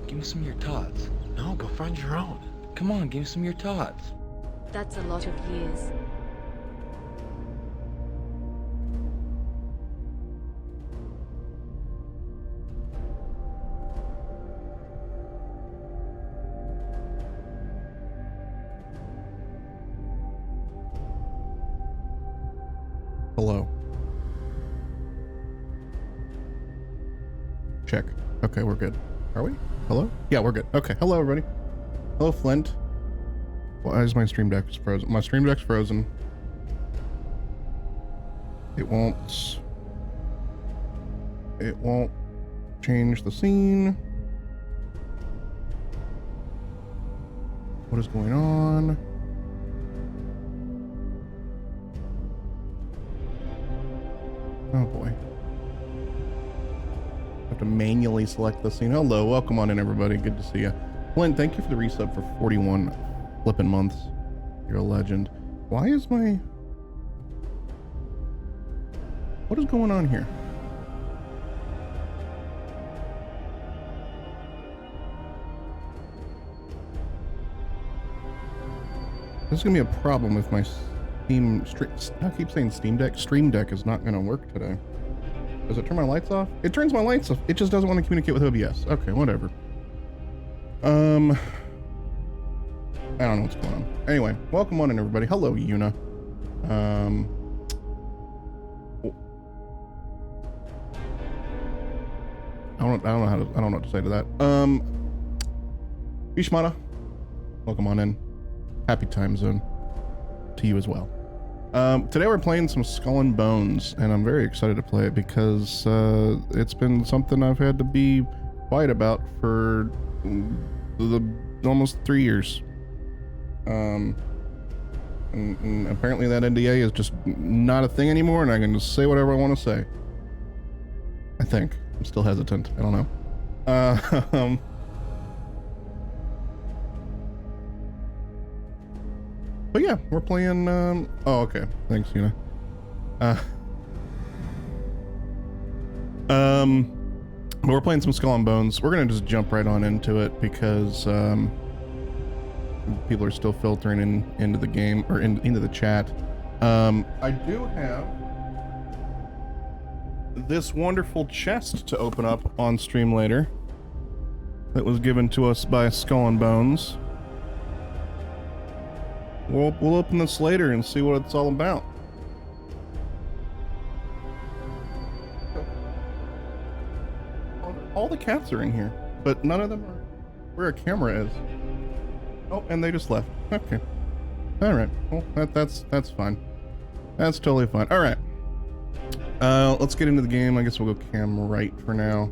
Give me some of your tots. No, go find your own. Come on, give me some of your tots. That's a lot of years. Hello. Check. Okay, we're good. Are we? Hello? Yeah, we're good. Okay, hello everybody. Hello, Flint. Why is my stream deck frozen? My stream deck's frozen. It won't change the scene. What is going on? Oh boy. Have to manually select the scene. Hello, welcome on in everybody. Good to see you. Flint, thank you for the resub for 41 flippin' months. You're a legend. Why is my... What is going on here? This is gonna be a problem with my I keep saying Steam Deck. Stream Deck is not gonna work today. Does it turn my lights off? It turns my lights off. It just doesn't want to communicate with OBS. Okay, whatever. I don't know what's going on. Anyway, welcome on in everybody. Hello, Yuna. I don't know what to say to that. Ishmata, welcome on in. Happy time zone to you as well. Today we're playing some Skull and Bones, and I'm very excited to play it because it's been something I've had to be quiet about for almost 3 years. And apparently that NDA is just not a thing anymore, and I can just say whatever I want to say. I think. I'm still hesitant. I don't know. But yeah, we're playing, oh, okay. Thanks, Yuna. But we're playing some Skull and Bones. We're gonna just jump right on into it because, people are still filtering into the game, or into the chat. I do have this wonderful chest to open up on stream later that was given to us by Skull and Bones. We'll open this later and see what it's all about. All the cats are in here, but none of them are where a camera is. Oh, and they just left. Okay. All right. Well, that's fine. That's totally fine. All right. Let's get into the game. I guess we'll go cam right for now.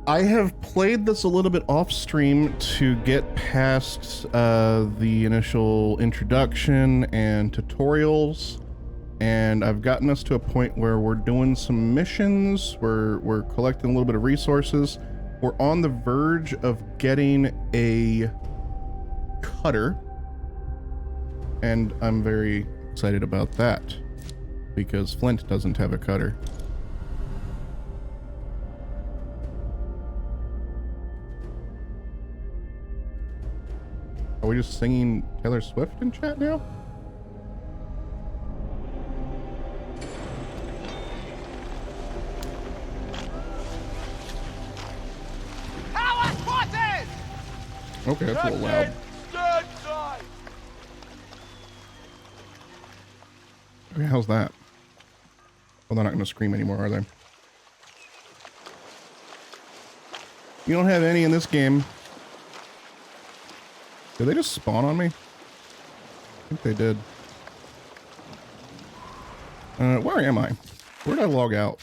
I have played this a little bit off stream to get past the initial introduction and tutorials, and I've gotten us to a point where we're doing some missions, we're collecting a little bit of resources. We're on the verge of getting a cutter, and I'm very excited about that because Flint doesn't have a cutter. Are we just singing Taylor Swift in chat now? Okay, that's a little loud. Okay, how's that? Well, they're not going to scream anymore, are they? You don't have any in this game. Did they just spawn on me? I think they did. Where am I? Where did I log out?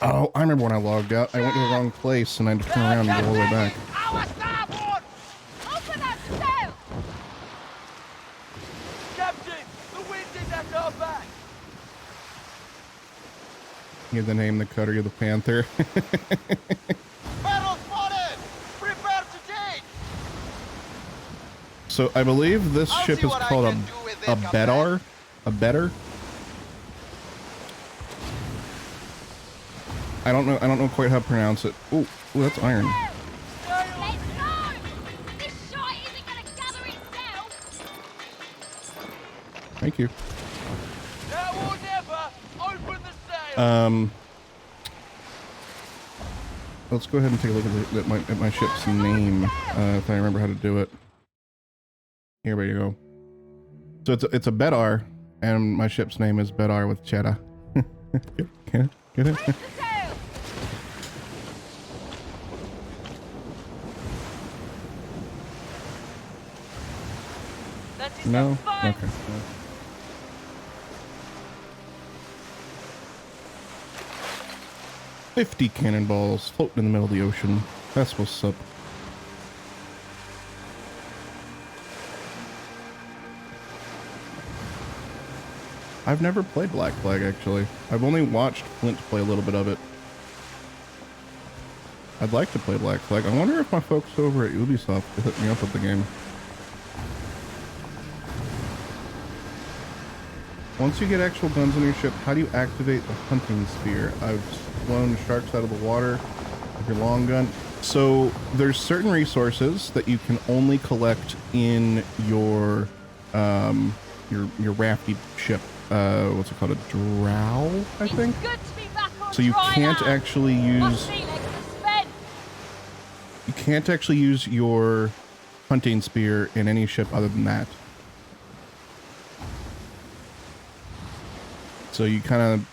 Oh, I remember when I logged out. I went to the wrong place and I had to turn around and go all the way back. Open up sail! Captain, the wind is at our back. You're the name, the cutter, you're the panther. Battle spotted! Prepare to take! So I believe this ship is called a bedar. A better. I don't know quite how to pronounce it. Oh, that's iron. Sail! Let's go! This shite isn't gonna gather itself! Thank you. Now or never! Open the sail! Let's go ahead and take a look at my ship's name, if I remember how to do it. Here we go. So it's a Bedar, and my ship's name is Bedar with cheddar. Get it? Raise the sail! That is No? the fun! Okay. 50 cannonballs floating in the middle of the ocean. That's what's up. I've never played Black Flag, actually. I've only watched Flint play a little bit of it. I'd like to play Black Flag. I wonder if my folks over at Ubisoft could hook me up with the game. Once you get actual guns on your ship, how do you activate the hunting spear? I've flown sharks out of the water with your long gun. So there's certain resources that you can only collect in your rafty ship. What's it called? A drow, I think? It's good to be back on So you dry can't land. actually My use sea legs are spent. you can't actually use your hunting spear in any ship other than that. So you kind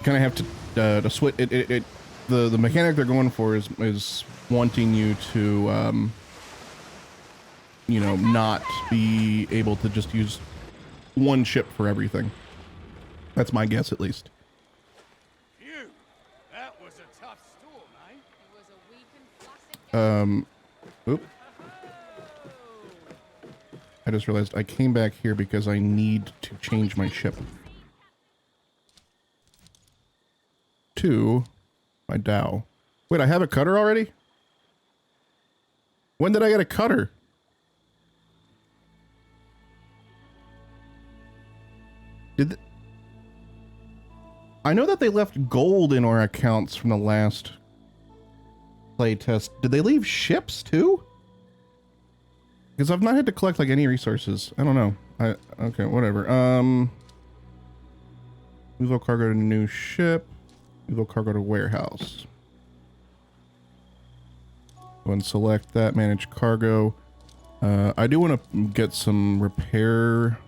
of have to switch it. The mechanic they're going for is wanting you to you know, not be able to just use one ship for everything. That's my guess, at least. Phew! That was a tough storm, eh? It was a weak and flaccid Oop. I just realized I came back here because I need to change my ship to my dhow. Wait, I have a cutter already? When did I get a cutter? I know that they left gold in our accounts from the last play test. Did they leave ships too? Because I've not had to collect like any resources. I don't know. Okay, whatever. Move all cargo to new ship. Move all cargo to warehouse. Go and select that. Manage cargo. I do want to get some repair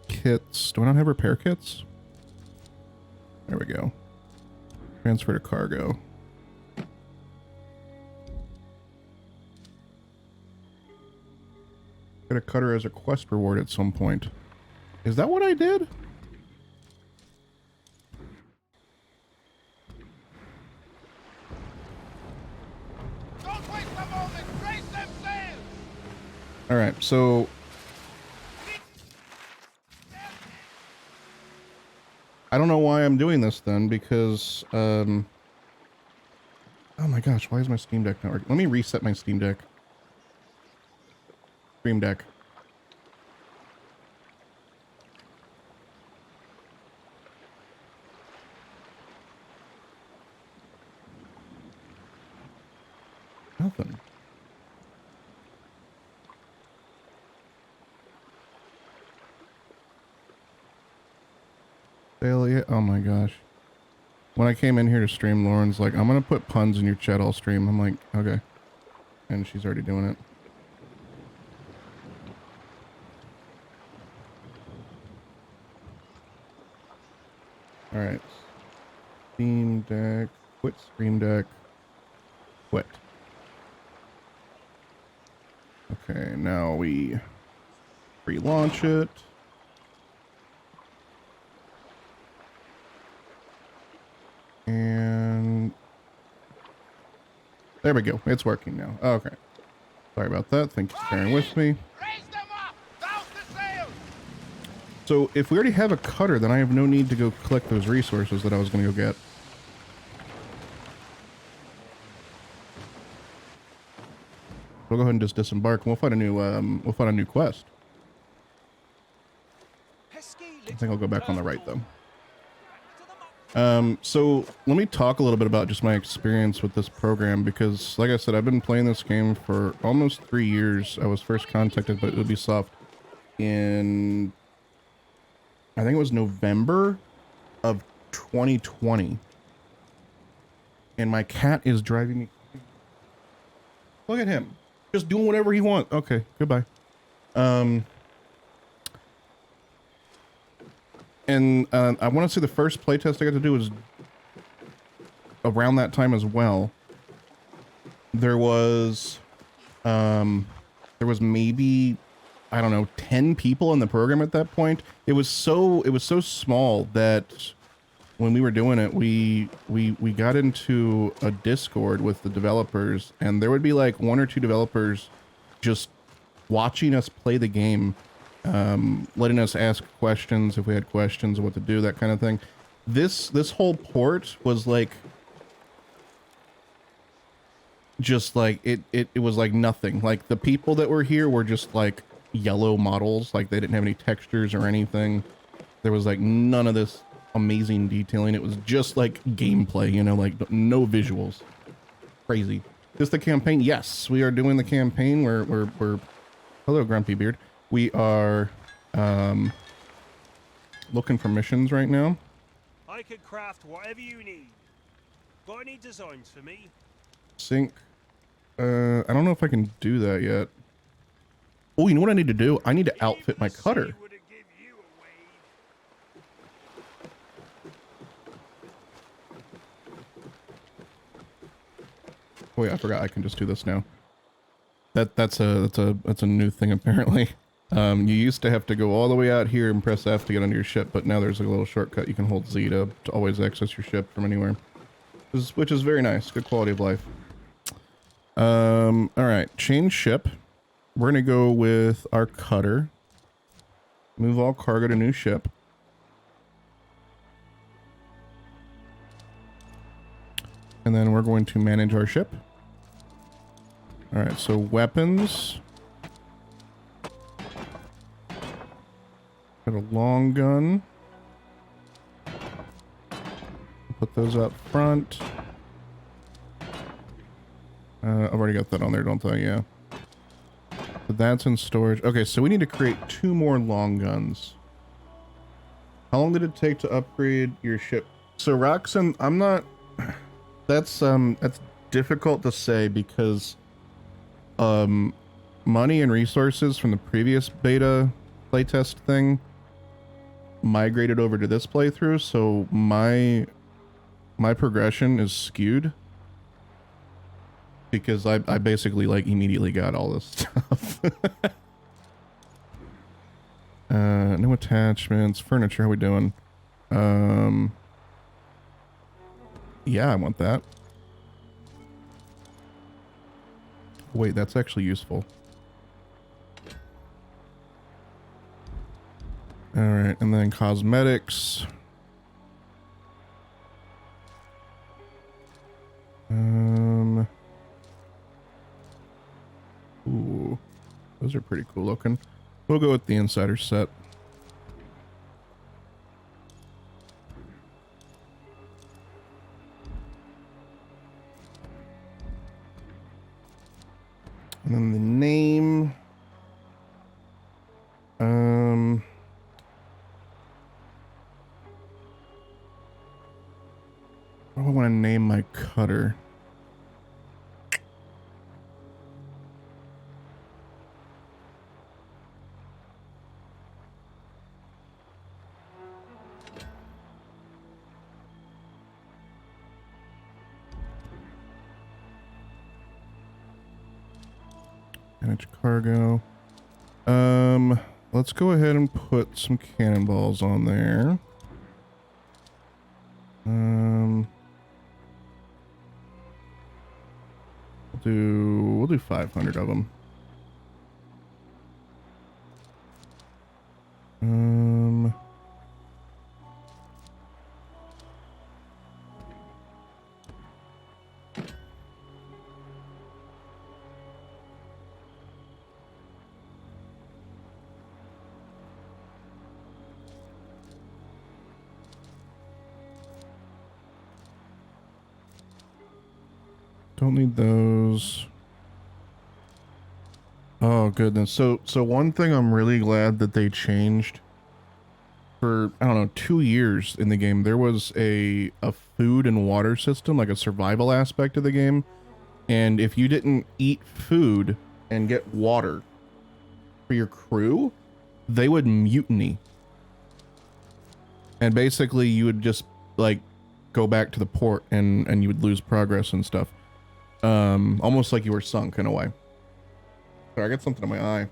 kits. Do I not have repair kits? There we go. Transfer to cargo. Get a cutter as a quest reward at some point. Is that what I did? Don't waste a moment! Raise them sails! Alright, so I don't know why I'm doing this then, because oh my gosh, why is my Steam Deck not working? Let me reset my Steam Deck. Stream Deck. Nothing. Daily, oh my gosh. When I came in here to stream, Lauren's like, I'm gonna put puns in your chat all stream. I'm like, okay. And she's already doing it. Alright. Steam Deck. Quit Stream Deck. Quit. Okay, now we relaunch it. And there we go. It's working now. Okay. Sorry about that. Thank you for bearing with me. Raise them up! Douse the sails! So if we already have a cutter, then I have no need to go collect those resources that I was going to go get. We'll go ahead and just disembark, and we'll find a new quest. I think I'll go back on the right though. So let me talk a little bit about just my experience with this program, because like I said, I've been playing this game for almost 3 years. I was first contacted by Ubisoft in, I think it was November of 2020. And my cat is driving me. Look at him. Just doing whatever he wants. Okay, goodbye. And I want to say the first playtest I got to do was around that time as well. There was maybe, I don't know, 10 people in the program at that point. It was so small that when we were doing it, we got into a Discord with the developers, and there would be like 1 or 2 developers just watching us play the game, letting us ask questions if we had questions, what to do, that kind of thing. This whole port was like, just like it was like nothing. Like the people that were here were just like yellow models, like they didn't have any textures or anything. There was like none of this amazing detailing. It was just like gameplay, you know, like no visuals. Crazy. Just the campaign. Yes, we are doing the campaign. We're hello, Grumpy Beard. We are looking for missions right now. I could craft whatever you need. Got any designs for me? Sync. I don't know if I can do that yet. Oh, you know what I need to do? I need to outfit my cutter. Wait, I forgot I can just do this now. That's a new thing apparently. You used to have to go all the way out here and press F to get onto your ship, but now there's a little shortcut. You can hold Z to always access your ship from anywhere, which is very nice. Good quality of life. All right, change ship. We're gonna go with our cutter. Move all cargo to new ship. And then we're going to manage our ship. All right, so weapons. Got a long gun. Put those up front. I've already got that on there, don't I? Yeah. So that's in storage. Okay, so we need to create 2 more long guns. How long did it take to upgrade your ship? So Roxanne, I'm not... That's difficult to say because money and resources from the previous beta playtest thing migrated over to this playthrough, so my progression is skewed. Because I basically like immediately got all this stuff. No attachments, furniture, how we doing? Yeah, I want that. Wait, that's actually useful. All right, and then cosmetics. Ooh, those are pretty cool looking. We'll go with the insider set. And then the name. What do I want to name my cutter? Manage cargo. Let's go ahead and put some cannonballs on there. We'll do 500 of them. Don't need those. Oh goodness. So one thing I'm really glad that they changed, for I don't know, 2 years in the game, there was a food and water system, like a survival aspect of the game. And if you didn't eat food and get water for your crew, they would mutiny. And basically you would just like go back to the port and you would lose progress and stuff. Almost like you were sunk in a way. Sorry, I got something in my eye.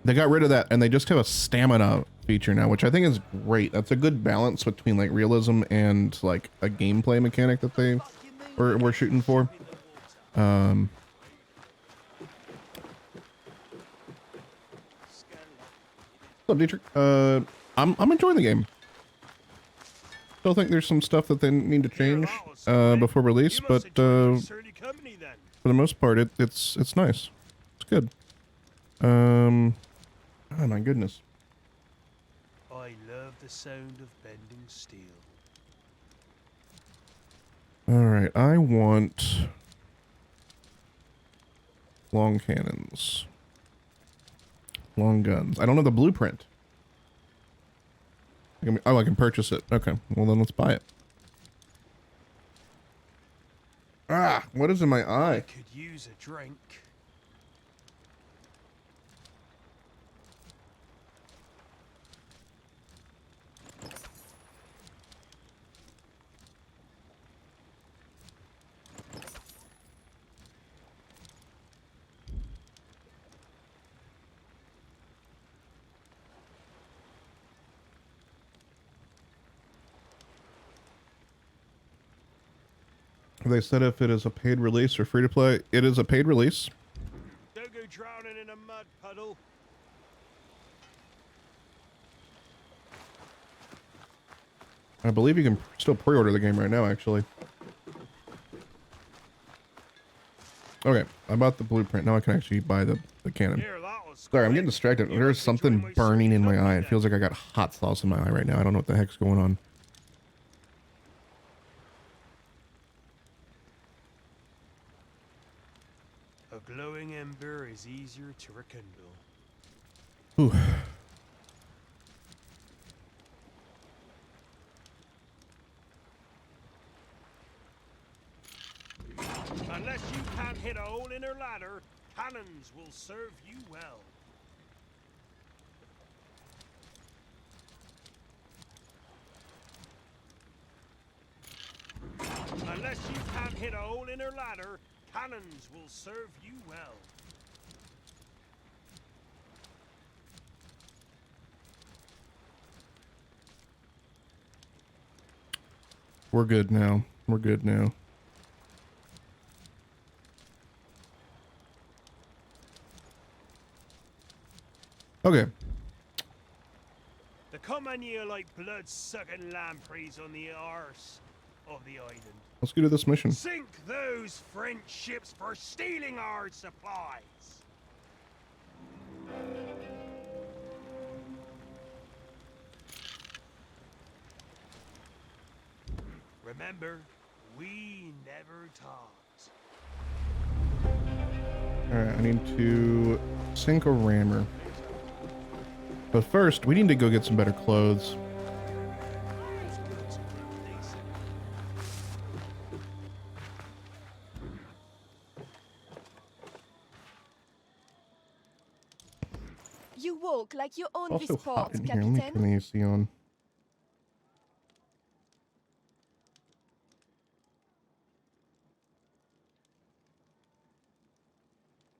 They got rid of that and they just have a stamina feature now, which I think is great. That's a good balance between like realism and like a gameplay mechanic that they were shooting for. What's up, Dietrich? I'm enjoying the game. Still think there's some stuff that they need to change before release, but for the most part, it's nice. It's good. Oh my goodness. I love the sound of bending steel. All right, I want long cannons, long guns. I don't have the blueprint. Oh, I can purchase it. Okay, well then let's buy it. Ah, what is in my I eye? could use a drink. They said if it is a paid release or free to play, it is a paid release. Don't go drowning in a mud puddle. I believe you can still pre-order the game right now, actually. Okay, I bought the blueprint. Now I can actually buy the cannon. Here, that was Sorry, I'm quick. getting distracted. You There's must enjoy something my burning in my company eye. It then. feels like I got hot sauce in my eye right now. I don't know what the heck's going on. A glowing ember is easier to rekindle. Ooh. Unless you can't hit a hole in her ladder, cannons will serve you well. Unless you can't hit a hole in her ladder, cannons will serve you well. We're good now. We're good now. Okay. The common like blood-sucking lampreys on the arse of the island. Let's go to this mission. Sink those French ships for stealing our supplies. Remember, we never talked. Alright, I need to sink a rammer. But first, we need to go get some better clothes. You walk like you own this Also hot port, in here. Let me turn Captain. the AC on.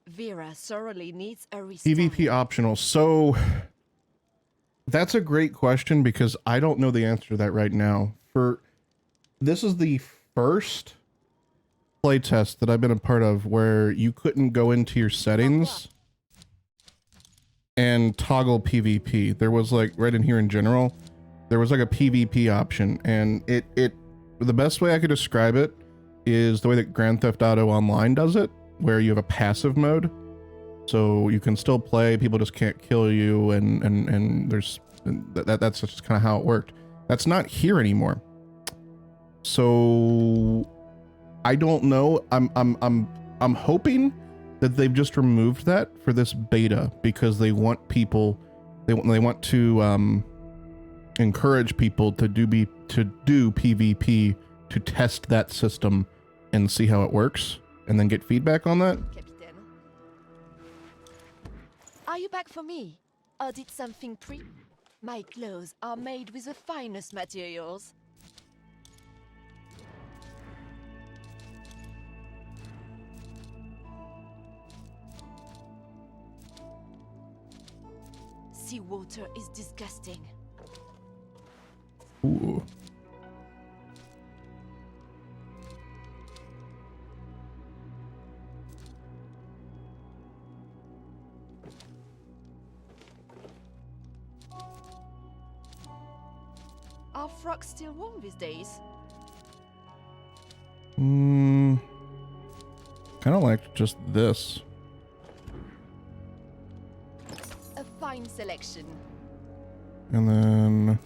Vera thoroughly needs a restart. PvP optional. So that's a great question because I don't know the answer to that right now. This is the first playtest that I've been a part of where you couldn't go into your settings and toggle PvP. There was like right in here in general, there was like a PvP option, and the best way I could describe it is the way that Grand Theft Auto Online does it, where you have a passive mode. So you can still play, people just can't kill you, and that's just kind of how it worked. That's not here anymore. So I don't know. I'm hoping that they've just removed that for this beta because they want people, they want to encourage people to do PvP to test that system and see how it works and then get feedback on that. Capitaine. Are you back for me? Or did something My clothes are made with the finest materials. Seawater is disgusting. Ooh. Are frocks still warm these days? Kind of like just this. A fine selection. And then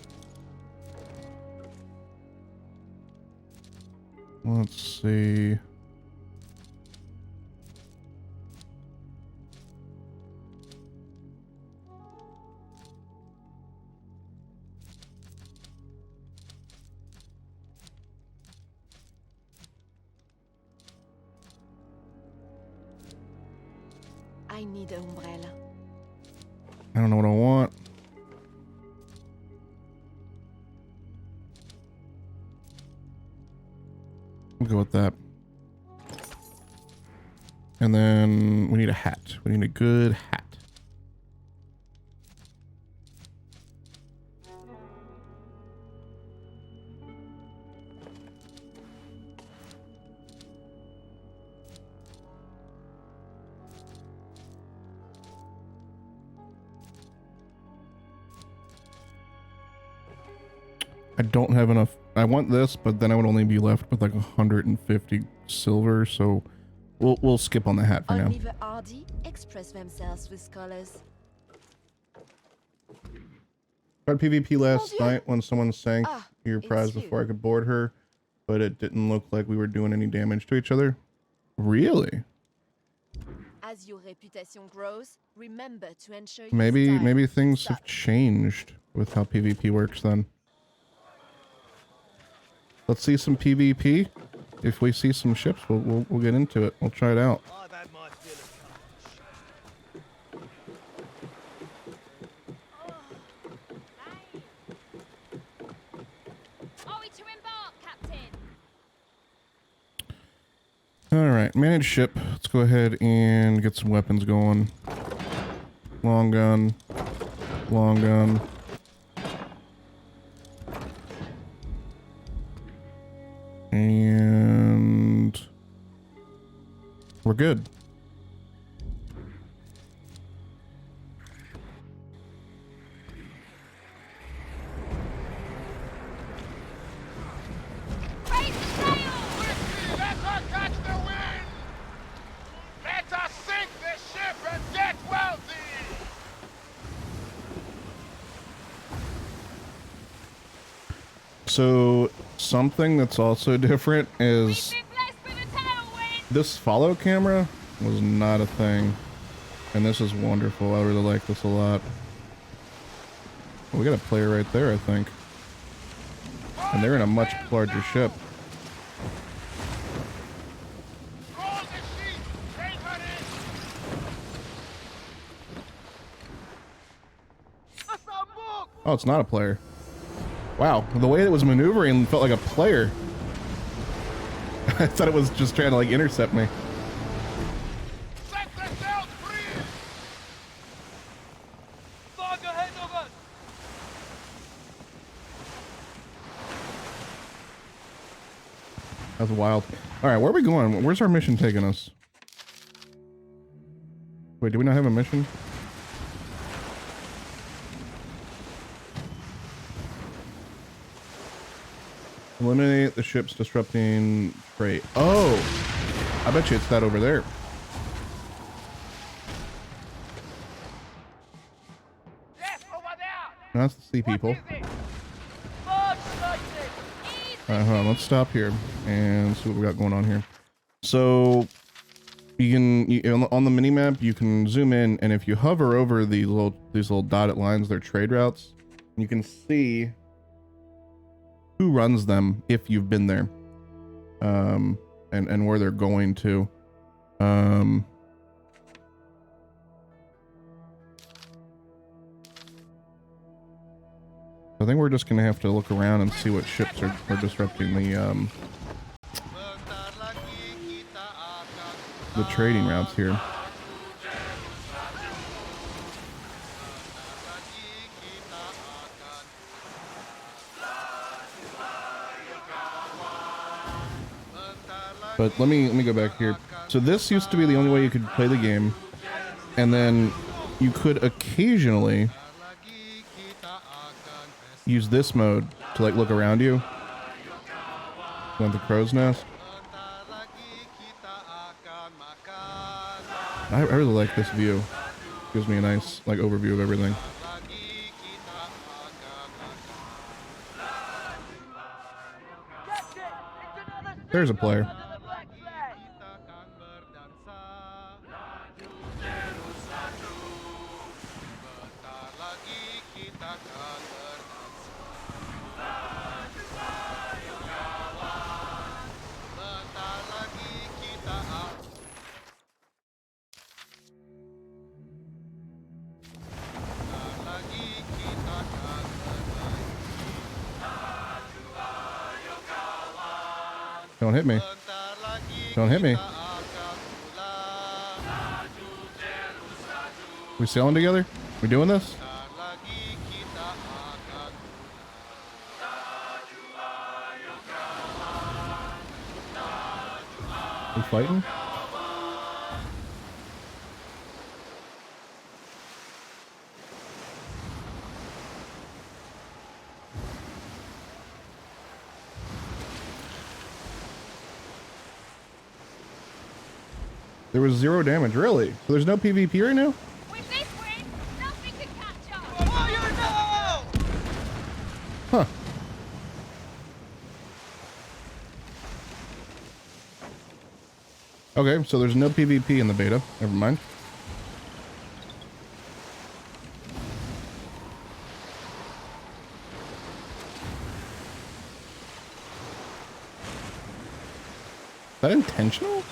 let's see. I need an umbrella. I don't know what I want. We'll go with that. And then we need a hat. We need a good hat. I don't have enough. I want this, but then I would only be left with like 150 silver, so we'll skip on the hat for now. Only the hardy express themselves with colors. Tried PvP last night when someone sank Ah, your it's prize you. before I could board her, but it didn't look like we were doing any damage to each other. Really? As your reputation grows, remember to ensure your Maybe style things have sucks. changed with how PvP works then. Let's see some PvP. If we see some ships, we'll get into it. We'll try it out. I've had my fill of Are we to embark, Captain? All right, manage ship. Let's go ahead and get some weapons going. Long gun. Long gun. And we're good. Raise the sail! Let her catch the wind! Let us sink the ship and get wealthy! So something that's also different is We've been blessed with a tailwind! this follow camera was not a thing. And this is wonderful. I really like this a lot. We got a player right there, I think. And they're in a much larger ship. Roll the sheet! Take her in! Oh, it's not a player. Wow, the way it was maneuvering felt like a player. I thought it was just trying to like intercept me. Set the sails free! Fog ahead of us! That's wild. All right, where are we going? Where's our mission taking us? Wait, do we not have a mission? Eliminate the ships disrupting freight. Oh, I bet you it's that over there. Yes, over there! No, that's the sea people. What is it? Fog sighted! Easy! Hold on, let's stop here and see what we got going on here. So on the mini map, you can zoom in, and if you hover over these little dotted lines, they're trade routes. You can see who runs them if you've been there, and where they're going to. I think we're just gonna have to look around and see what ships are disrupting the trading routes here. But let me go back here. So this used to be the only way you could play the game, and then you could occasionally use this mode to like look around you. Want the crow's nest? I really like this view. Gives me a nice like overview of everything. There's a player. Don't hit me. Don't hit me. We sailing together? We doing this? We fighting? There was 0 damage, really? So there's no PvP right now? With this wind, nothing can catch up. Huh. Okay, so there's no PvP in the beta. Never mind. Is that intentional?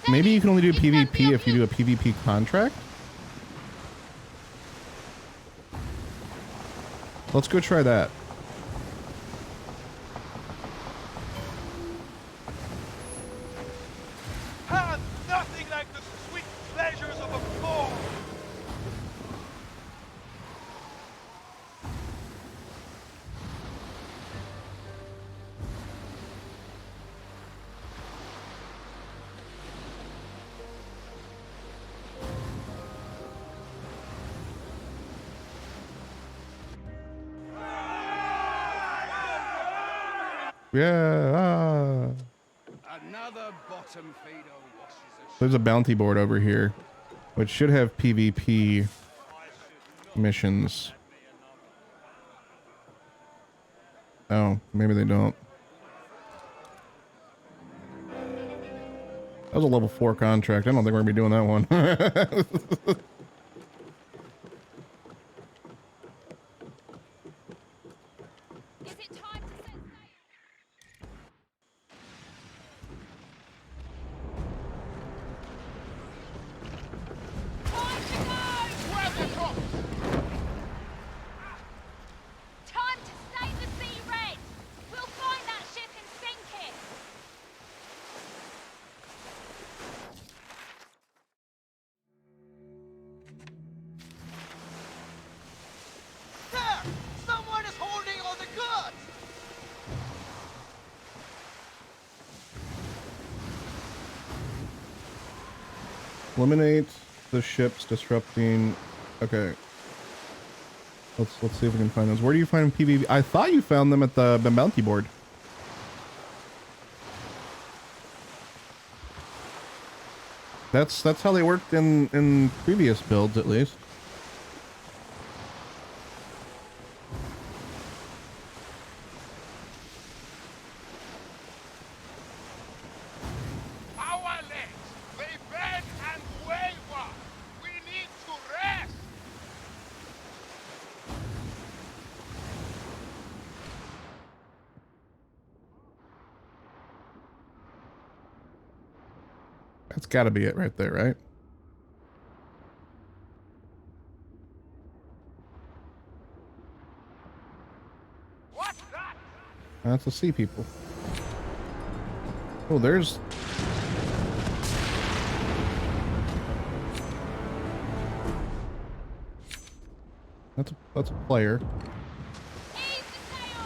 Maybe you can only do PvP if you do a PvP contract? Let's go try that. Nothing like the sweet pleasures of a ball. Yeah. Another bottom feeder washes ashore. There's a bounty board over here, which should have PvP missions. Oh, maybe they don't. That was a level 4 contract. I don't think we're gonna be doing that one. Is it time to set sail? Time to go! Where's the top? Time to stay the sea red! We'll find that ship and sink it! Eliminate the ships disrupting. Okay. Let's see if we can find those. Where do you find PvP? I thought you found them at the bounty board. That's how they worked in previous builds, at least. Our legs, they bend and waver. We need to rest. That's got to be it right there, right? What's that? That's the sea people. Oh, there's... That's a player. Ease the sail!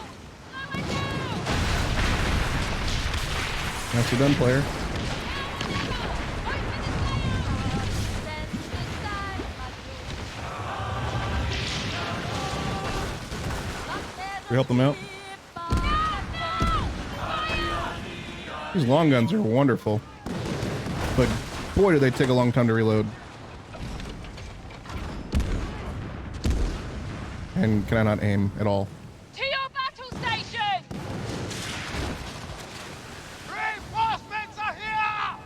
Slow it down! That's a done player. We help them out. These long guns are wonderful, but boy, do they take a long time to reload. And can I not aim at all? To your battle station! Reinforcements are here!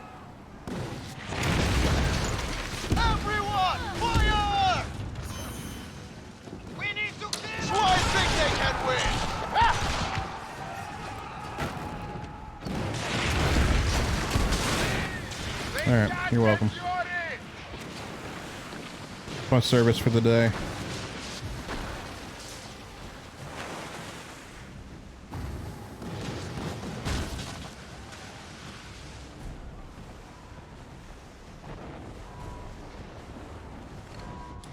Everyone, fire! We need to clear. So I think they can win. All right, you're welcome. My service for the day.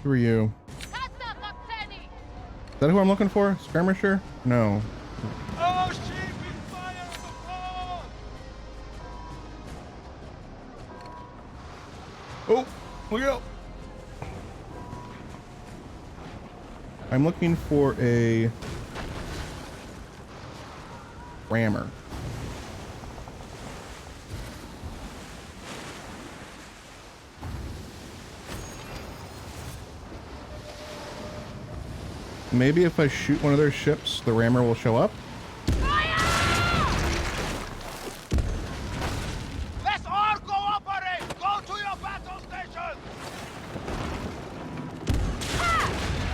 Who are you? Is that who I'm looking for? Skirmisher? No. Oh, sheep is fire on the front! Oh, look out! I'm looking for a rammer. Maybe if I shoot one of their ships, the rammer will show up? Let's all cooperate! Go to your battle station!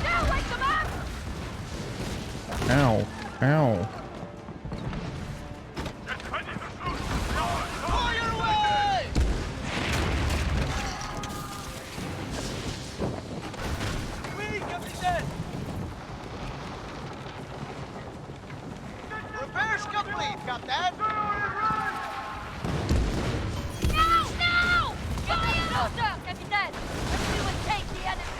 Now wake them up! Ow. Ow. Fire away! Oui, capitaine! Repairs complete, Captain! Now! Now! Fire order, Capitaine! And we will take the enemy!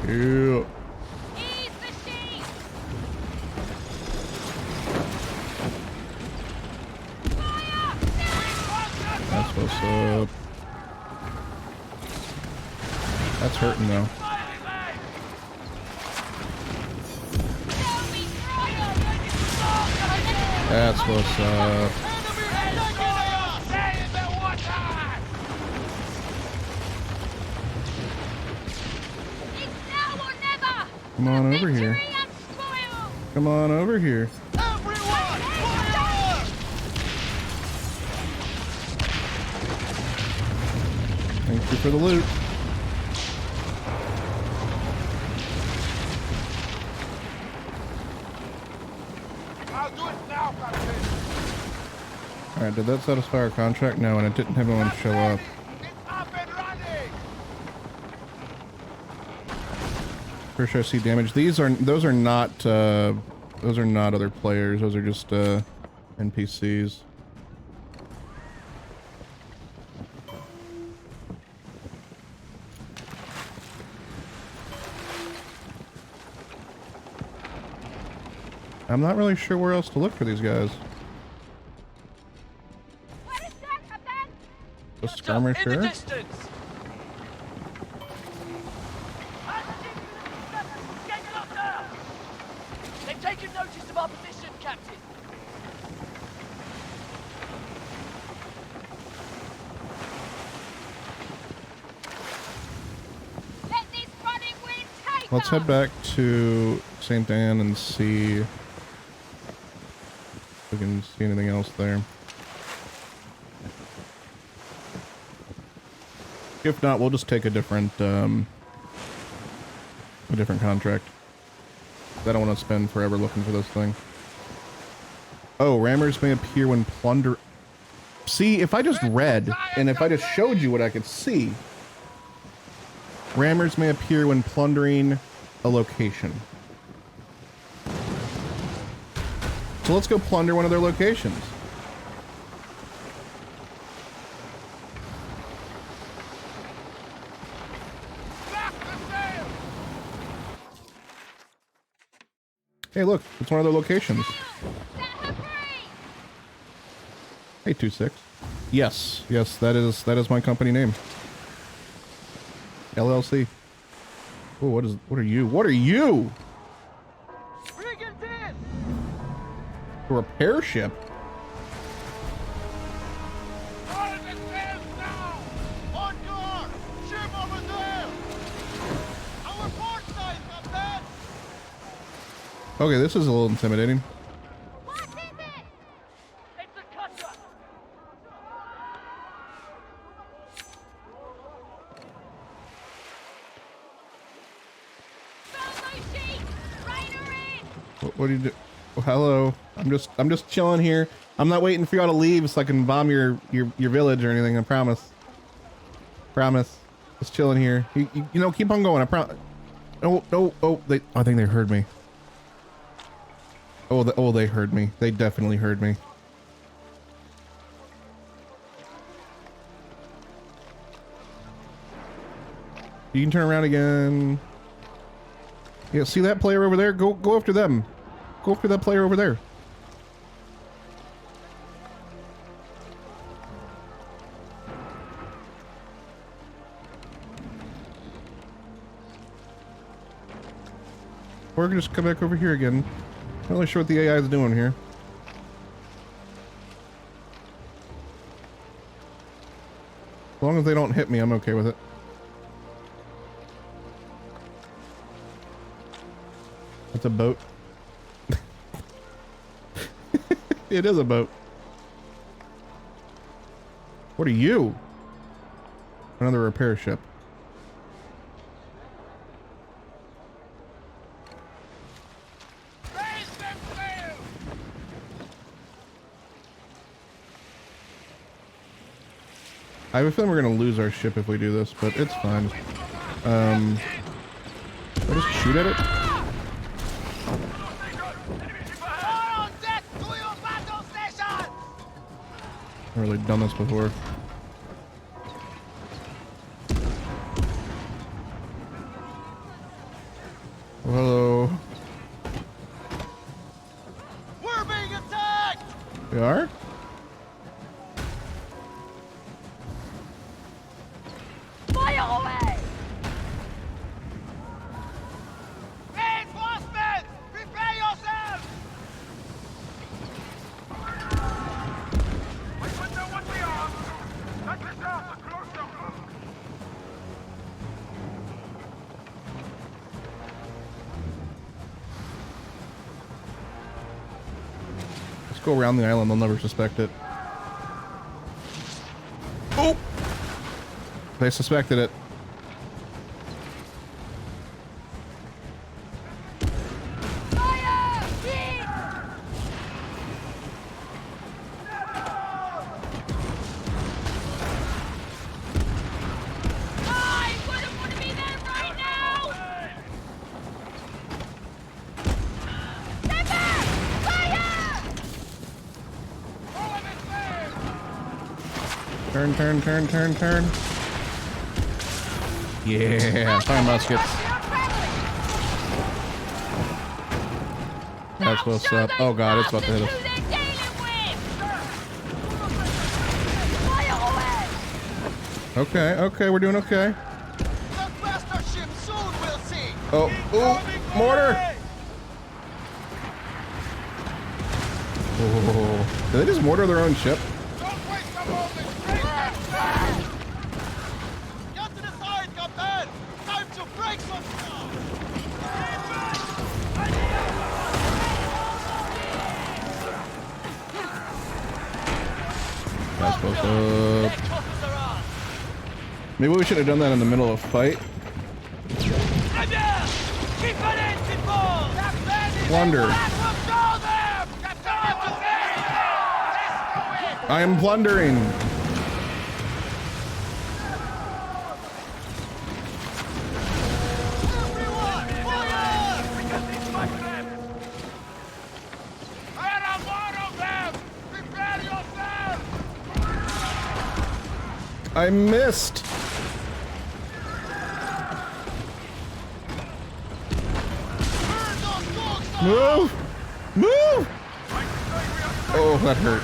Ew. Ease the sheep! Fire! That's what's up. That's hurting though. That's what's up. Stay in the water! It's now or never! Come on over here. Victory and spoil! Come on over here. Everyone, fire! Thank you for the loot. I'll do it now, Captain. Alright, did that satisfy our contract? No, and it didn't have anyone show up. It's up and running! Pretty sure I see damage. Those are not other players. Those are just NPCs. I'm not really sure where else to look for these guys. What is that, Captain? The skirmisher. They've taken notice of our position, Captain. Let this running wind take Let's us. head back to St. Anne and see if we can see anything else there. If not, we'll just take a different contract. I don't want to spend forever looking for this thing. Oh, rammers may appear when plunder. See, if I just read and if I just showed you what I could see, rammers may appear when plundering a location. So let's go plunder one of their locations. Hey, look, it's one of their locations. Set her free. Hey, 26. Yes, yes, that is my company name. LLC. Oh, what are you? What are you? Brigantine! A repair ship. All the sails now! On guard! Ship over there! Our port side, Captain! Okay, this is a little intimidating. What is it? It's a cutter! Follow sheet. Rein her in. What do you do? Oh, hello. I'm just chilling here. I'm not waiting for y'all to leave so I can bomb your village or anything. I promise. Promise. Just chilling here. You know, keep on going. I promise. No, no. Oh, I think they heard me. Oh, they heard me. They definitely heard me. You can turn around again. Yeah, see that player over there? Go after them. Go after that player over there. Or we can just come back over here again. Not really sure what the AI is doing here. As long as they don't hit me, I'm okay with it. That's a boat. It is a boat. What are you? Another repair ship. Raise them sails! I have a feeling we're gonna lose our ship if we do this, but it's fine. I'll just shoot at it. All on deck to your battle stations! I've really done this before. Oh, hello. We're being attacked! We are? Fire away. Reinforcements! Prepare yourselves! I don't know what we are! That is not a close up! Let's go around the island, they'll never suspect it. Oh! They suspected it. Fire. Hit. I wouldn't want to be there right now. Stand back. Fire. Turn, turn, turn, turn, turn. Yeah, fire muskets. That's what's up. Oh god, it's about to hit us. Who they're dealing with! Fire away! Okay, okay, we're doing okay. That bastard ship soon we'll see. Oh, ooh, mortar! Oh, did they just mortar their own ship? Don't waste a moment. Break that side. Get to the side, Captain. Time to break some stuff. That's what's up. Their coffers are ours. Maybe we should have done that in the middle of a fight. Très bien. Keep an engine ball. Plunder. I am plundering. Everyone, fire! Fire on one of them! Prepare yourself! I missed. Burn those dogs up! Move! Move! Oh, that hurt.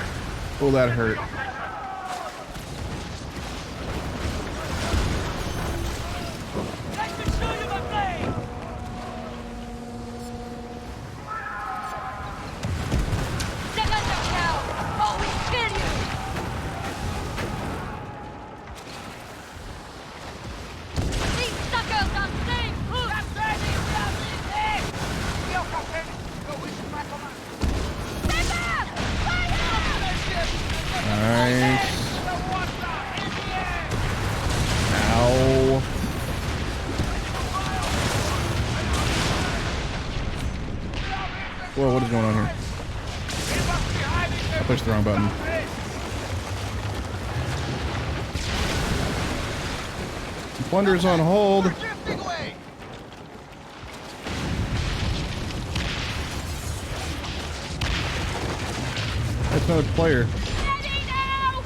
Oh, that hurt. Let me show you my blade. Step under, cow, or we kill you! These suckers are safe! Nice. Ow. Whoa, what is going on here? I pushed the wrong button. Plunder's on hold. Drifting away! That's another player. Ready now!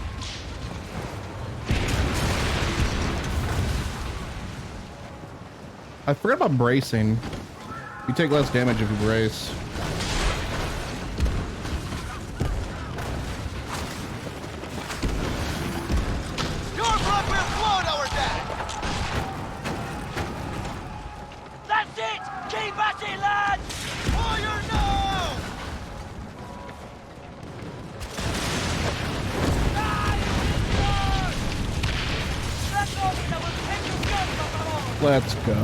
I forgot about bracing. You take less damage if you brace. Your blood will float, our dad! That's it. Keep at it, lads. Fire now! That's all. I will take your guns off the wall. Let's go.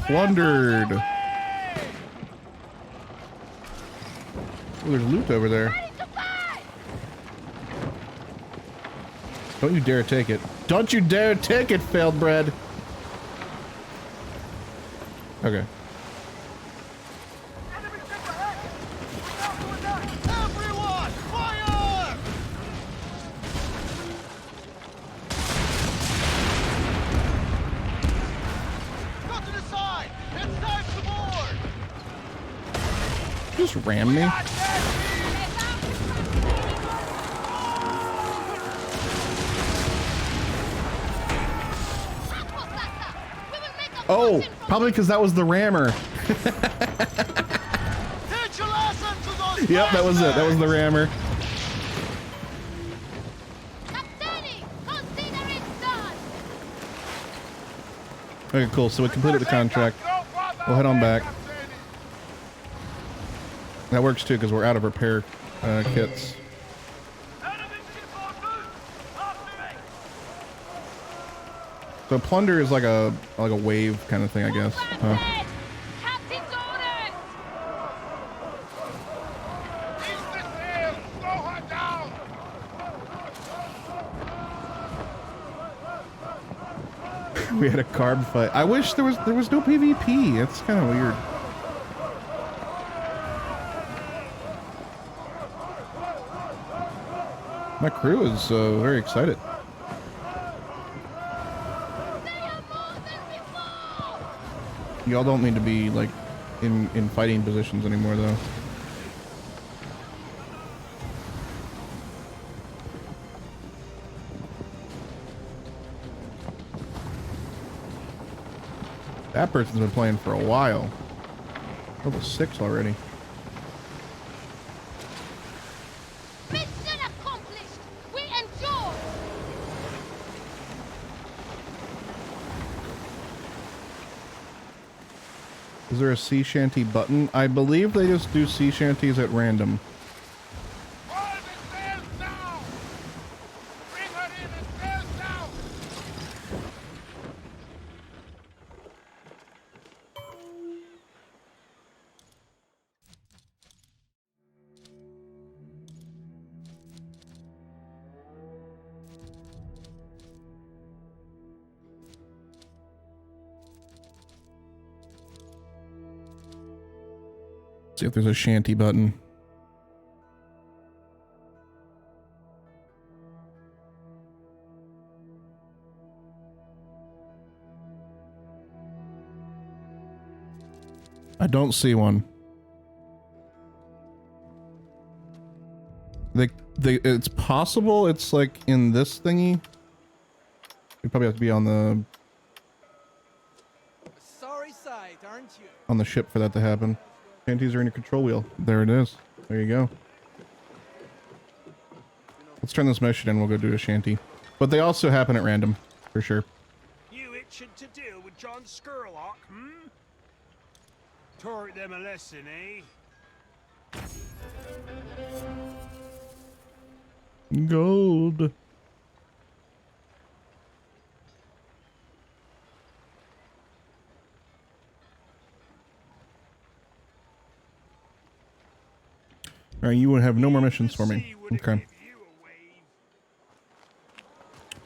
Plundered. Oh, there's loot over there. Don't you dare take it. Don't you dare take it, failed bread. Okay. Everyone, fire! Go to the side! It's time to board! Just ram me. Oh, probably because that was the rammer. Teach a lesson to those Yep, that was it. That was the rammer. Captaini, consider it done! Okay, cool. So we completed the contract. We'll head on back. That works too because we're out of repair kits. So plunder is like a wave kind of thing, I guess. Huh? Captain's orders! We had a carb fight. I wish there was no PvP. That's kind of weird. My crew is very excited. Y'all don't need to be like in fighting positions anymore, though. That person's been playing for a while. Level 6 already. Mission accomplished! We endure! Is there a sea shanty button? I believe they just do sea shanties at random. All the sails down! Bring her in and sails down! See if there's a shanty button. I don't see one. It's possible it's like in this thingy. You probably have to be on the Sorry sight, aren't you? on the ship for that to happen. Shanties are in your control wheel. There it is. There you go. Let's turn this mission in. We'll go do a shanty. But they also happen at random, for sure. You itching to deal with John Skurlock, hmm? Taught them a lesson, eh? Gold. Alright, you would have no more missions for me. Okay.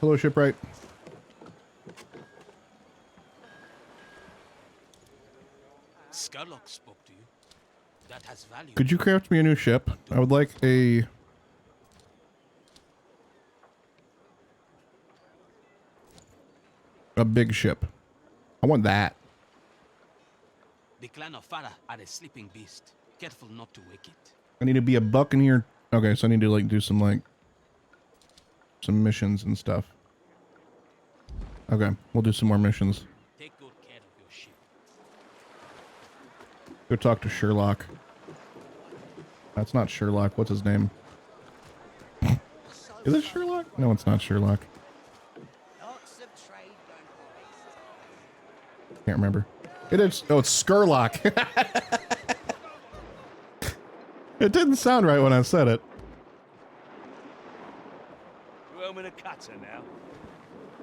Hello, shipwright. Skurlock spoke to you. That has value. Could you craft me a new ship? I would like a big ship. I want that. The clan of Farah are a sleeping beast. Careful not to wake it. I need to be a buccaneer. Okay, so I need to like do some missions and stuff. Okay, we'll do some more missions. Take good care of your ship. Go talk to Sherlock. That's not Sherlock. What's his name? Is it Sherlock? No, it's not Sherlock. Can't remember. It is. Oh, it's Skurlock. It didn't sound right when I said it. You owe me a cutter now.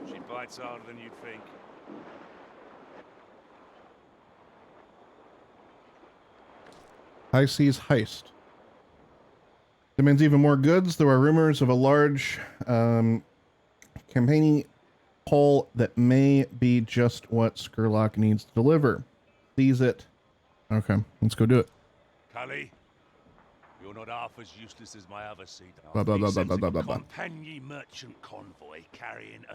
She bites harder than you'd think. High Seas Heist. Demands even more goods. There are rumors of a large campaigning haul that may be just what Skurlock needs to deliver. Seize it. Okay, let's go do it. Cully, you're not half as useless as my other seat. Blah, blah, blah, blah, blah, blah, blah, blah. Companion merchant convoy carrying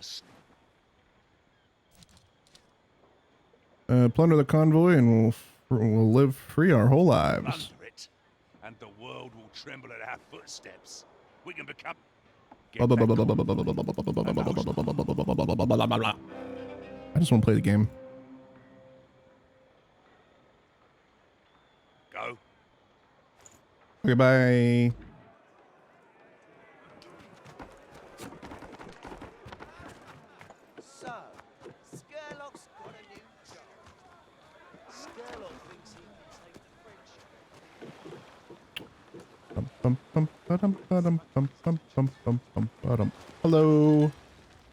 a... Plunder the convoy and we'll live free our whole lives. Plunder it, and the world will tremble at our footsteps. We can become... I just want to play the game. Go. Okay, bye. So, Skurlock's got a new job. Skurlock thinks he can take the French. Hello.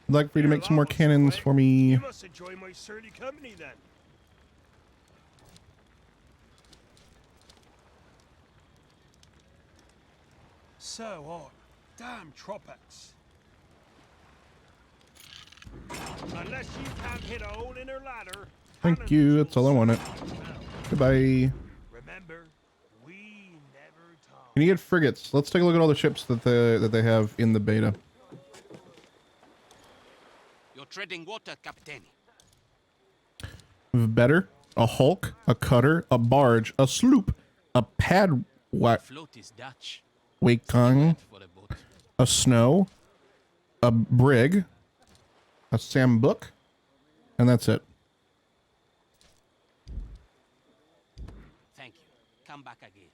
I'd like for you to make some more cannons for me. You must enjoy my surly company then. So hot. Damn tropics. Unless you can't hit a hole in her ladder. Thank you. That's all I wanted. Goodbye. Remember, we never talk. Can you get frigates? Let's take a look at all the ships that they have in the beta. You're treading water, Captain. Better. A hulk, a cutter, a barge, a sloop, a pad Float is Dutch. wakang, For a boat. a snow, a brig, a sambuck, and that's it. come back again.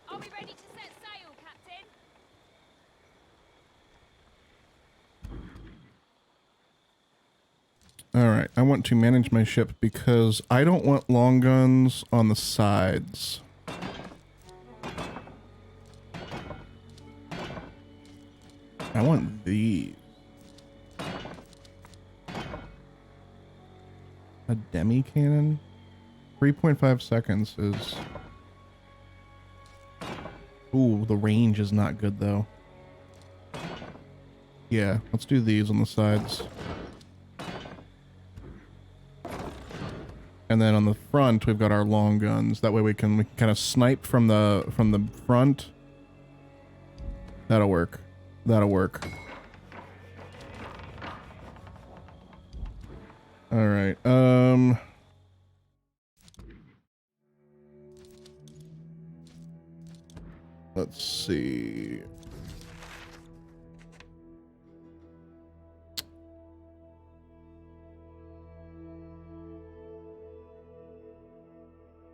Are we ready to set sail, Captain? All right, I want to manage my ship because I don't want long guns on the sides. I want these. A demi cannon? 3.5 seconds is... Ooh, the range is not good though. Yeah, let's do these on the sides. And then on the front, we've got our long guns. That way we can kind of snipe from the front. That'll work. That'll work. All right. Let's see.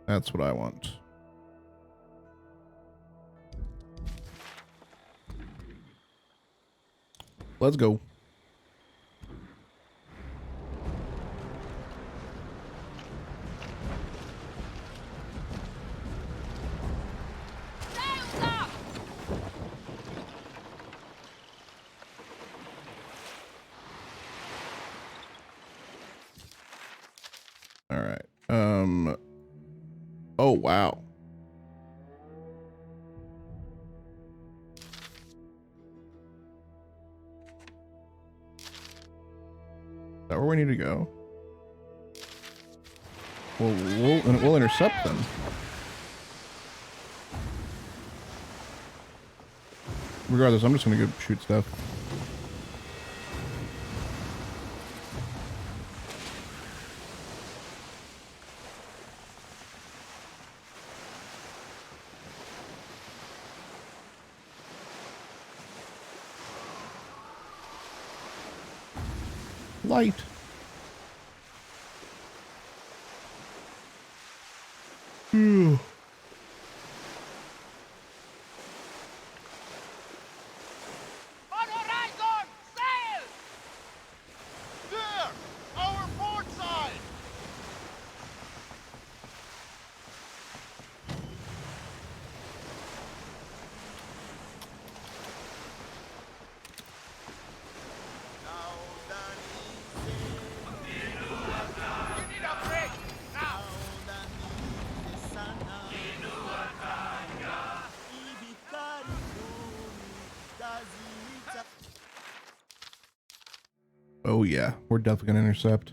That's what I want. Let's go. Sails up! All right. Oh, wow. Is that where we need to go? Well, we'll intercept them. Regardless, I'm just gonna go shoot stuff. Light. Phew. On horizon! Sail! There! Our port side! You need a break! Now! Oh yeah, we're definitely gonna intercept.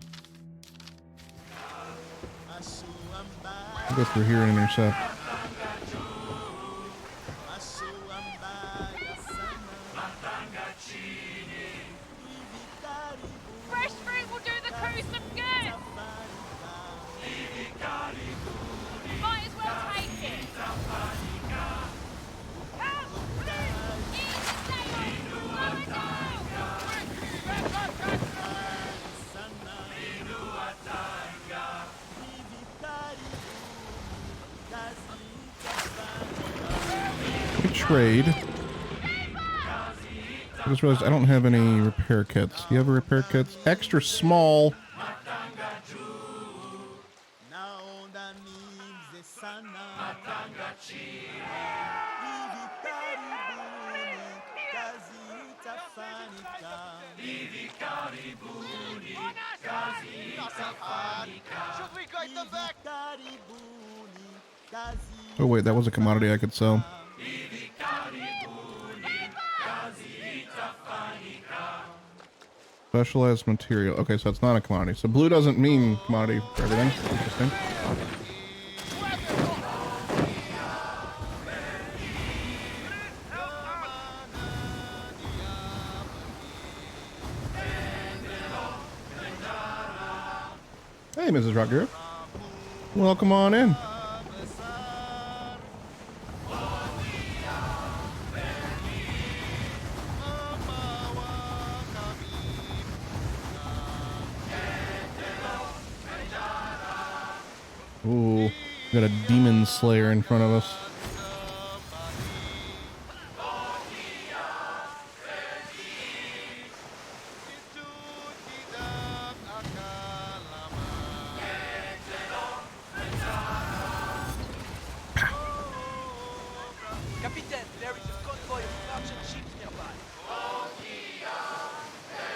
I'll go through here and intercept. Fresh fruit will do the crew some good! Might as well take it! Help! Each sail! Lower down! We trade. I just realized I don't have any repair kits. Do you have a repair kit? Extra small. Should we guide them back? Oh wait, that was a commodity I could sell. Specialized material. Okay, so it's not a commodity. So blue doesn't mean commodity for everything. Interesting. Hey, Mrs. Rockgirl. Welcome on in. Ooh, got a demon slayer in front of us.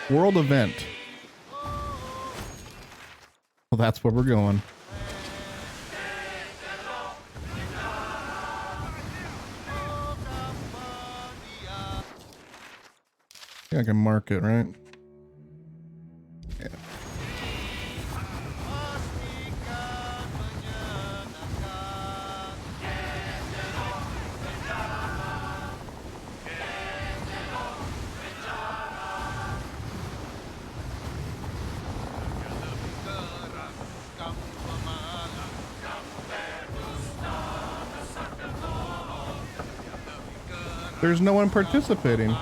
World event. Well, that's where we're going. Yeah, I can mark it, right? Yeah. There's no one participating.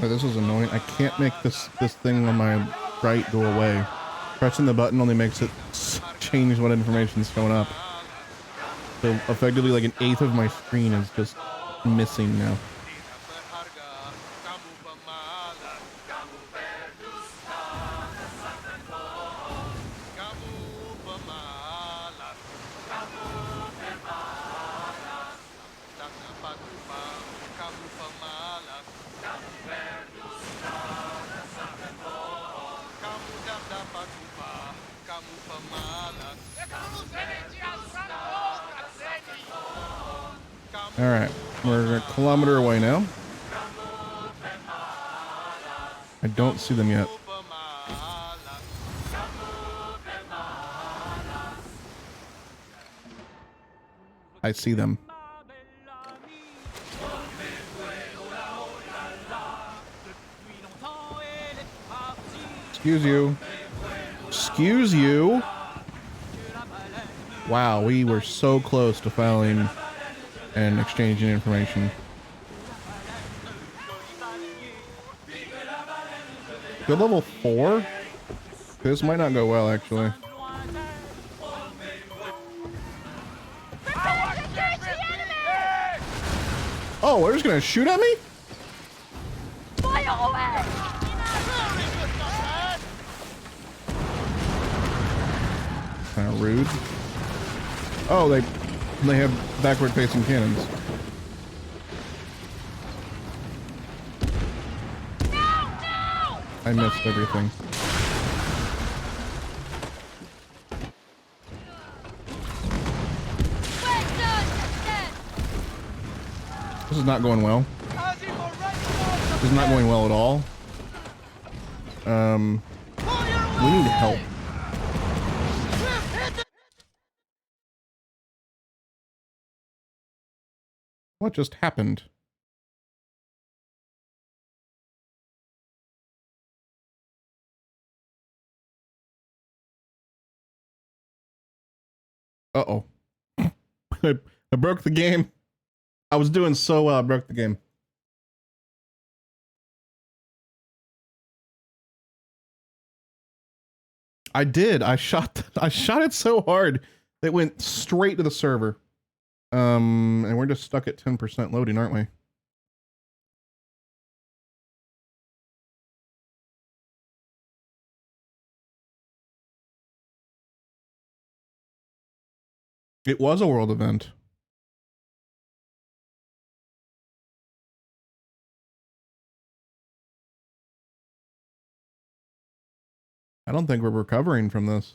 Oh, this is annoying. I can't make this thing on my right go away. Pressing the button only makes it change what information's showing up. So effectively like an eighth of my screen is just missing now. All right, we're a kilometer away now. I don't see them yet. I see them. Excuse you. Excuse you. Wow, we were so close to filing and exchanging information. Good level 4? This might not go well, actually. Oh, they're just gonna shoot at me? Fire away! Kind of rude. Oh, they have backward facing cannons. No! I missed everything. This is not going well. This is not going well at all. We need help. What just happened? Uh-oh. I broke the game. I was doing so well, I broke the game. I did. I shot it so hard that it went straight to the server. And we're just stuck at 10% loading, aren't we? It was a world event. I don't think we're recovering from this.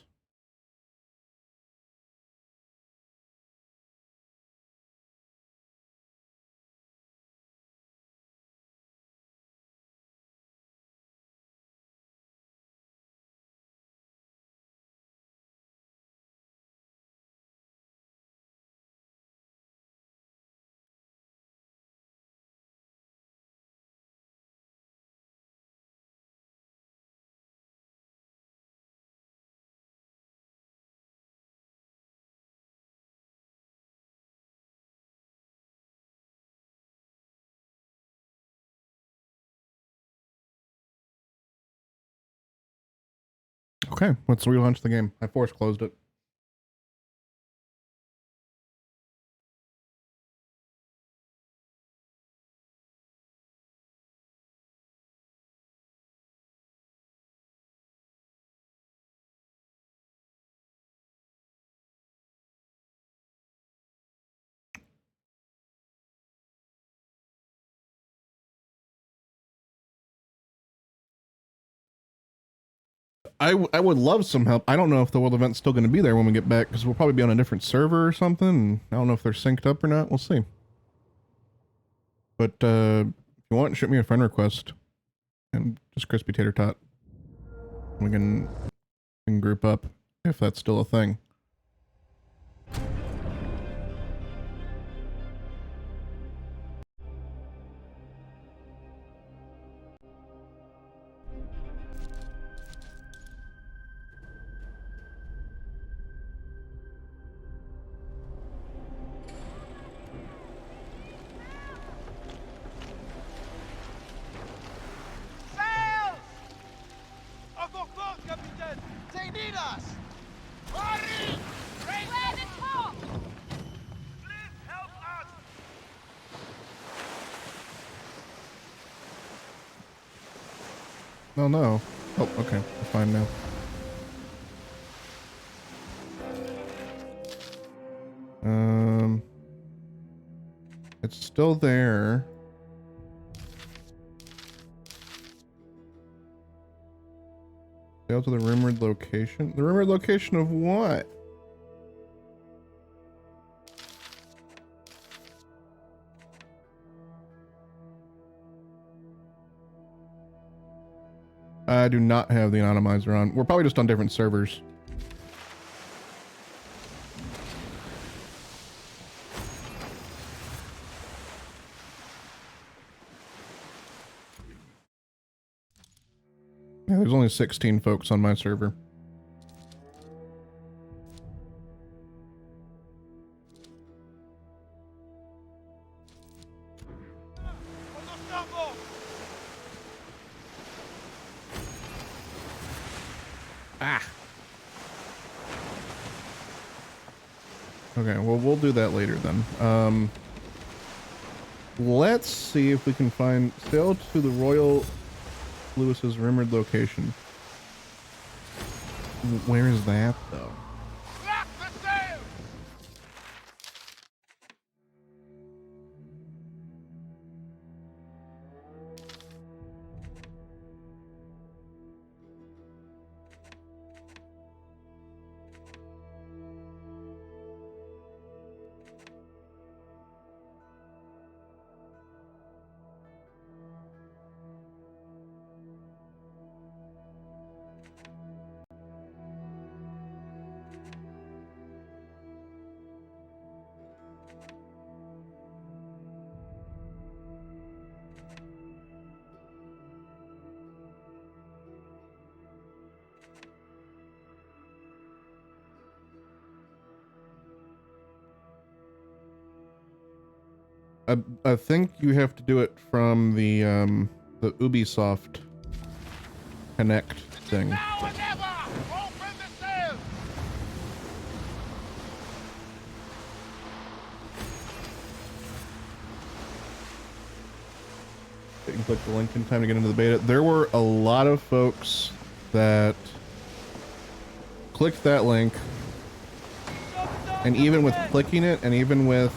Okay, let's relaunch the game. I force closed it. I would love some help. I don't know if the world event's still going to be there when we get back, because we'll probably be on a different server or something. And I don't know if they're synced up or not. We'll see. But if you want, shoot me a friend request and just crispy tater tot. We can group up if that's still a thing. Sails! I've got clock, Captain! They need us! Hurry! Clear the top! Please help us! Oh no. Oh, okay. We're fine now. It's still there. Sail to the rumored location. The rumored location of what? I do not have the anonymizer on. We're probably just on different servers. Yeah, there's only 16 folks on my server. Ah. Okay, well, we'll do that later then. Let's see if we can find sail to the Royal Lewis's rumored location. Where is that though? Lock the sails! I think you have to do it from the Ubisoft Connect thing. Now or never! Open the sails! You can click the link in time to get into the beta. There were a lot of folks that clicked that link, and even with clicking it, and even with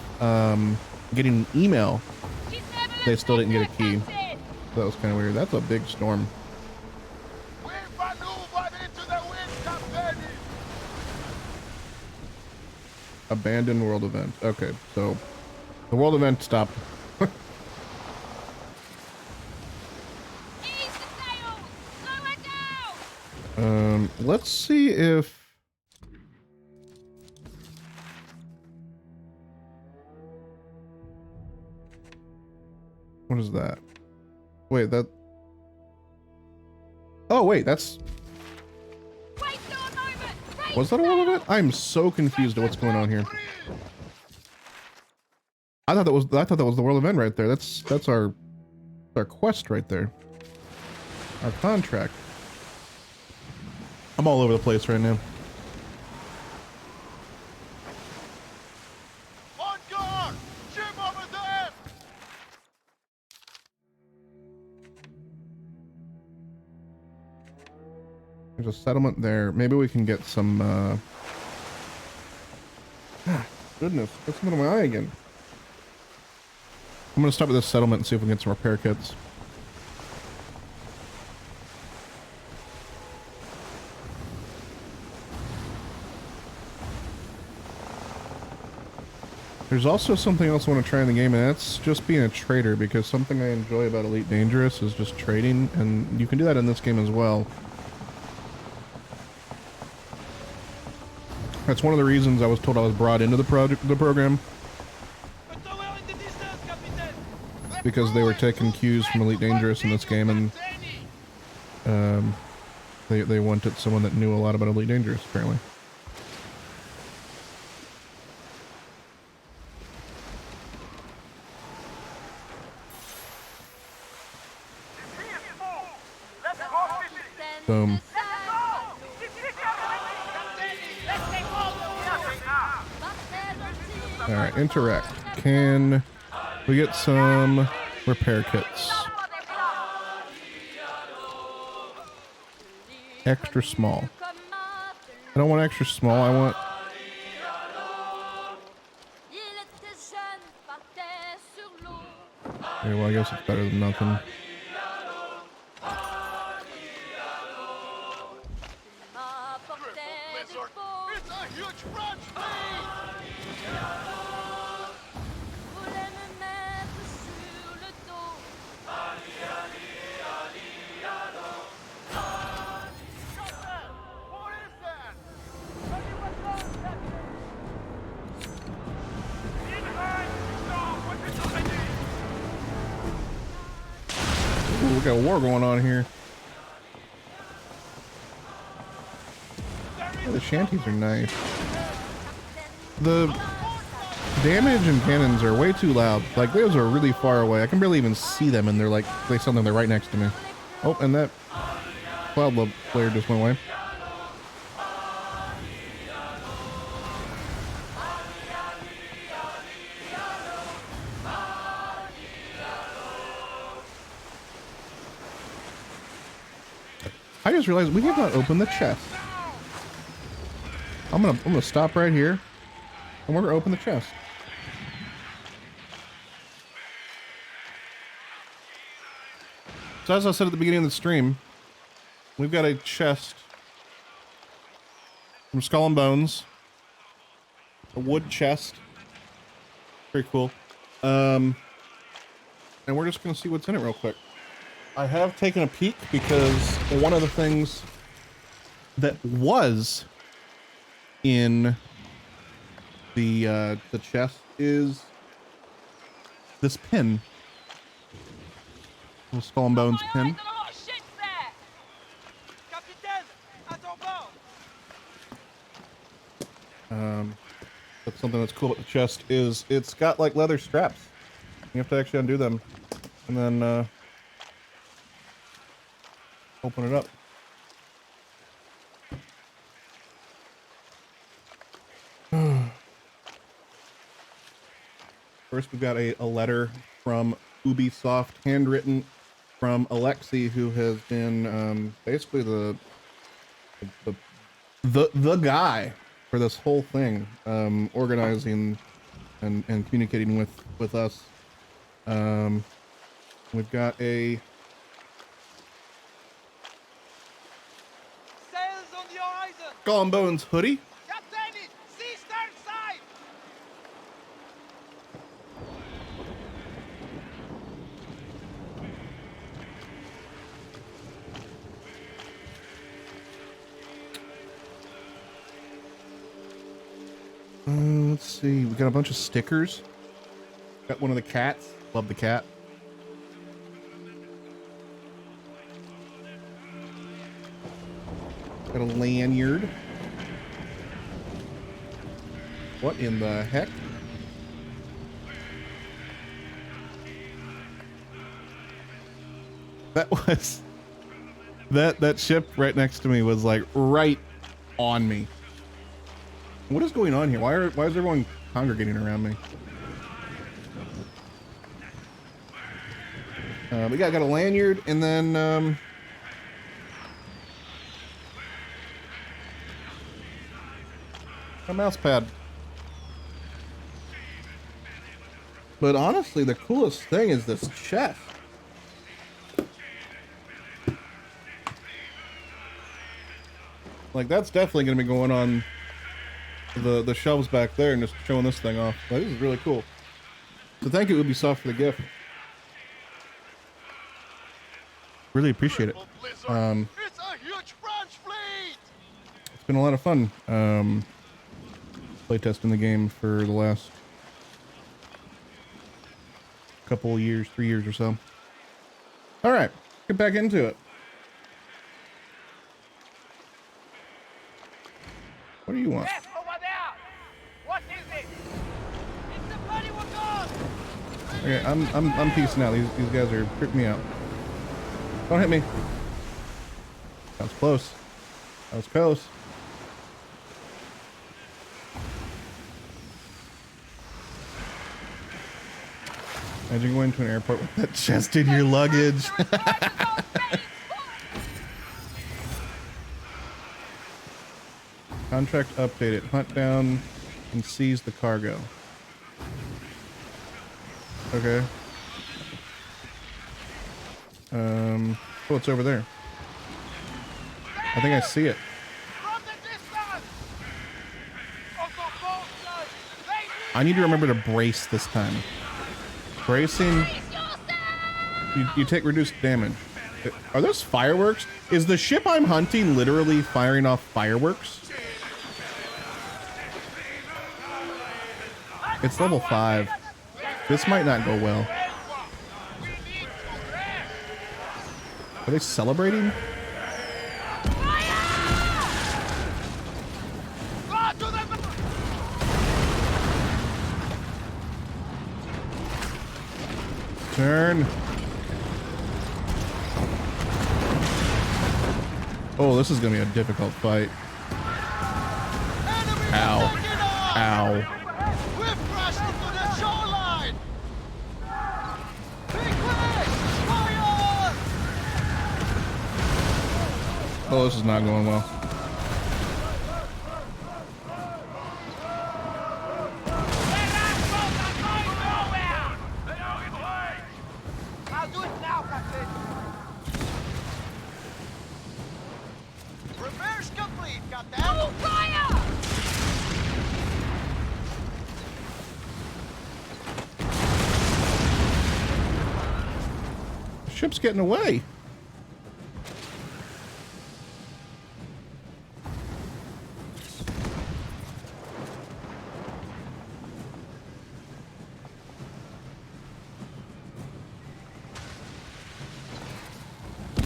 getting an email, She's never they still didn't get a key. Captain! That was kind of weird. That's a big storm. We maneuvered into the wind, Captain! Abandoned world event. Okay, so the world event stopped. Ease the sails! Slow her down! Let's see if what is that? Wait, that. Oh wait, that's. Wait for a moment! Raise Was that a world event? I'm so confused at what's going on here. I thought that was the world event right there. That's our quest right there. Our contract. I'm all over the place right now. On guard! Ship over there! There's a settlement there. Maybe we can get some, goodness, got something in my eye again. I'm gonna stop at this settlement and see if we can get some repair kits. There's also something else I want to try in the game, and that's just being a trader, because something I enjoy about Elite Dangerous is just trading, and you can do that in this game as well. That's one of the reasons I was told I was brought into the program, because they were taking cues from Elite Dangerous in this game, and they wanted someone that knew a lot about Elite Dangerous, apparently. Boom. Alright, interact. Can we get some repair kits? Extra small. I don't want extra small, I want... Okay, well, I guess it's better than nothing. It's a huge branch lead! What is that? Ooh, we got a war going on here. Oh, the shanties are nice. The damage and cannons are way too loud. Like, those are really far away. I can barely even see them, and they're like, they sound like they're right next to me. Oh, and that cloud flare just went away. I just realized we have not opened the chest. I'm gonna stop right here, and we're gonna open the chest. So as I said at the beginning of the stream, we've got a chest from Skull and Bones, a wood chest, very cool. And we're just gonna see what's in it real quick. I have taken a peek because one of the things that was in the chest is this pin. Little Skull and Bones pin. That's something that's cool about the chest is it's got like leather straps. You have to actually undo them and then open it up. First, we've got a letter from Ubisoft, handwritten from Alexei, who has been basically the guy for this whole thing, organizing and communicating with us. We've got a Sails on the horizon! Skull and Bones hoodie. Captain, see stern side! Let's see. We got a bunch of stickers. Got one of the cats. Love the cat. Got a lanyard. What in the heck? That was That ship right next to me was like right on me. What is going on here? Why is everyone congregating around me? We got a lanyard and then a mouse pad. But honestly, the coolest thing is this chest. Like, that's definitely going to be going on the shelves back there and just showing this thing off. Like, this is really cool. So thank you, Ubisoft, for the gift. Really appreciate it. It's a huge French fleet! It's been a lot of fun playtesting the game for the last couple years, 3 years or so. All right, get back into it. What do you want? Yes, over there! What is it? It's the bloody wagon! Okay, I'm peacing out. These guys are freaking me out. Don't hit me. That was close. That was close. Imagine going to an airport with that chest in your luggage. Contract updated. Hunt down and seize the cargo. Okay. Oh, it's over there. I think I see it. From the distance! On the boat side! I need to remember to brace this time. Bracing. You take reduced damage. Are those fireworks? Is the ship I'm hunting literally firing off fireworks? It's level 5. This might not go well. Are they celebrating? Turn. Oh, this is gonna be a difficult fight. Ow. Ow. We've crashed into the shoreline! Be quick! Fire! Oh, this is not going well. I'll do it now, Captain! Repairs complete, Captain! Double fire! The ship's getting away.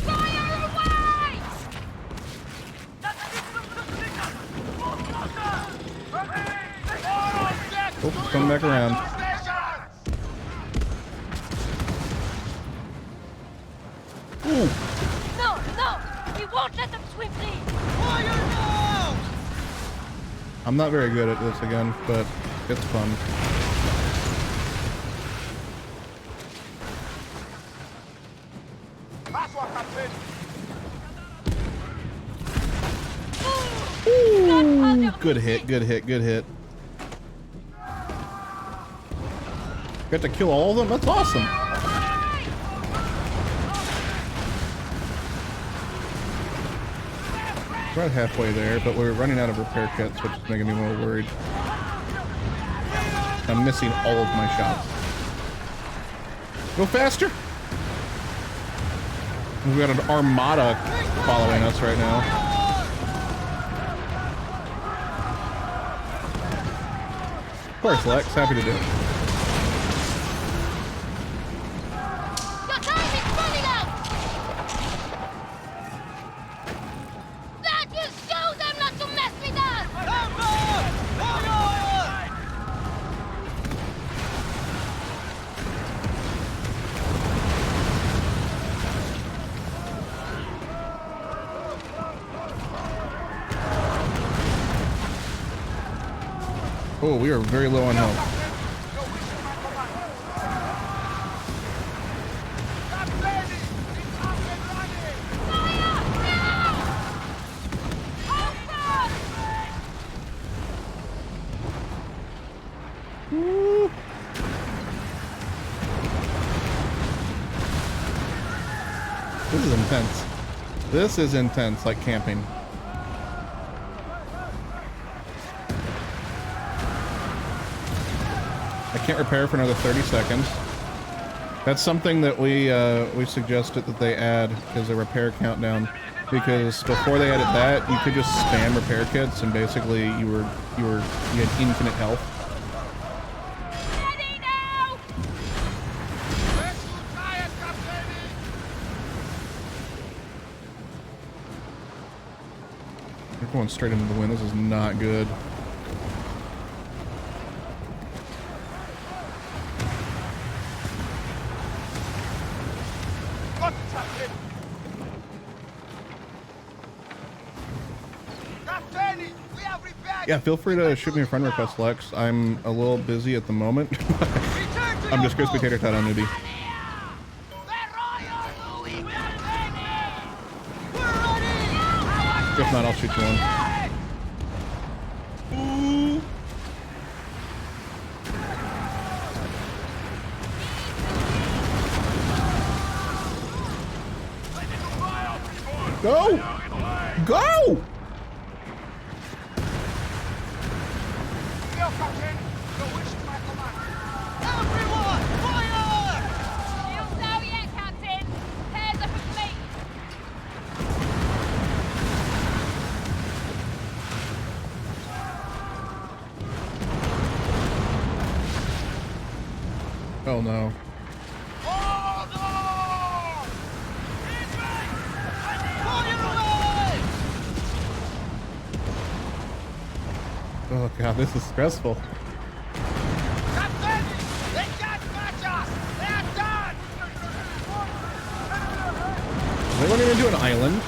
Fire away! Oh, come back around. Ooh. No, no! We won't let them swim free! Fire now! I'm not very good at this again, but it's fun. That's what, Captain! Ooh, good hit, good hit, good hit. Got to kill all of them? That's awesome. We're about halfway there, but we're running out of repair kits, which is making me more worried. I'm missing all of my shots. Go faster! We've got an armada following us right now. Of course, Lex. Happy to do it. Your time is running out! That will show them not to mess with us! Oh, we are very low on health. Woo. This is intense. This is intense, like camping. I can't repair for another 30 seconds. That's something that we suggested that they add as a repair countdown, because before they added that, you could just spam repair kits and basically you had infinite health. Ready now! They're going straight into the wind. This is not good. Yeah, feel free to shoot me a friend request, Lex. I'm a little busy at the moment. I'm just Crispy Tater Tot on Newbie. If not, I'll shoot you one. Go! Go! Everyone, fire! Shields out yet, Captain. Pairs up and fleet. Oh no. Oh god, this is stressful. Captain! They can't catch us! They are done! Is anyone gonna do an island?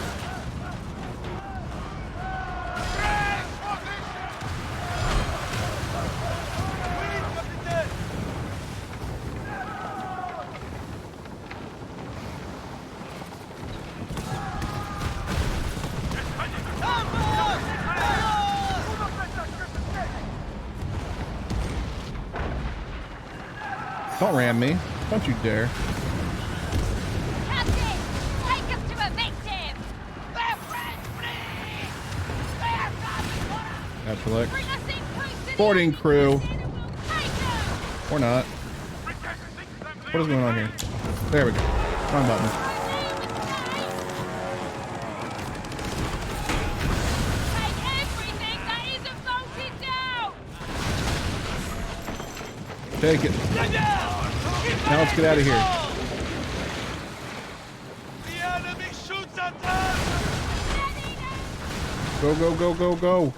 Don't ram me. Don't you dare. Captain, take us to a victim. They're friendly. They are coming for us. That's Lex. Bring us in close to the Boarding enemy, crew. and we'll take them. Or not. What is going on here? There we go. Wrong button. Take everything that isn't bolted down. Take it. Now let's get out of here. The enemy shoots at us! Go, go, go, go, go.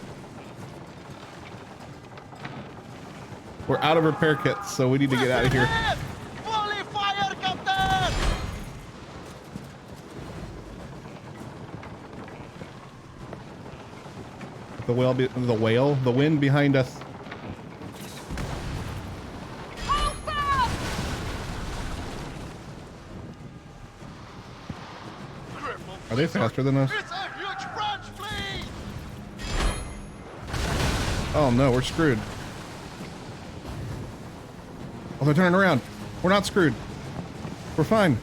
We're out of repair kits, so we need to get out of here. Fully fire, Captain! The wind behind us. Hold fast. Are they faster than us? It's a huge French fleet! Oh no, we're screwed. Oh, they're turning around. We're not screwed. We're fine.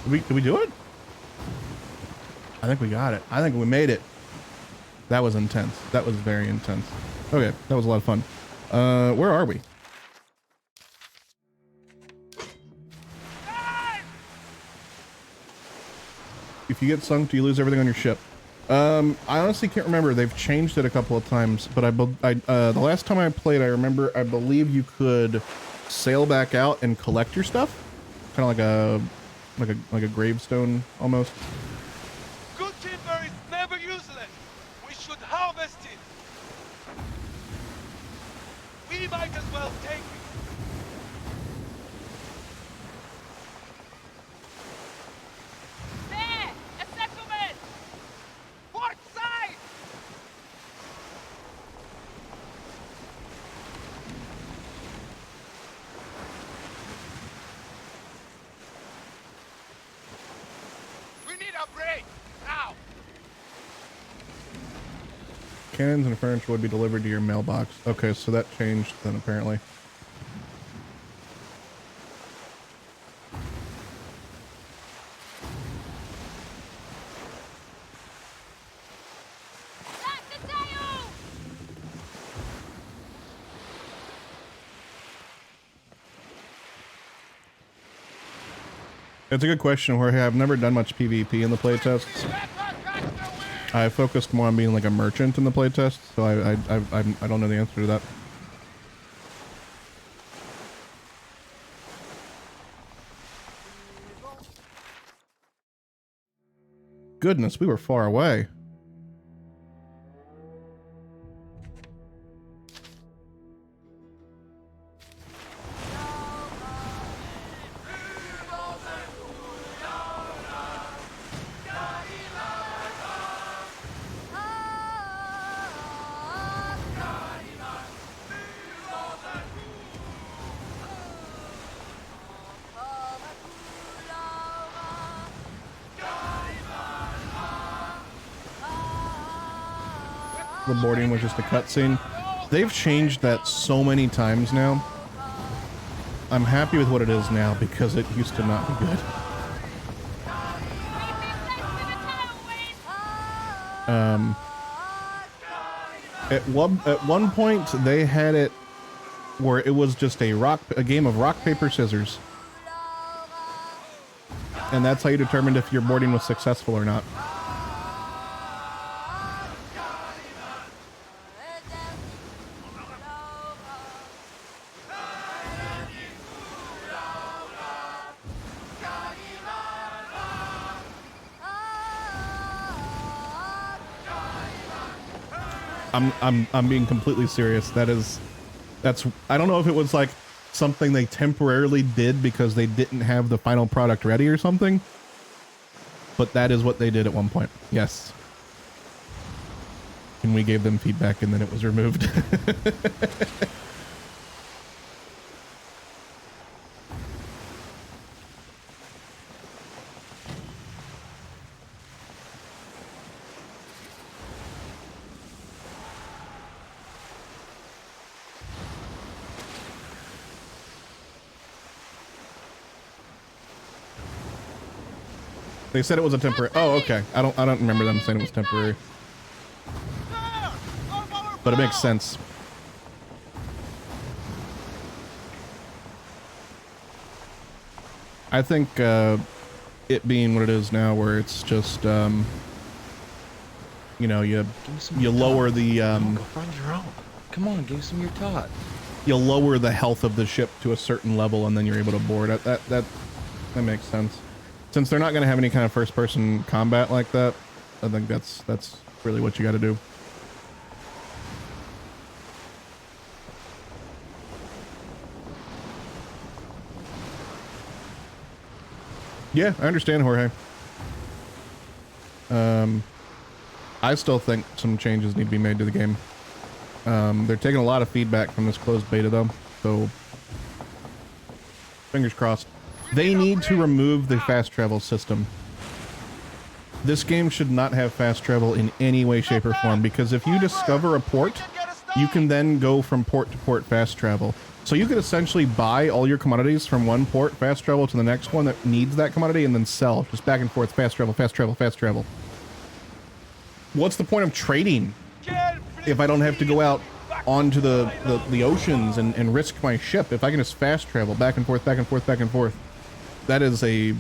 Did we do it? I think we got it. I think we made it. That was intense. That was very intense. Okay, that was a lot of fun. Where are we? If you get sunk, do you lose everything on your ship? I honestly can't remember. They've changed it a couple of times, but the last time I played, I believe you could sail back out and collect your stuff, kind of like a gravestone almost. Good timber is never useless. We should harvest it. We might as well take it. break! Now! Cannons and furniture would be delivered to your mailbox. Okay, so that changed then apparently. That's the tail! It's a good question, Jorge. I've never done much PvP in the playtests. I focused more on being like a merchant in the playtest, so I don't know the answer to that. Goodness, we were far away. The boarding was just a cutscene. They've changed that so many times now. I'm happy with what it is now because it used to not be good. At one point they had it where it was just a game of rock, paper, scissors. And that's how you determined if your boarding was successful or not. I'm being completely serious. That's I don't know if it was like something they temporarily did because they didn't have the final product ready or something, but that is what they did at one point. Yes. And we gave them feedback and then it was removed. They said it was a temporary. Oh, okay. I don't remember them saying it was temporary. But it makes sense. I think it being what it is now, where it's just you know, you lower the Go find your own. Come on, give some of your tots. you lower the health of the ship to a certain level, and then you're able to board. That makes sense. Since they're not going to have any kind of first-person combat like that, I think that's really what you got to do. Yeah, I understand, Jorge. I still think some changes need to be made to the game. They're taking a lot of feedback from this closed beta, though, so fingers crossed. They need to remove the fast travel system. This game should not have fast travel in any way, shape, or form, because if you discover a port, you can then go from port to port fast travel. So you could essentially buy all your commodities from one port, fast travel to the next one that needs that commodity, and then sell. Just back and forth, fast travel, fast travel, fast travel. What's the point of trading if I don't have to go out onto the oceans and risk my ship? If I can just fast travel back and forth, back and forth, back and forth. That is a...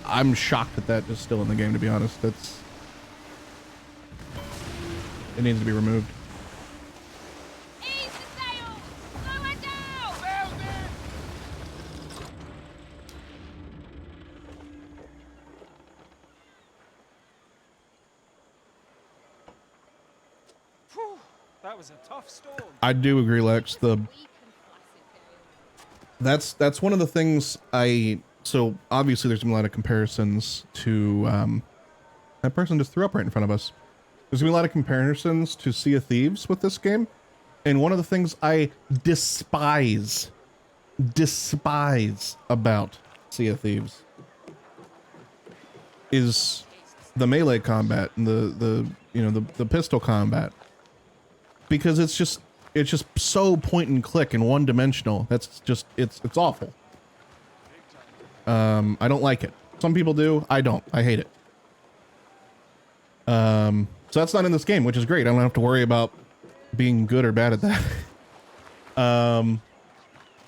I'm shocked that that is still in the game, to be honest. That's... It needs to be removed. Ease the sail! Slow it down! Sails in! Phew, that was a tough storm. I do agree, Lex. That's one of the things so obviously there's been a lot of comparisons to that person just threw up right in front of us. There's gonna be a lot of comparisons to Sea of Thieves with this game, and one of the things I despise about Sea of Thieves is the melee combat and the pistol combat, because it's just so point and click and one dimensional. That's just it's awful. I don't like it. Some people do. I don't. I hate it. So that's not in this game, which is great. I don't have to worry about being good or bad at that.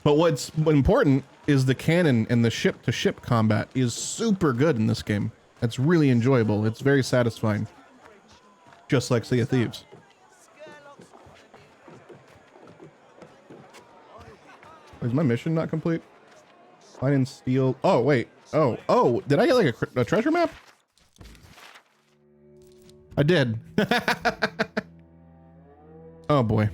But what's important is the cannon and the ship to ship combat is super good in this game. It's really enjoyable. It's very satisfying. Just like Sea of Thieves. Is my mission not complete? Find and steal. Oh, wait. Oh, did I get like a treasure map? I did. Oh boy.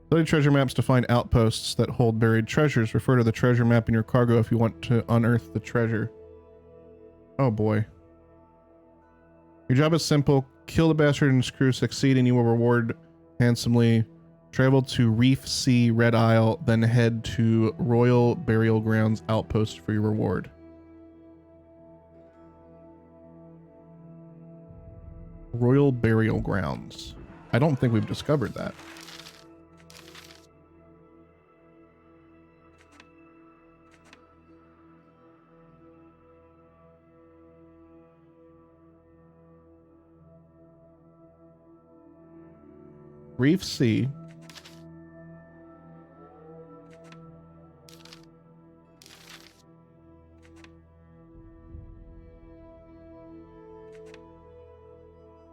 Study treasure maps to find outposts that hold buried treasures. Refer to the treasure map in your cargo if you want to unearth the treasure. Oh boy. Your job is simple. Kill the bastard and his crew. Succeed and you will reward handsomely. Travel to Reef Sea Red Isle, then head to Royal Burial Grounds Outpost for your reward. Royal Burial Grounds. I don't think we've discovered that. Reef Sea.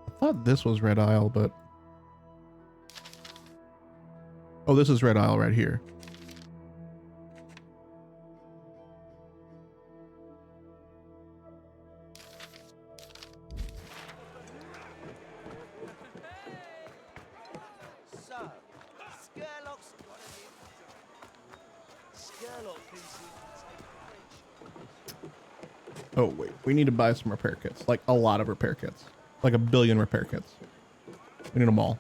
I thought this was Red Isle, but... Oh, this is Red Isle right here. So, Skerlock's got Skerlock thinks he can take a bridge. Oh, wait. We need to buy some repair kits. Like, a lot of repair kits. Like 1 billion repair kits. We need them all.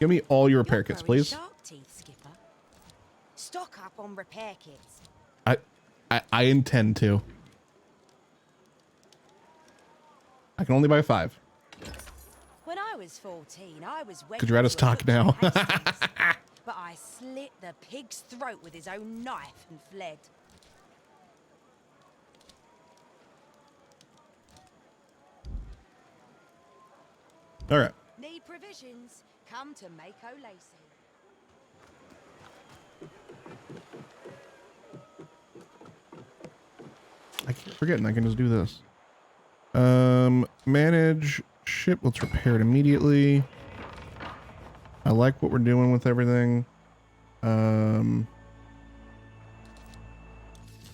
Give me all your repair kits, please. Sharp teeth, Skipper. Stock up on repair kits. I intend to. I can only buy 5. When I was 14, I was wed. Could you let us talk now? But I slit the pig's throat with his own knife and fled. All right. Need provisions? Come to Mako Lacey. I keep forgetting I can just do this. Manage ship. Let's repair it immediately. I like what we're doing with everything.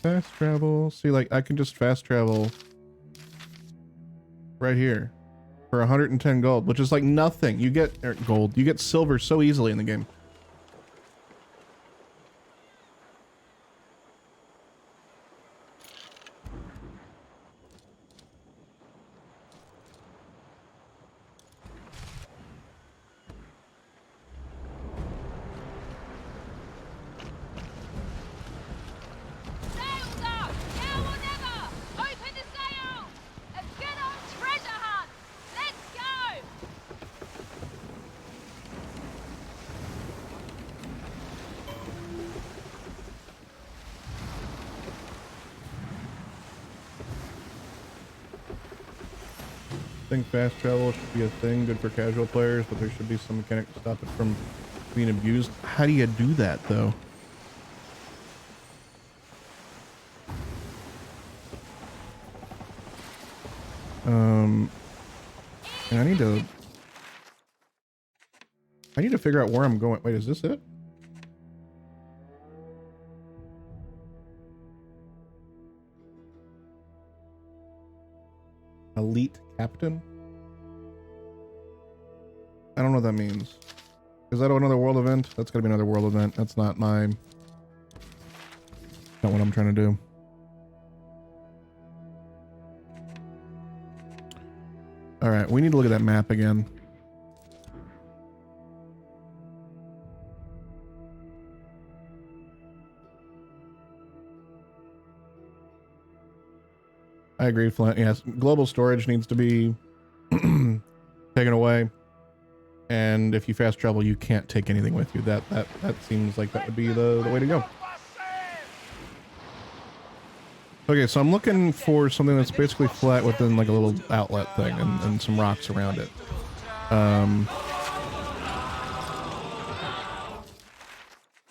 Fast travel. See, like, I can just fast travel right here for 110 gold, which is like nothing. You get gold. You get silver so easily in the game. Sails up! Now or never! Open the sails! And get on treasure hunt! Let's go! I think fast travel should be a thing, good for casual players, but there should be some mechanic to stop it from being abused. How do you do that, though? And I need to figure out where I'm going. Wait, is this it? Elite Captain? I don't know what that means. Is that another world event? That's gotta be another world event. That's not my... Not what I'm trying to do. Alright, we need to look at that map again. I agree, Flint. Yes, global storage needs to be taken away. And if you fast travel, you can't take anything with you. That seems like that would be the way to go. Okay, so I'm looking for something that's basically flat within like a little outlet thing and some rocks around it.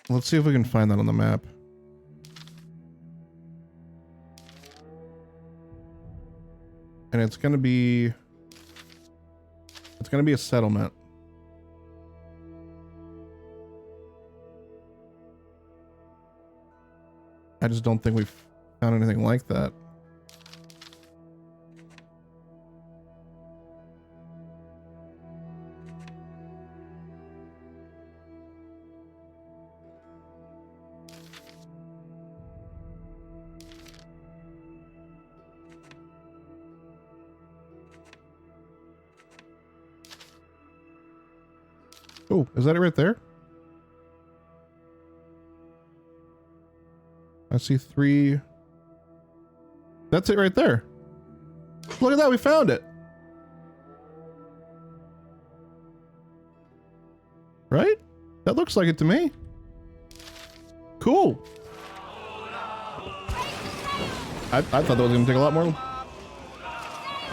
Let's see if we can find that on the map. And it's gonna be a settlement. I just don't think we've found anything like that. Oh, is that it right there? I see 3. That's it right there. Look at that, we found it. Right? That looks like it to me. Cool. I thought that was going to take a lot more.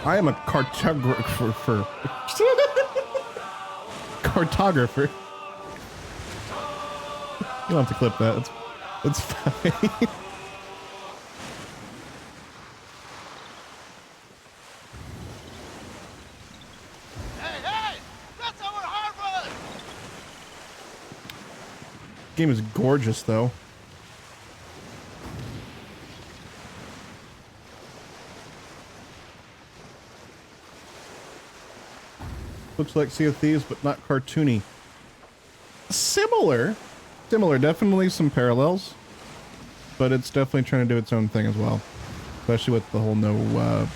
I am a cartographer. Cartographer. You don't have to clip that. It's fine. Hey, that's our harbor. Game is gorgeous, though. Looks like Sea of Thieves, but not cartoony. Similar, definitely some parallels, but it's definitely trying to do its own thing as well, especially with the whole no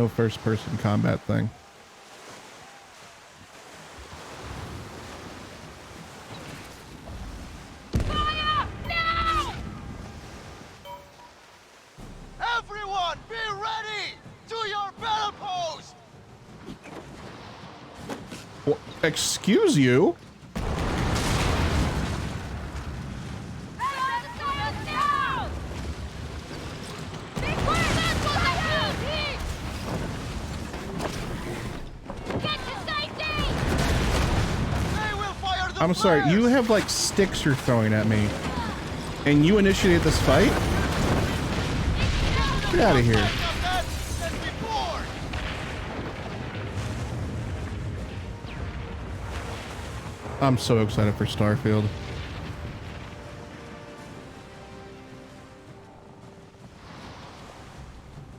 first-person combat thing. Fire! Now! Everyone, be ready to your battle post. Well, excuse you? I'm sorry, you have like sticks you're throwing at me, and you initiate this fight? Get out of here. I'm so excited for Starfield.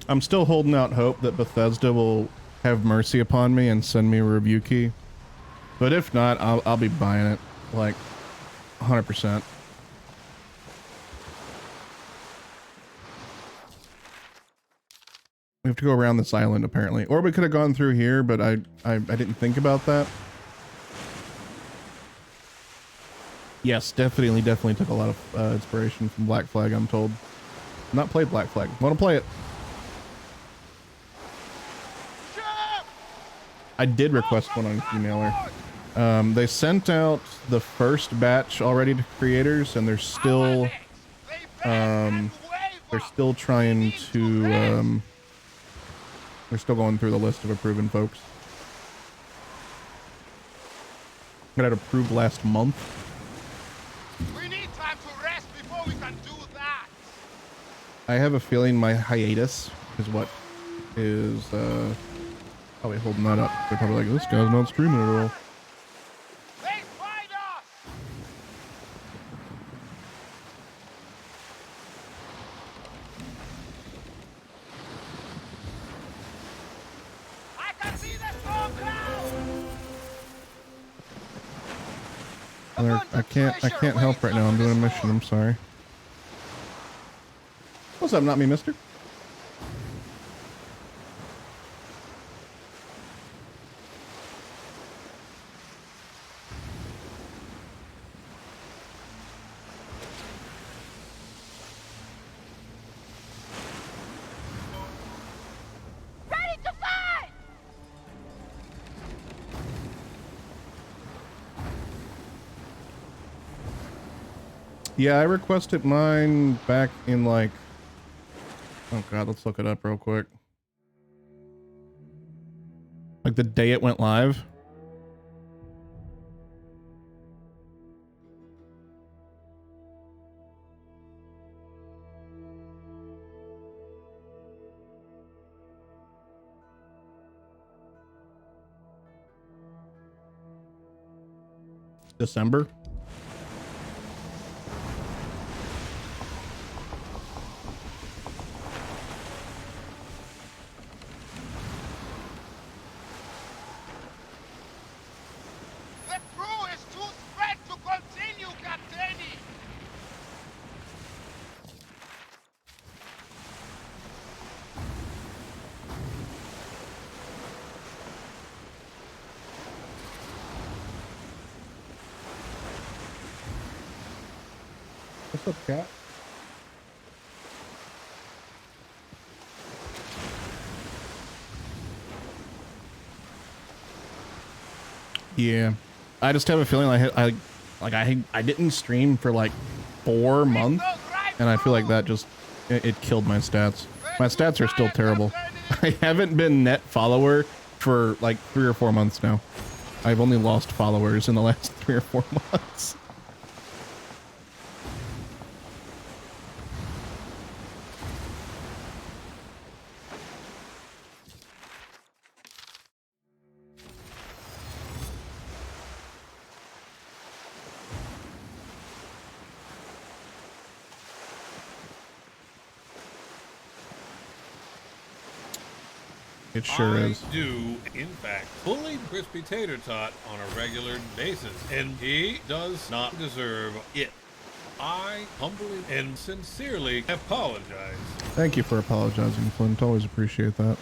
I'm still holding out hope that Bethesda will have mercy upon me and send me a review key. But if not, I'll be buying it, like, 100%. We have to go around this island, apparently. Or we could have gone through here, but I didn't think about that. Yes, definitely took a lot of inspiration from Black Flag, I'm told. Not played Black Flag. Want to play it. I did request one on emailer. They sent out the first batch already to creators, and they're still trying to they're still going through the list of approving folks. Got it approved last month. We need time to rest before we can do that. I have a feeling my hiatus is what is probably holding that up. They're probably like, this guy's not streaming at all. They find us. I can see the storm cloud. I can't help right now. I'm doing a mission. I'm sorry. What's up, not me, mister? Yeah, I requested mine back in like, oh god, let's look it up real quick. Like the day it went live. December. The crew is too spread to continue, Captaini! What's up, cat? Yeah, I just have a feeling I didn't stream for like 4 months, and I feel like that just it killed my stats. My stats are still terrible. I haven't been net follower for like 3 or 4 months now. I've only lost followers in the last 3 or 4 months. It sure is. I do, in fact, fully crispy tater tot on a regular basis, and he does not deserve it. I humbly and sincerely apologize. Thank you for apologizing, Flint. Always appreciate that.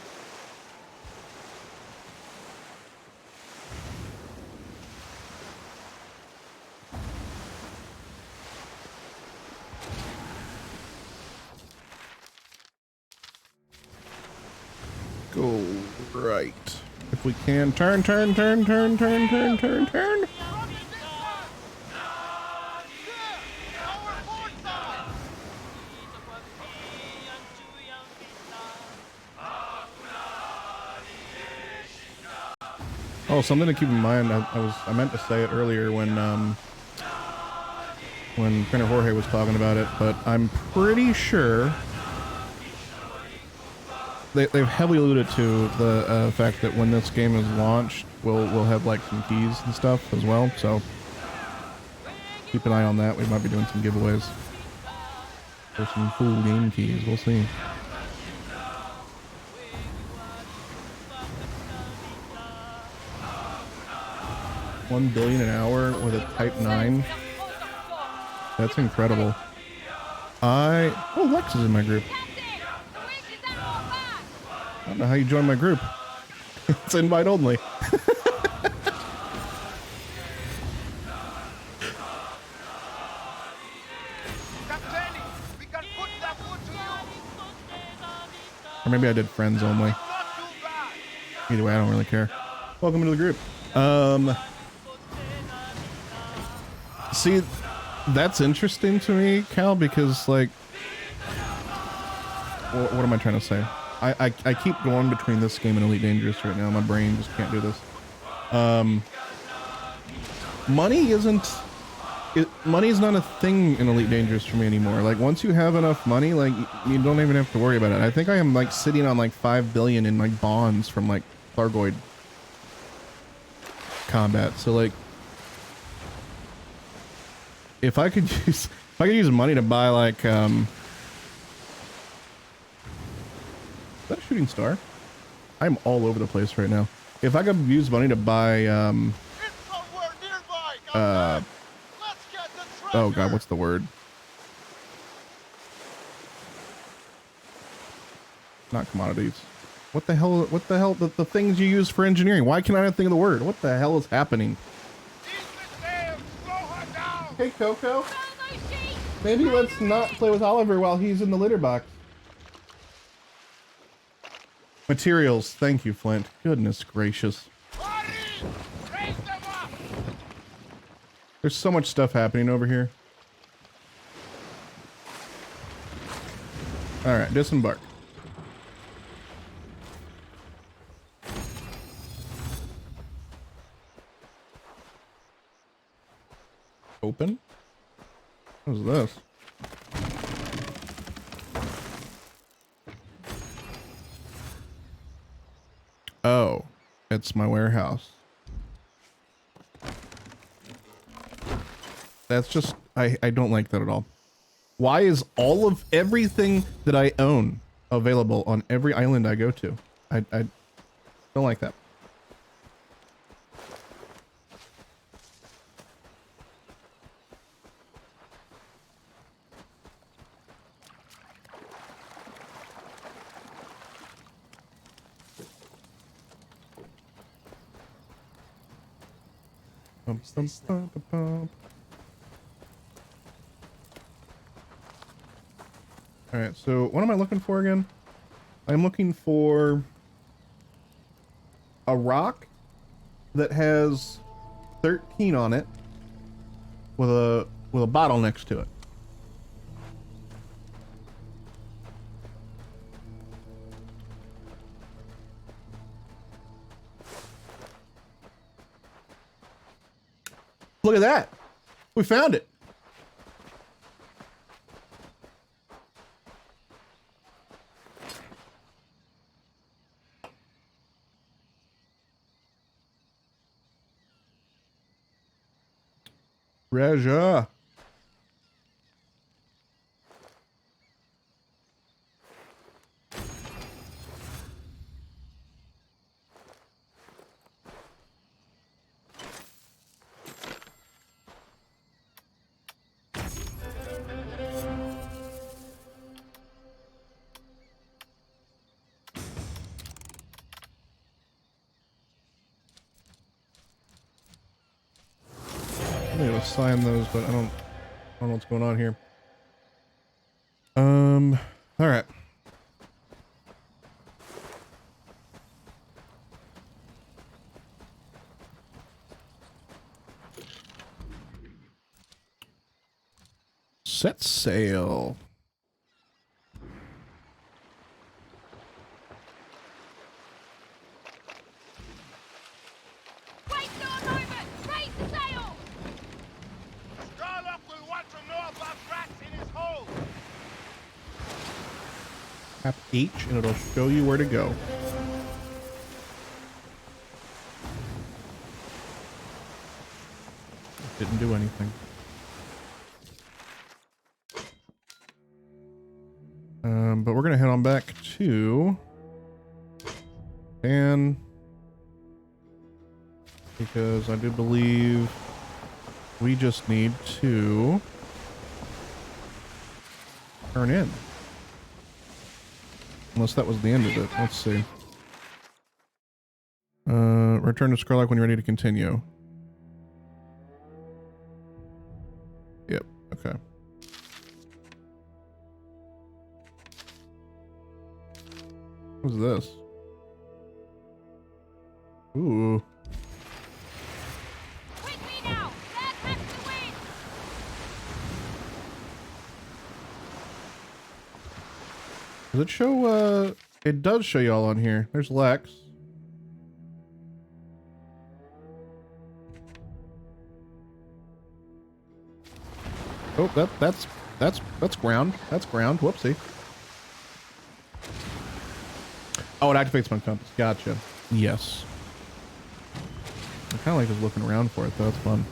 Go right. If we can turn. Oh, something to keep in mind. I meant to say it earlier when Printer Jorge was talking about it, but I'm pretty sure they've heavily alluded to the fact that when this game is launched, we'll have like some keys and stuff as well. So keep an eye on that. We might be doing some giveaways for some cool game keys. We'll see. $1 billion an hour with a Type 9. That's incredible. Oh, Lex is in my group. I don't know how you join my group. It's invite only. Or maybe I did friends only. Either way, I don't really care. Welcome to the group. See, that's interesting to me, Cal, because like, what am I trying to say? I keep going between this game and Elite Dangerous right now. My brain just can't do this. Money's not a thing in Elite Dangerous for me anymore. Like once you have enough money, like you don't even have to worry about it. I think I am like sitting on like 5 billion in like bonds from like Thargoid combat. So like, if I could use money to buy like is that a shooting star? I'm all over the place right now. If I could use money to buy oh god, what's the word? Not commodities. What the hell? The things you use for engineering. Why can I not think of the word? What the hell is happening? Hey, Coco. Maybe let's not play with Oliver while he's in the litter box. Materials. Thank you, Flint. Goodness gracious. There's so much stuff happening over here. All right, disembark. Open? What's this? Oh, it's my warehouse. That's just, I don't like that at all. Why is all of everything that I own available on every island I go to? I don't like that. All right, so what am I looking for again? I'm looking for a rock that has 13 on it with a bottle next to it. Look at that. We found it. Treasure. I'm gonna assign those, but I don't know what's going on here. All right. Set sail. Wait for a moment! Raise the sail! Sherlock will want to know about rats in his hole. Tap H and it'll show you where to go. Didn't do anything. But we're gonna head on back to Dan because I do believe we just need to turn in. Unless that was the end of it. Let's see. Return to Scarlock when you're ready to continue. Yep, okay. What's this? Ooh. With me now! There comes the wind! Does it show, it does show y'all on here. There's Lex. Oh, that's ground. That's ground. Whoopsie. Oh, it activates my compass. Gotcha. Yes. I kind of like just looking around for it, though. It's fun.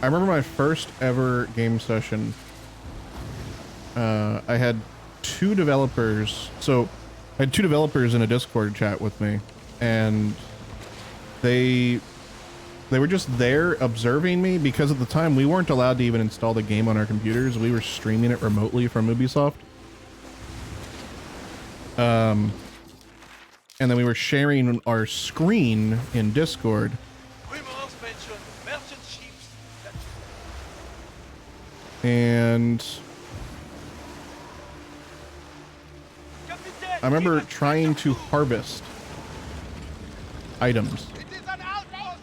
I remember my first ever game session. I had two developers. So I had two developers in a Discord chat with me, and they were just there observing me because at the time we weren't allowed to even install the game on our computers. We were streaming it remotely from Ubisoft. And then we were sharing our screen in Discord. And I remember trying to harvest items. It is an outpost!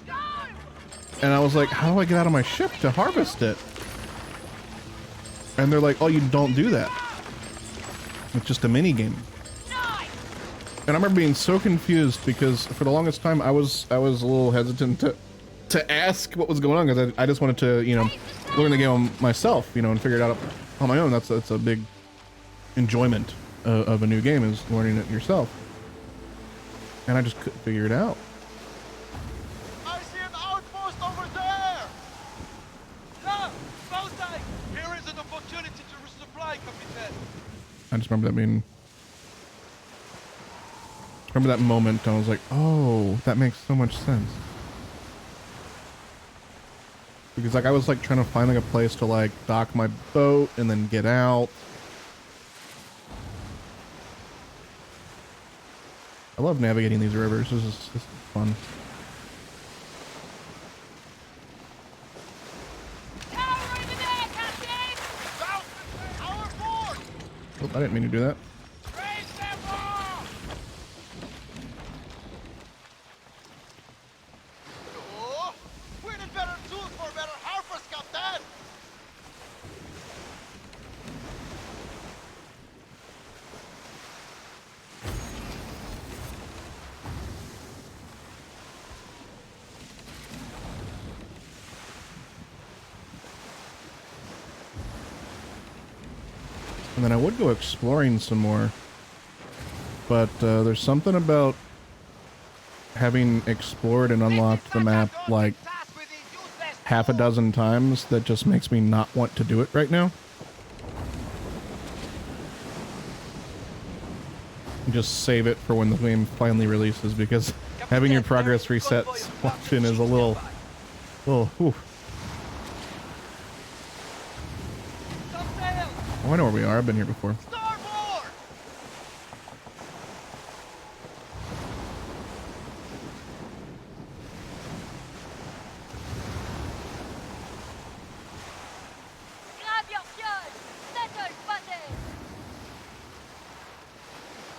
And I was like, how do I get out of my ship to harvest it? And they're like, oh, you don't do that. It's just a mini game. And I remember being so confused because for the longest time I was a little hesitant to ask what was going on because I just wanted to, you know, learn the game myself, you know, and figure it out on my own. That's a big enjoyment of a new game, is learning it yourself. And I just couldn't figure it out. I see an outpost over there! Yeah, Bowtie! Here is an opportunity to resupply, Captain. I just remember that being... Remember that moment, and I was like, oh, that makes so much sense. Because like I was like trying to find like a place to like dock my boat and then get out. I love navigating these rivers. This is fun. Oh, I didn't mean to do that. Oh, we need better tools for better harvest, Captain! And then I would go exploring some more, but there's something about having explored and unlocked the map like half a dozen times that just makes me not want to do it right now. Just save it for when the game finally releases, because having your progress resets often is a little, whew. Oh, I know where we are. I've been here before. Grab your fuel! Settle, buddy!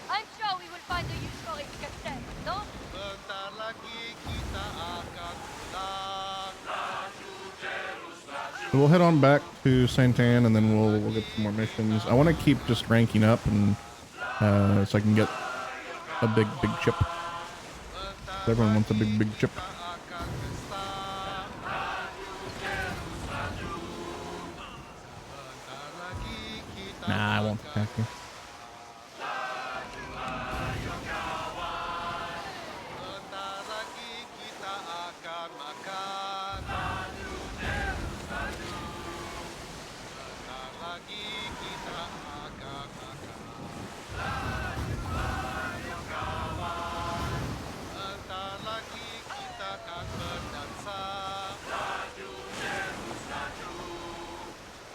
I'm sure we will find a use for it, Captain, no? Bentar lagi kita akan pulang. We'll head on back to St. Anne, and then we'll get some more missions. I want to keep just ranking up, and so I can get a big chip. Everyone wants a big chip. Nah, I won't attack you. Bentar lagi kita akan makan. Bentar lagi kita akan makan. Bentar lagi kita akan berdansa.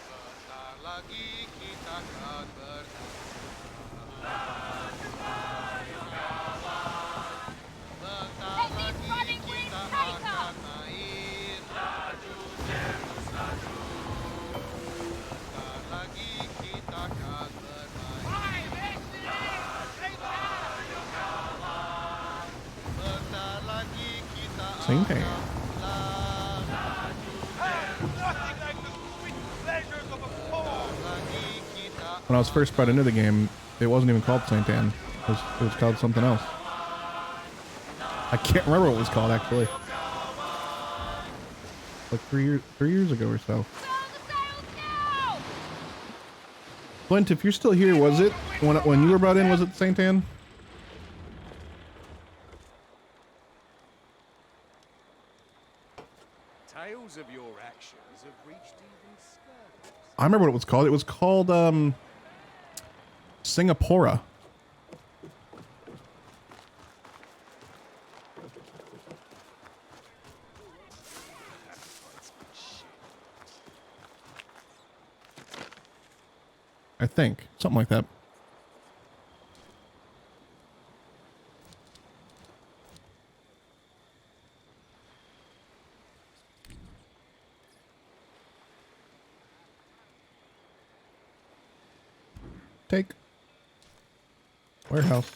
Bentar lagi kita akan berdansa. Bentar lagi kita akan main. Bentar lagi kita akan bermain. Bentar lagi kita St. akan Anne. pulang. Nothing like the sweet pleasures of a pole. Lagi kita When I was first brought into the game, it wasn't even called St. Anne. It was called something else. I can't remember what it was called, actually. Like 3 years ago or so. Flint, if you're still here, was it when you were brought in? Was it St. Anne? Tales of your actions have reached even scurvy. I remember what it was called. It was called Singapura. I think something like that. Take. Warehouse.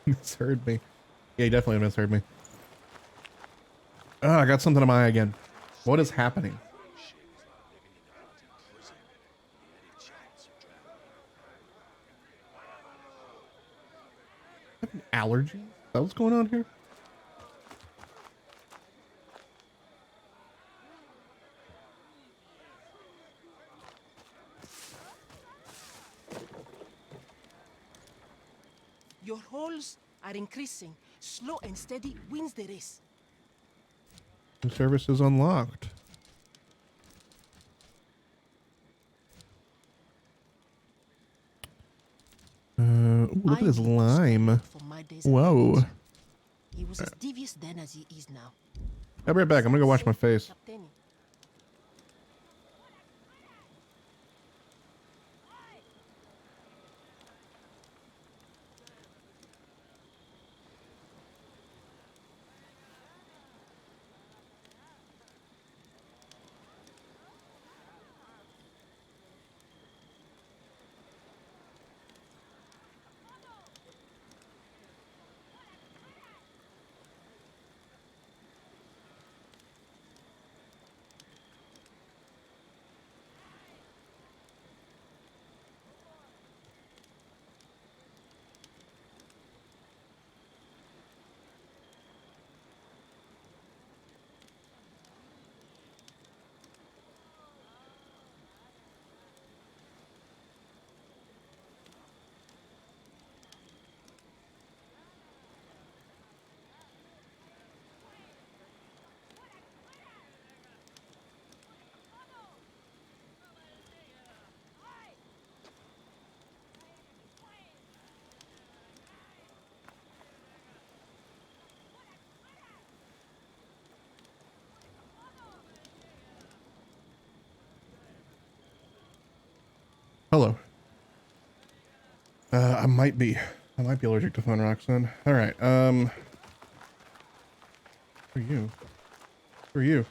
Misheard me. Yeah, he definitely misheard me. Oh, I got something in my eye again. What is happening? I have an allergy? Is that what's going on here? Your holes are increasing. Slow and steady wins the race. The service is unlocked. Ooh, look at this lime. Whoa. He was as devious then as he is now. I'll be right back. I'm gonna go wash my face. Hello. I might be allergic to fun rocks then. All right. Who are you? Who are you?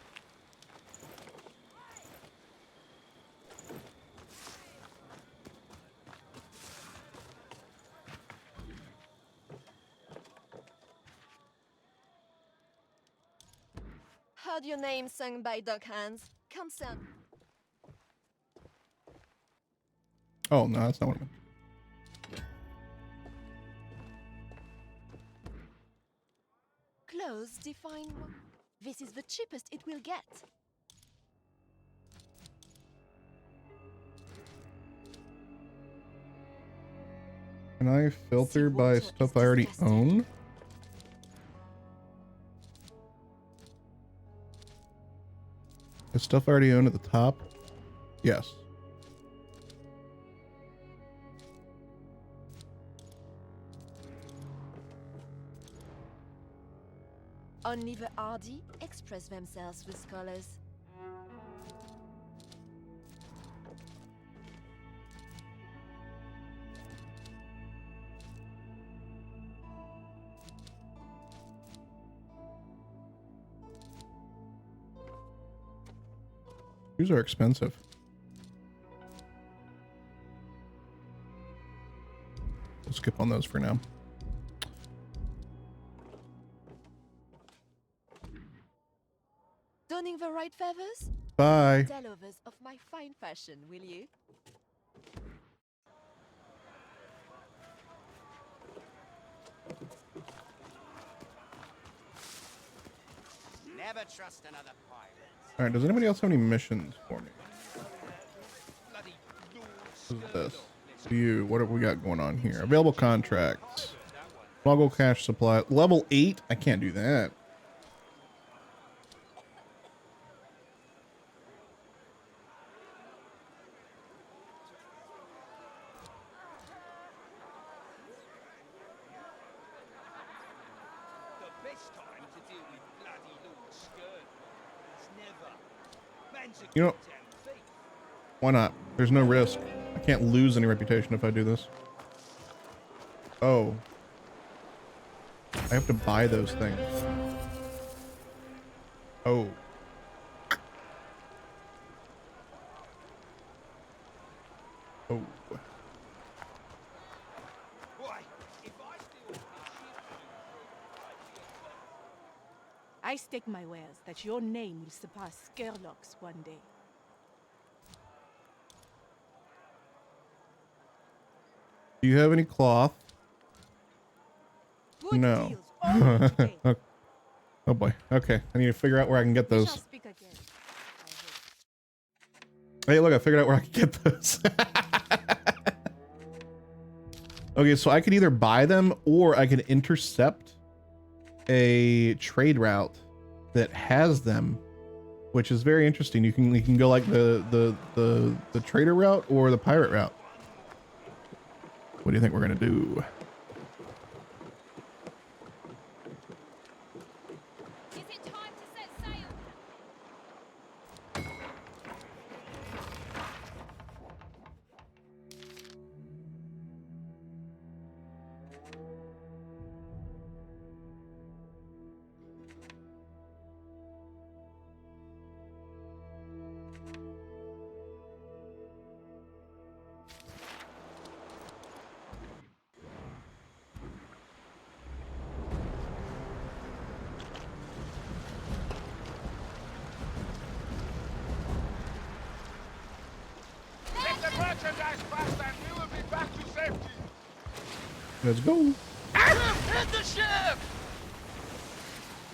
Heard your name sung by dog hands. Concern. Oh no, that's not what I meant. Clothes define. This is the cheapest it will get. Can I filter by stuff I already own? Is stuff I already own at the top? Yes. Only the hardy express themselves with colors. Shoes are expensive. We'll skip on those for now. Donning the right feathers? Bye. Tell others of my fine fashion, will you? Never trust another pirate. All right. Does anybody else have any missions for me? What is this? You. What have we got going on here? Available contracts. Smuggle cash supply. Level 8? I can't do that. The best time to deal with bloody Lord Skirl is never. Man's a You know, good damn thief. why not? There's no risk. I can't lose any reputation if I do this. Oh. I have to buy those things. Oh. Oh. I stake my wares that your name will surpass Skerlock's one day. Do you have any cloth? Good No. deals all today. Oh boy. Okay. I need to figure out where I can get We shall those. speak again, I hope. Hey, look, I figured out where I can get those. Okay, so I could either buy them or I could intercept a trade route that has them, which is very interesting. You can go like the trader route or the pirate route. What do you think we're gonna do? Is it time to set sail? Get the merchandise fast and we will be back to safety. Let's go. Hit the ship!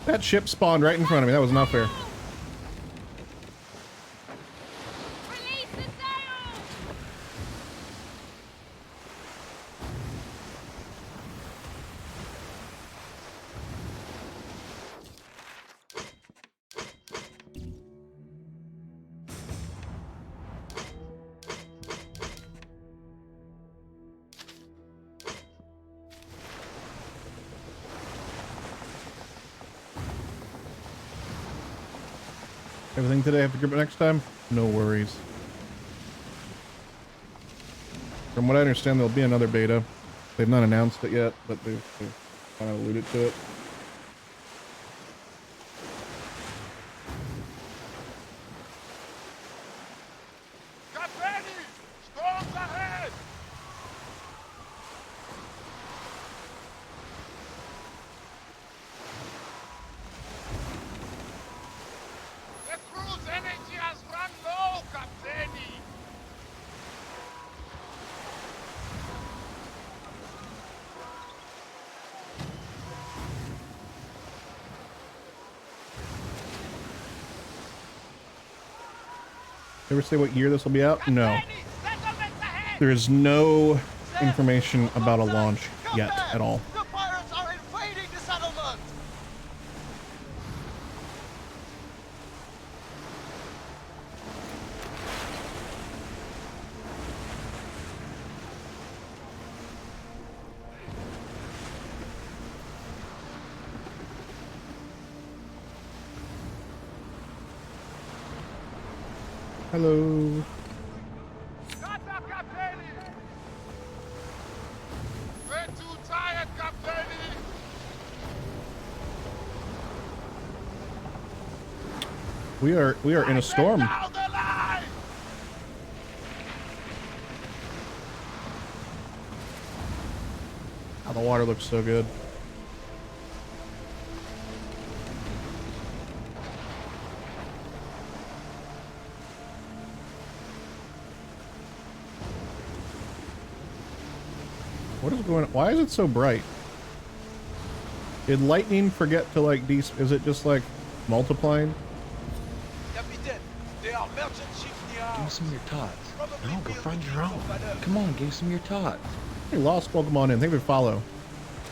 That ship spawned right in front of me. That was not fair. Release the sail! Everything today, I have to grip it next time? No worries. From what I understand, there'll be another beta. They've not announced it yet, but they've kind of alluded to it. Captain! Storms ahead! The crew's energy has run low, Captain! Ever say what year this will be out? No. Settlements ahead! There is no information about a launch yet at all. The pirates are invading the settlement! Hello. Kata, Captain! We're too tired, Captain! We are in a storm. Down the line! Oh, the water looks so good. What is going on? Why is it so bright? Did lightning forget to like is it just like multiplying? Captain, there are merchant ships near Give me us. some of your tots. Probably No, go building find your own. of valor. Come on, give me some of your tots. Hey, Lost, welcome on in. Thank you for follow.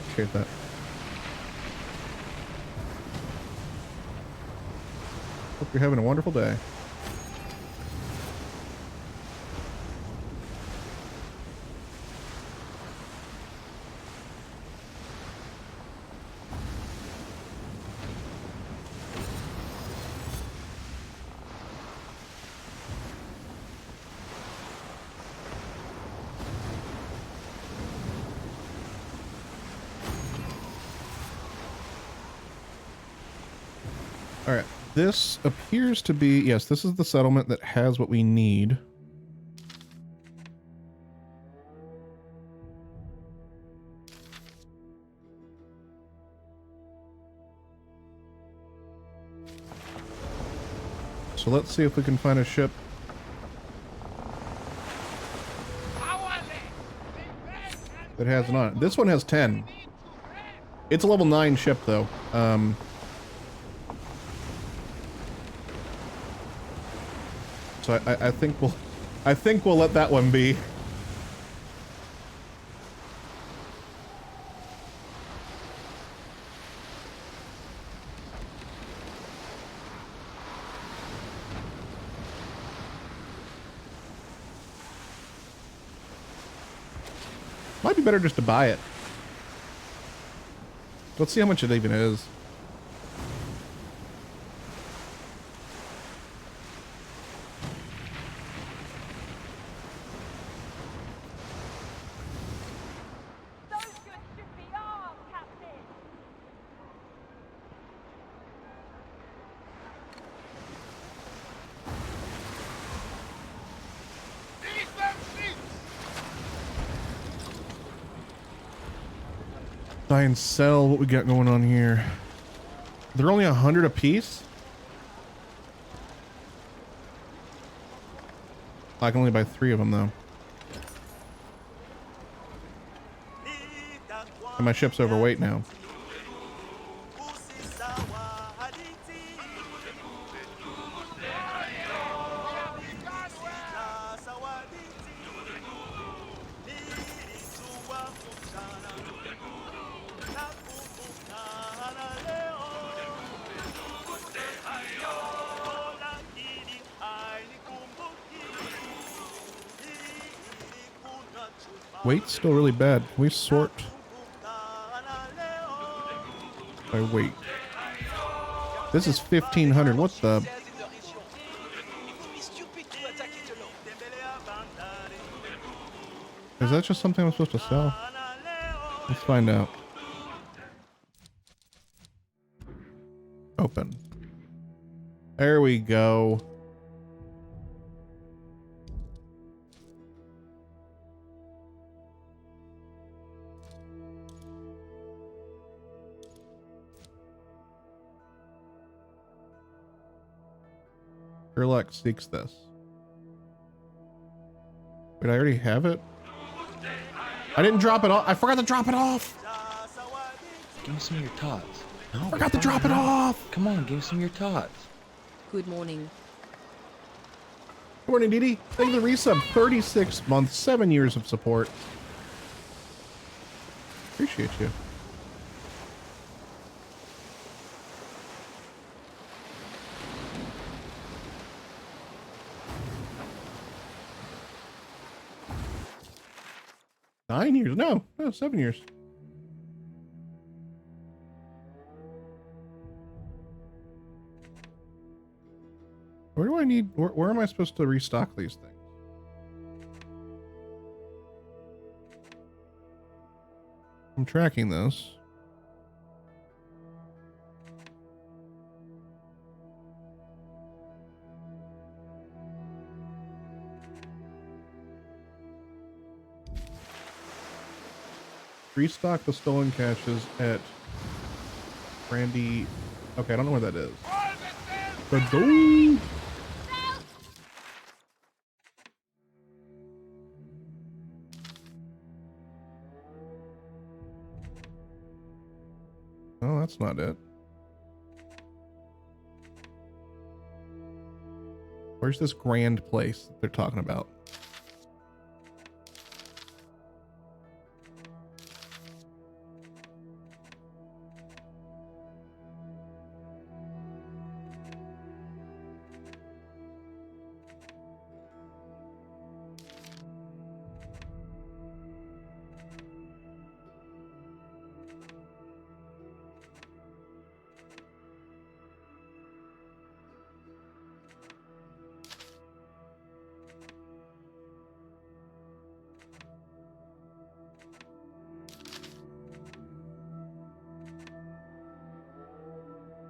Appreciate that. Hope you're having a wonderful day. All right, this appears to be, yes, this is the settlement that has what we need. So let's see if we can find a ship. That has not. This one has 10. It's a level 9 ship though. So I think we'll let that one be. Might be better just to buy it. Let's see how much it even is. Those goods should be ours, Captain. Seize them ships! Buy and sell what we got going on here. They're only 100 a piece. I can only buy 3 of them though. And my ship's overweight now. Weight's still really bad. Can we sort by weight? This is 1500. What the? Is that just something I'm supposed to sell? Let's find out. Open. There we go. Sherlock seeks this. Wait, I already have it? I didn't drop it off. I forgot to drop it off. Give me some of your tots. No, I forgot to drop it off. Come on, give me some of your tots. Good morning. Good morning, Dee Dee. Thank you for the resub. 36 months, 7 years of support. Appreciate you. Nine years? No, 7 years. Where do I need, where am I supposed to restock these things? I'm tracking this. Restock the stolen caches at Brandy. Okay, I don't know where that is. But go. Oh, that's not it. Where's this grand place that they're talking about?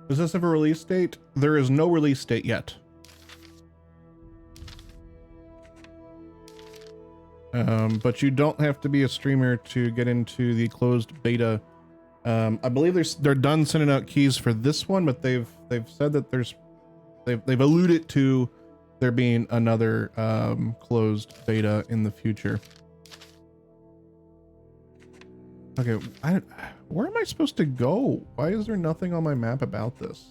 Does this have a release date? There is no release date yet. But you don't have to be a streamer to get into the closed beta. I believe they're done sending out keys for this one, but they've said that there's they've alluded to there being another closed beta in the future. Okay, where am I supposed to go? Why is there nothing on my map about this?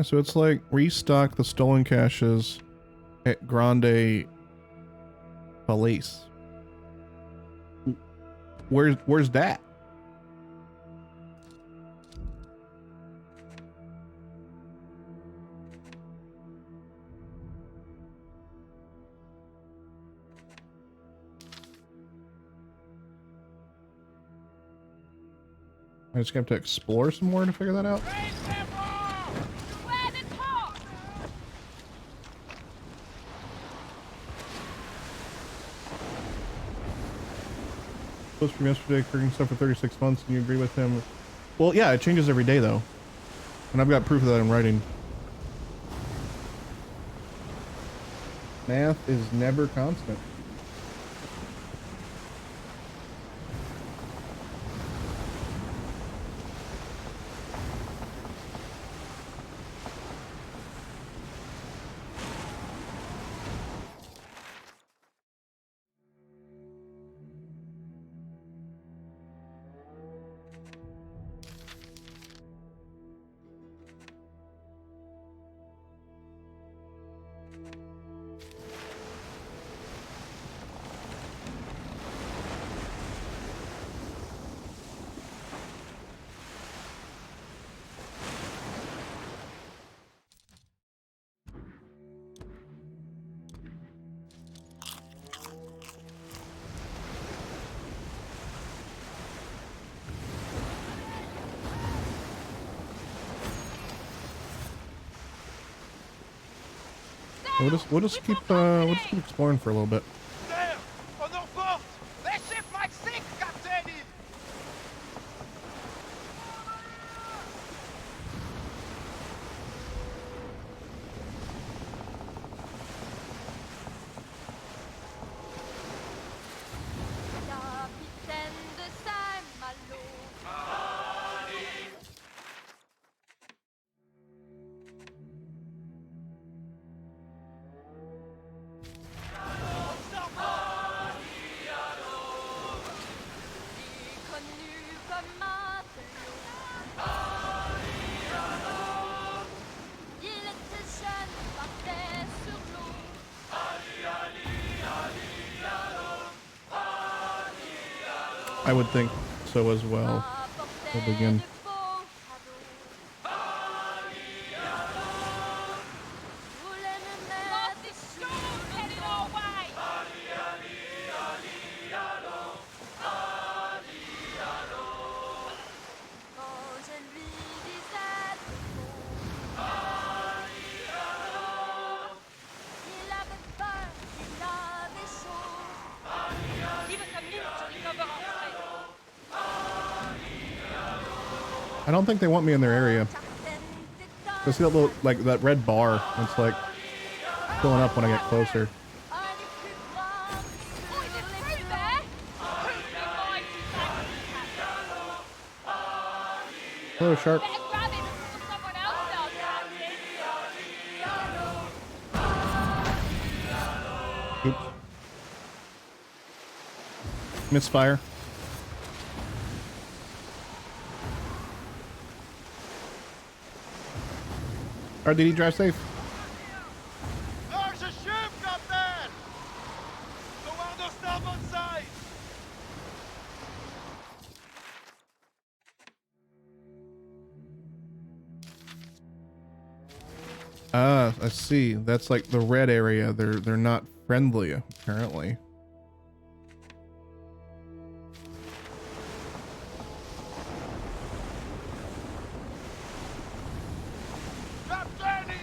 So it's like restock the stolen caches at Grande Palace. Where's that? I just have to explore some more to figure that out. Post from yesterday, cooking stuff for 36 months, and you agree with him? Well, yeah, it changes every day though, and I've got proof of that in writing. Math is never constant. We'll just keep exploring for a little bit. There! On our port! Their ship might sink, Captain! Capitaine de Saint-Malo. Connu comme matelot. Il était jeune, partait sur l'eau. I would think so as well. We'll begin. I don't think they want me in their area. I see that little, like, that red bar. It's like filling up when I get closer. Hello, shark. Oops. Misfire. Or did he drive safe? There's a ship, Captain! Toward the starboard side! Ah, I see. That's like the red area. They're not friendly, apparently. Captain,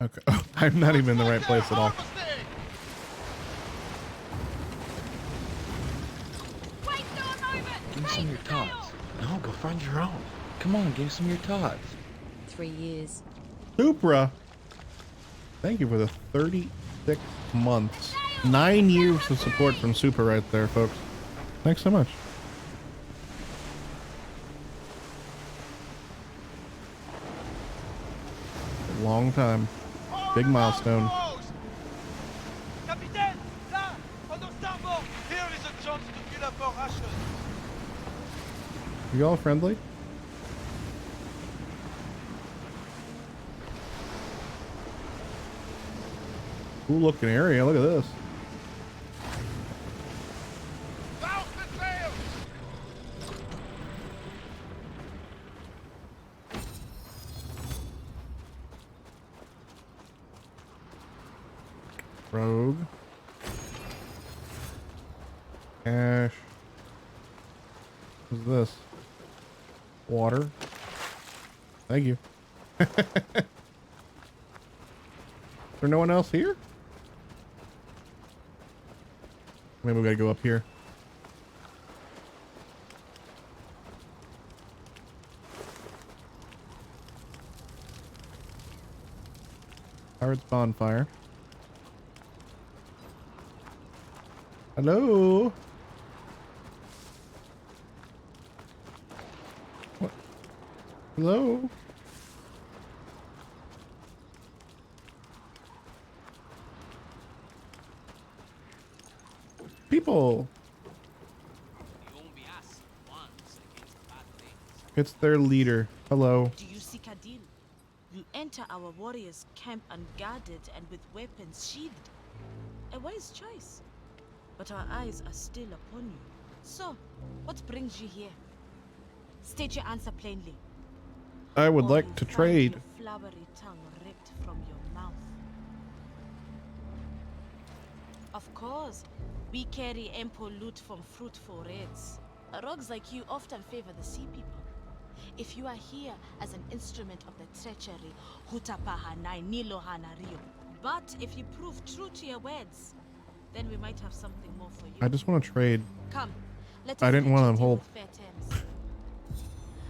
Okay. Oh, I'm not even in the right place at all. Wait, no, a moment! Give me some of your tots. No, go find your own. Come on, give me some of your tots. 3 years. Supra. Thank you for the 36 months. 9 years of support from Supra right there, folks. Thanks so much. A long time. Big milestone. Capitaine, là, on our starboard. Here is a chance to fill up our rations. You all friendly? Cool looking area. Look at this. Douse the sails! Rogue. Cash. What's this? Water. Thank you. Is there no one else here? Maybe we gotta go up here. Pirate's bonfire. Hello? What? Hello? People. You won't be asked once against bad things. It's their leader. Hello. Do you seek a deal? You enter our warriors' camp unguarded and with weapons sheathed. A wise choice. But our eyes are still upon you. So, what brings you here? State your answer plainly. I would or like you to find trade. Your flowery tongue ripped from your mouth. Of course, we carry ample loot from fruitful raids. Rogues like you often favor the sea people. If you are here as an instrument of the treachery, Hutapaha Nai Nilohana Rio. But if you prove true to your words, then we might have something more for you. I just want to trade. Come, let us I didn't let want you to deal hold. with fair terms.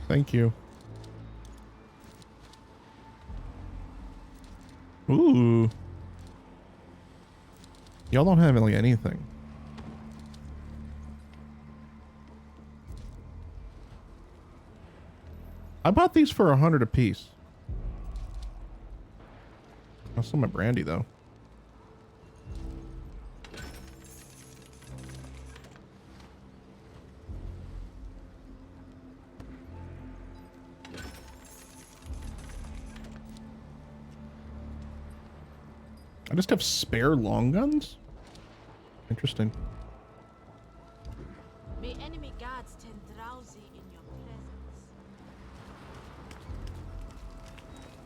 Thank you. Ooh. Y'all don't have like anything. I bought these for 100 a piece. I sold my brandy though. I just have spare long guns? Interesting. May enemy guards turn drowsy in your presence.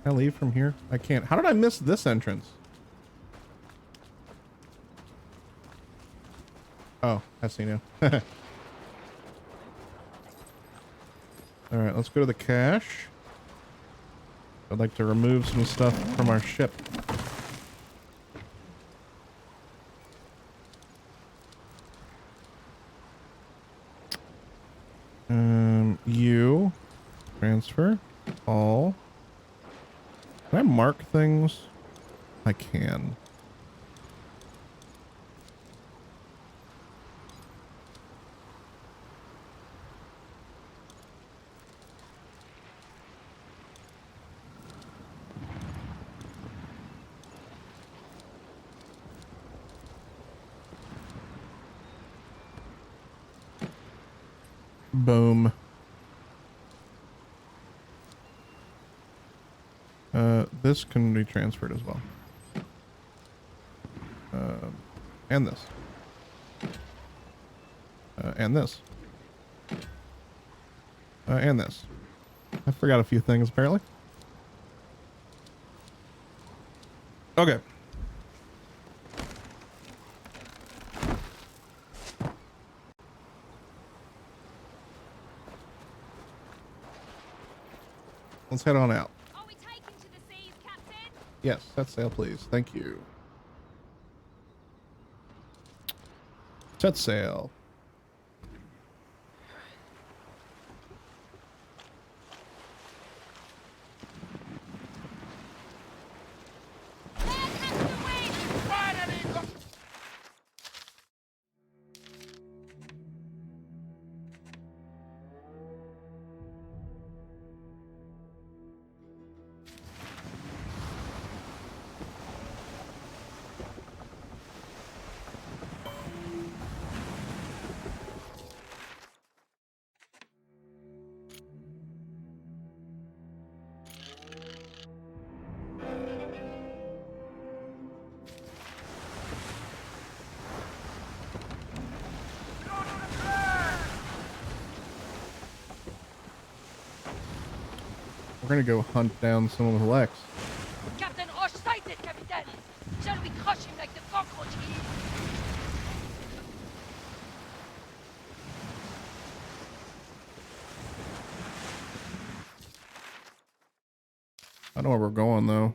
Can I leave from here? I can't. How did I miss this entrance? Oh, I see now. Alright, let's go to the cache. I'd like to remove some stuff from our ship. You transfer all. Can I mark things? I can. Boom. This can be transferred as well. And this. And this. And this. I forgot a few things apparently. Okay. Let's head on out. Are we taking to the seas, Captain? Yes, set sail, please. Thank you. Set sail. We're gonna go hunt down some of the Lex. Captain Roche sighted, Capitaine! Shall we crush him like the cockroach he is? I know where we're going though.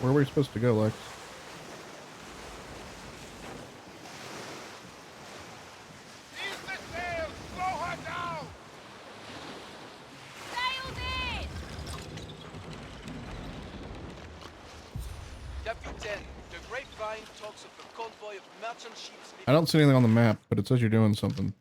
Where are we supposed to go, Lex? Ease the sail! Slow her down! Sailed in! Captain, the grapevine talks of a convoy of merchant ships. I don't see anything on the map, but it says you're doing something.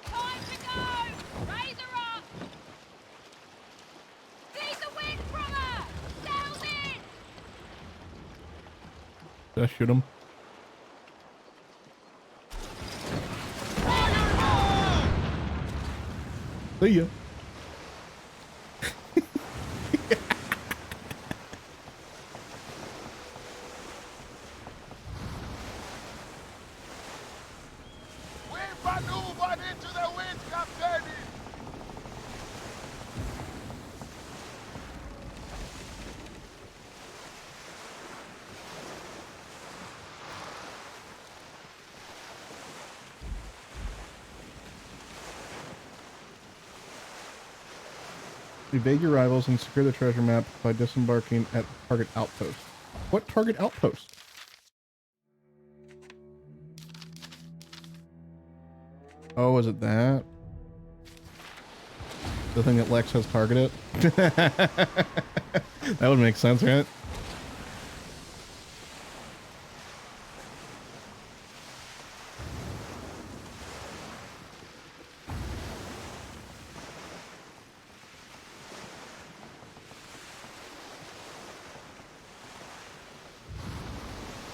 Time to go! Raise her up! Seize the wind from her! Sails in! Did I shoot him? See ya. We maneuvered into the wind, Captain! Evade your rivals and secure the treasure map by disembarking at target outpost. What target outpost? Oh, is it that? The thing that Lex has targeted? That would make sense, right?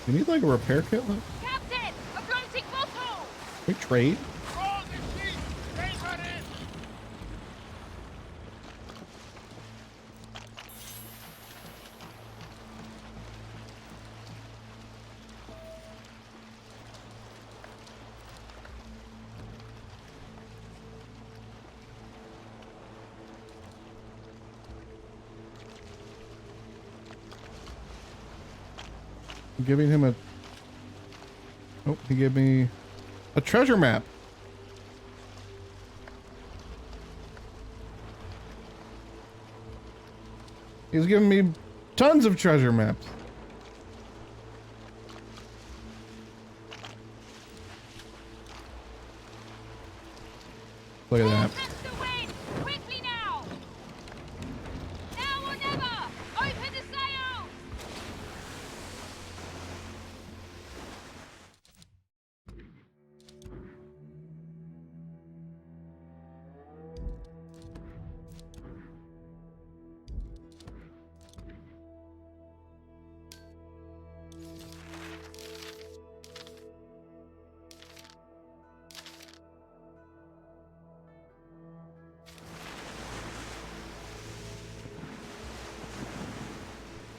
You need like a repair kit? Lex? Captain! A floating bottle! We trade? Roll the sheet! Take her in! I'm giving him a... Oh, he gave me a treasure map. He's giving me tons of treasure maps. Look at that. Catch the wind! Quickly now! Now or never! Open the sails!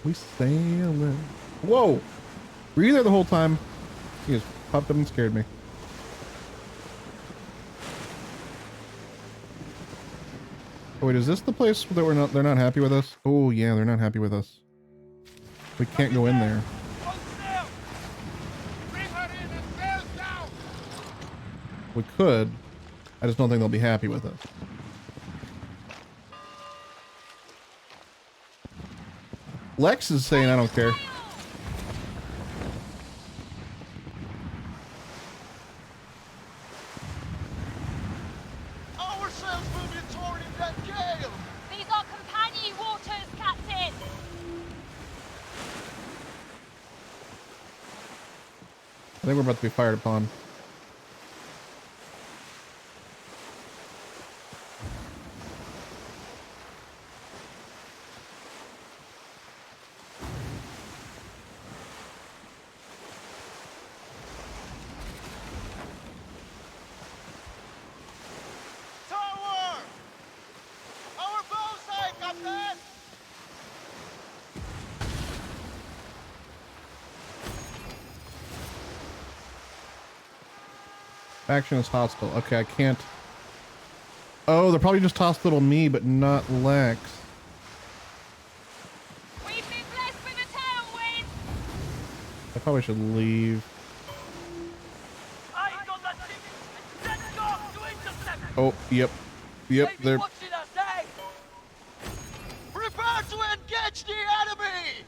We sailing. Whoa! Were you there the whole time? He just popped up and scared me. Oh, wait, is this the place that they're not happy with us? Oh yeah, they're not happy with us. We can't go in there. We could. I just don't think they'll be happy with us. Lex is saying I don't care. Ourselves will be torn in that gale! These are companion waters, Captain! I think we're about to be fired upon. Tower! Our bullseye, Captain! Faction is hostile. Okay, I can't. Oh, they're probably just hostile to me, but not Lex. We've been blessed with a tailwind! I probably should leave. Eyes on that ship! Let's go to intercept! Oh, yep. Yep, They be they're... watching us, eh? Prepare to engage the enemy!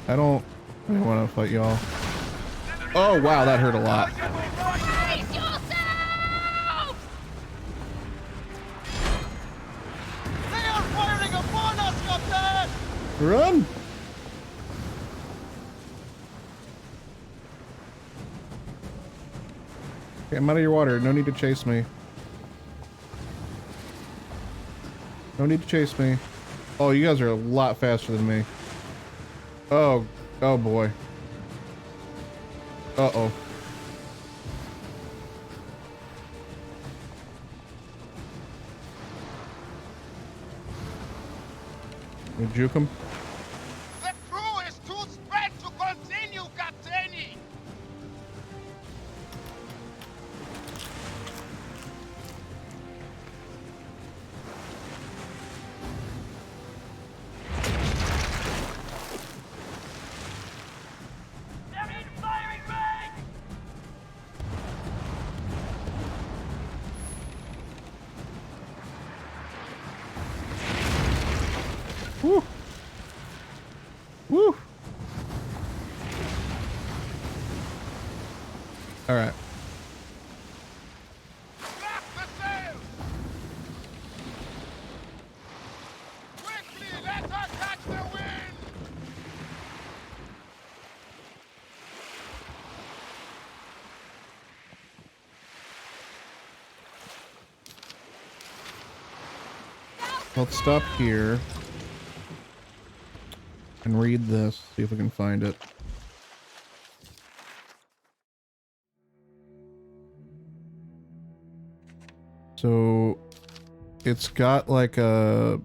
I don't want to fight y'all. Oh, wow, that hurt a lot. Brace yourselves! They are firing upon us, Captain! Run! Okay, I'm out of your water. No need to chase me. No need to chase me. Oh, you guys are a lot faster than me. Oh, oh boy. Uh-oh. You juke him? The crew is too spread to continue, Captain! They're in firing range! Woo! Woo! All right. Back the sail! Quickly, let us catch the wind! Let's stop here and read this, see if we can find it. So it's got like a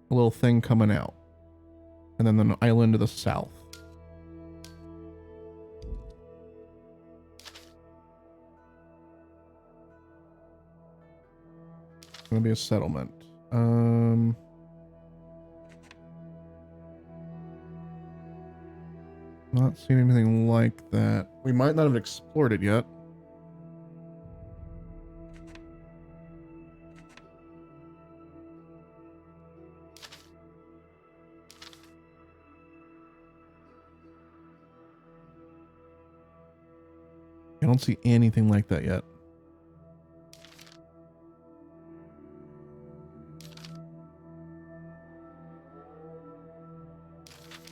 little thing coming out, and then an island to the south. It's gonna be a settlement. Not seeing anything like that. We might not have explored it yet. I don't see anything like that yet.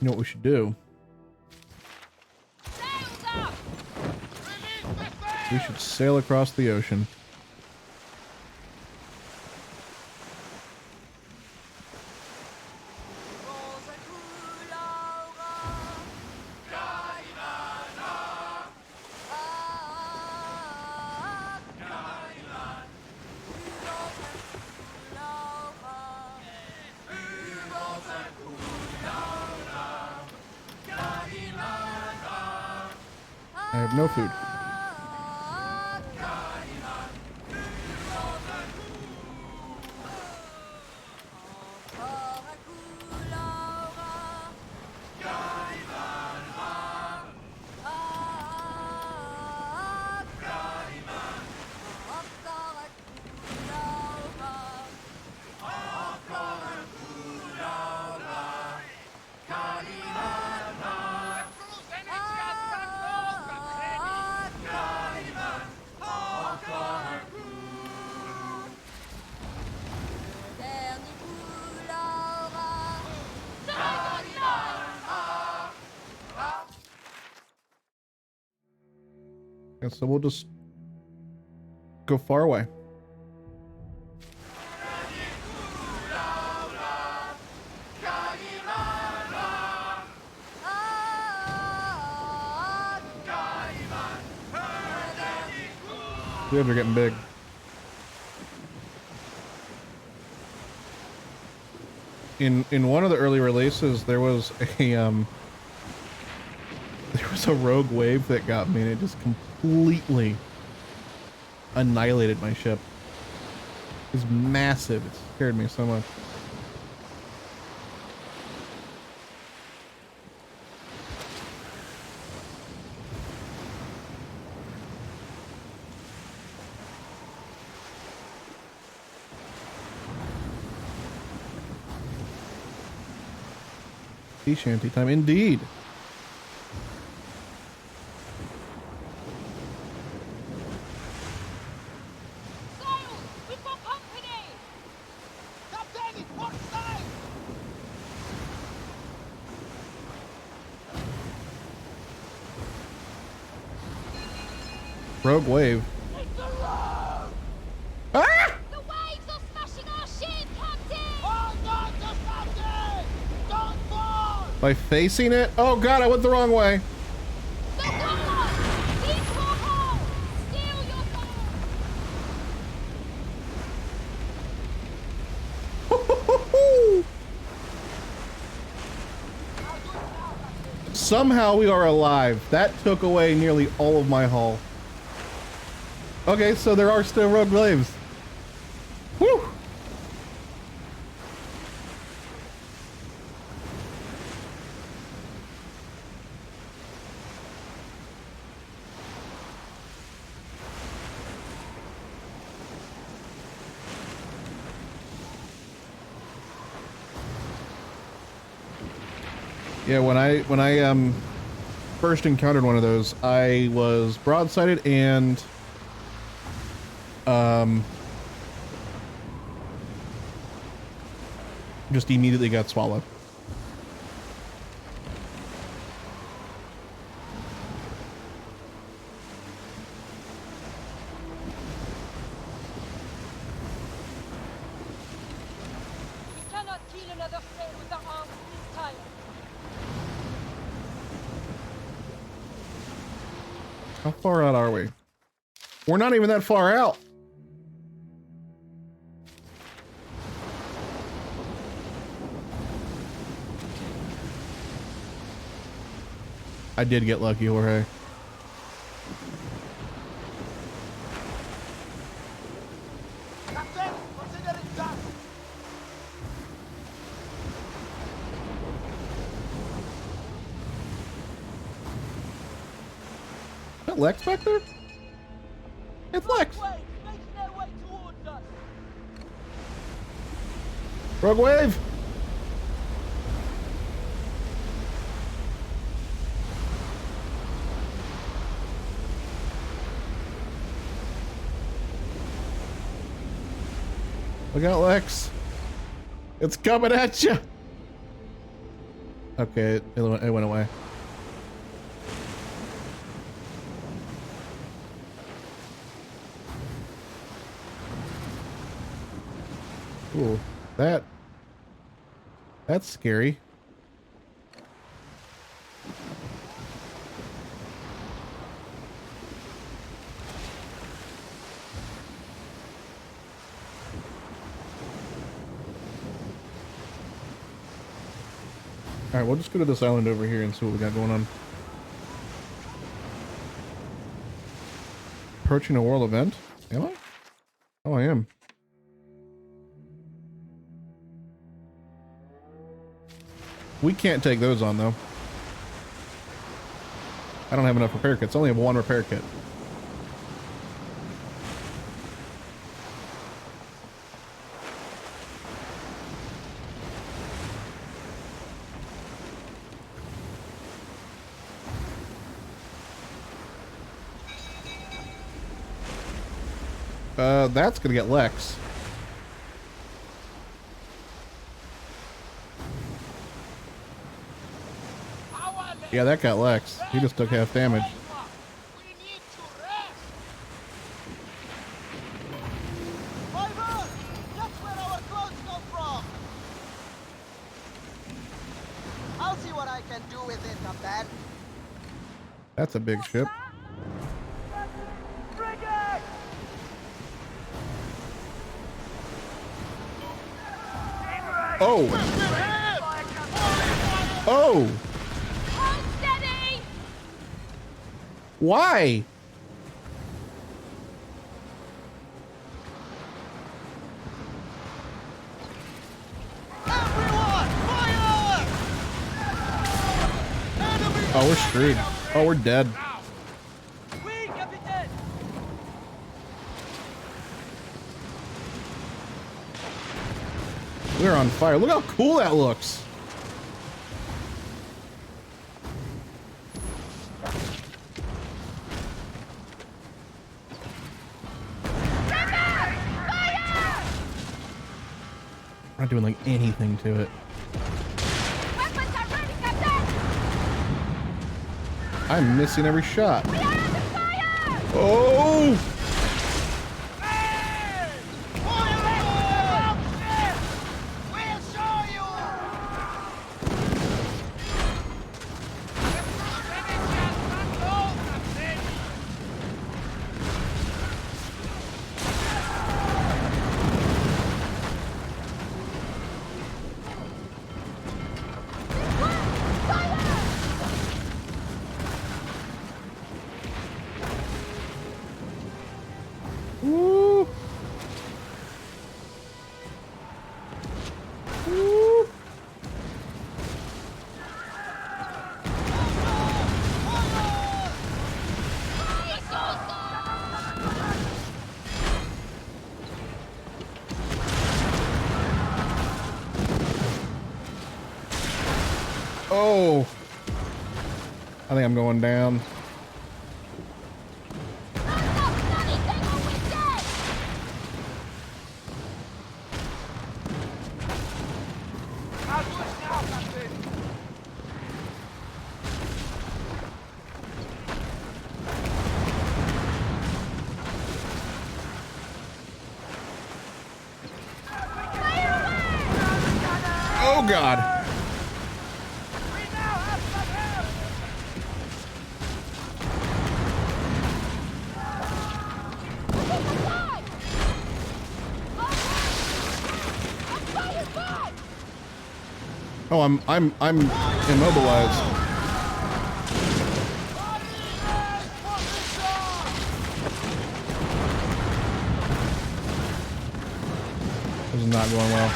You know what we should do? We should sail across the ocean. I have no food. And so we'll just go far away. Waves are getting big. In one of the early releases, there was a rogue wave that got me, and it just completely annihilated my ship. It was massive. It scared me so much. Sea shanty time, indeed. Rogue wave. Ah! The waves are smashing our ship, Captain! Hold on to something! Don't fall! By facing it? Oh god, I went the wrong way. The gunner! Keep your hold! Steal your gun! Somehow we are alive. That took away nearly all of my hull. Okay, so there are still rogue waves. Whew! Yeah, when I first encountered one of those, I was broadsided and just immediately got swallowed. We cannot kill another friend with our arms this time. How far out are we? We're not even that far out. I did get lucky, Jorge. Captain, consider it done. Is that Lex back there? It's Lex. Making their way towards us. Rogue wave. Look out, Lex. It's coming at you. Okay, it went away. Ooh, that's scary. All right, we'll just go to this island over here and see what we got going on. approaching a world event? Am I? Oh, I am. We can't take those on, though. I don't have enough repair kits. I only have one repair kit. That's gonna get Lex. Yeah, that got Lex. He just took half damage. I'll see what I can do with it, Captain. That's a big ship. Oh! Oh! Hold steady! Why? Oh, we're screwed. Oh, we're dead. We're on fire. Look how cool that looks. I'm not doing like anything to it. Weapons are ready, Captain! I'm missing every shot. We are under fire! Oh! Woo! Woo! Oh! I think I'm going down. Oh God! Oh, I'm immobilized. This is not going well.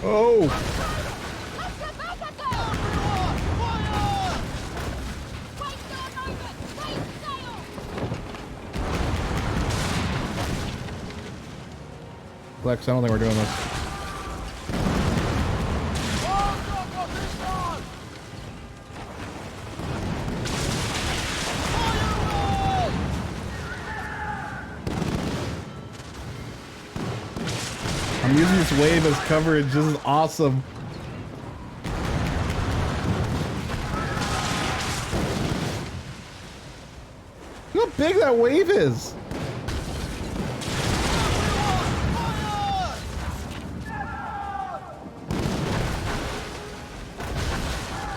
Oh! Lex, I don't think we're doing this. I'm using this wave as coverage. This is awesome. Look how big that wave is.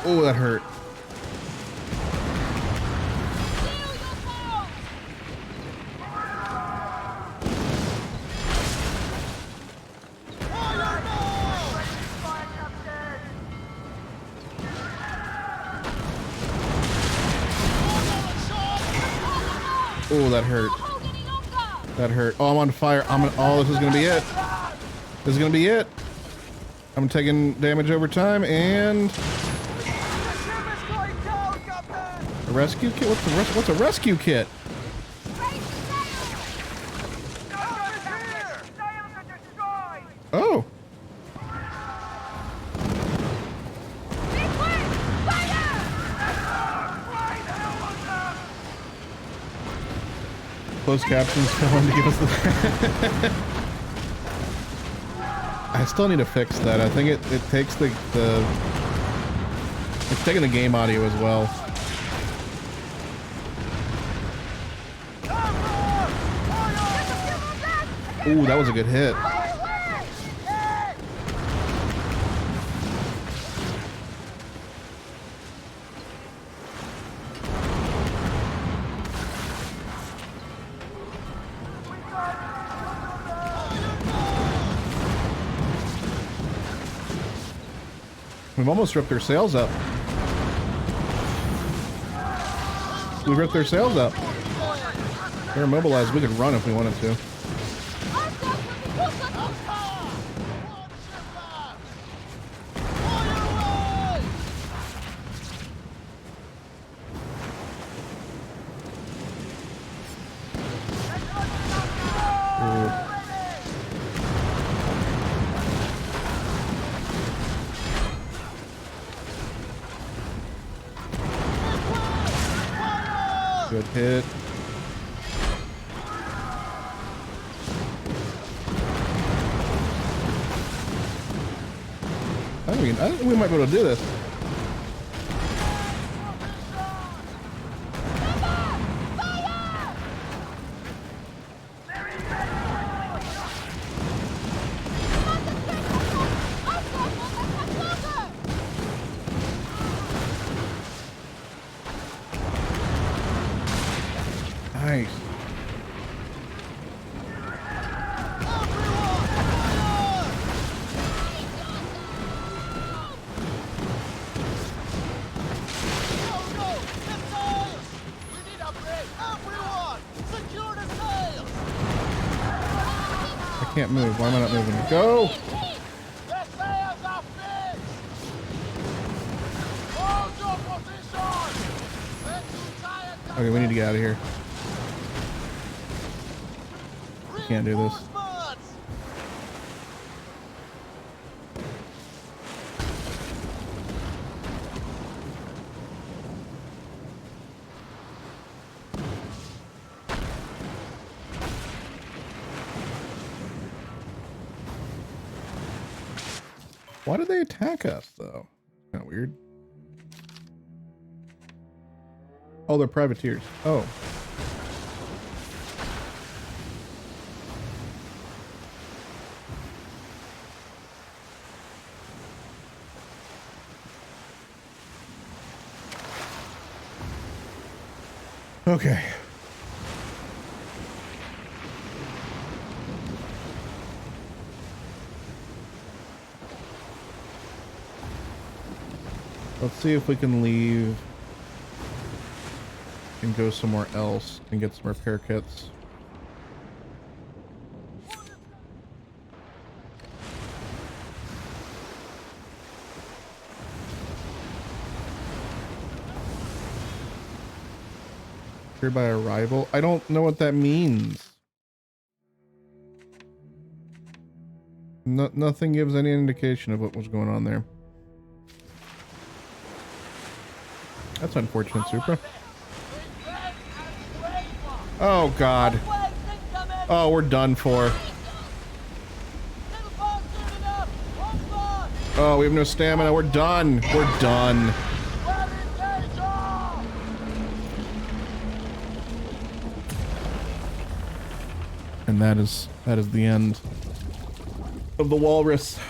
Oh, that hurt. Oh, that hurt. That hurt. Oh, I'm on fire. Oh, this is gonna be it. This is gonna be it. I'm taking damage over time and a rescue kit. What's a rescue kit? Oh. Closed captions telling to give us the I still need to fix that. I think it takes the it's taking the game audio as well. Ooh, that was a good hit. We've almost ripped their sails up. We ripped their sails up. They're immobilized. We could run if we wanted to. Good hit. I think we might be able to do this. Nice. I can't move. Why am I not moving? Go! Okay, we need to get out of here. Can't do this. Why did they attack us, though? Kind of weird. Oh, they're privateers. Oh. Okay. Let's see if we can leave and go somewhere else and get some repair kits. Here by arrival? I don't know what that means. Nothing gives any indication of what was going on there. That's unfortunate, Supra. Oh, God. Oh, we're done for. Oh, we have no stamina. We're done. We're done. And that is the end of the walrus.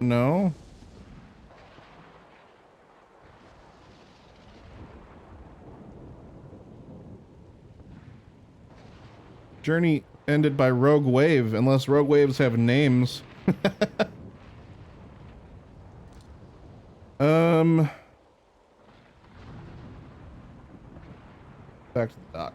No. Journey ended by Rogue Wave, unless Rogue Waves have names. Back to the dock.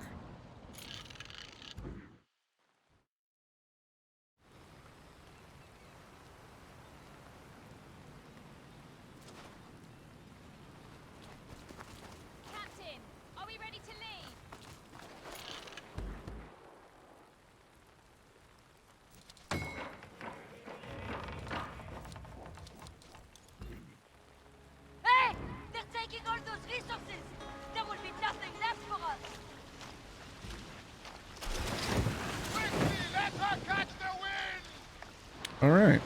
Captain, are we ready to leave? Hey! They're taking all those resources! There will be nothing left for us! Quickly, let her catch the wind! All right.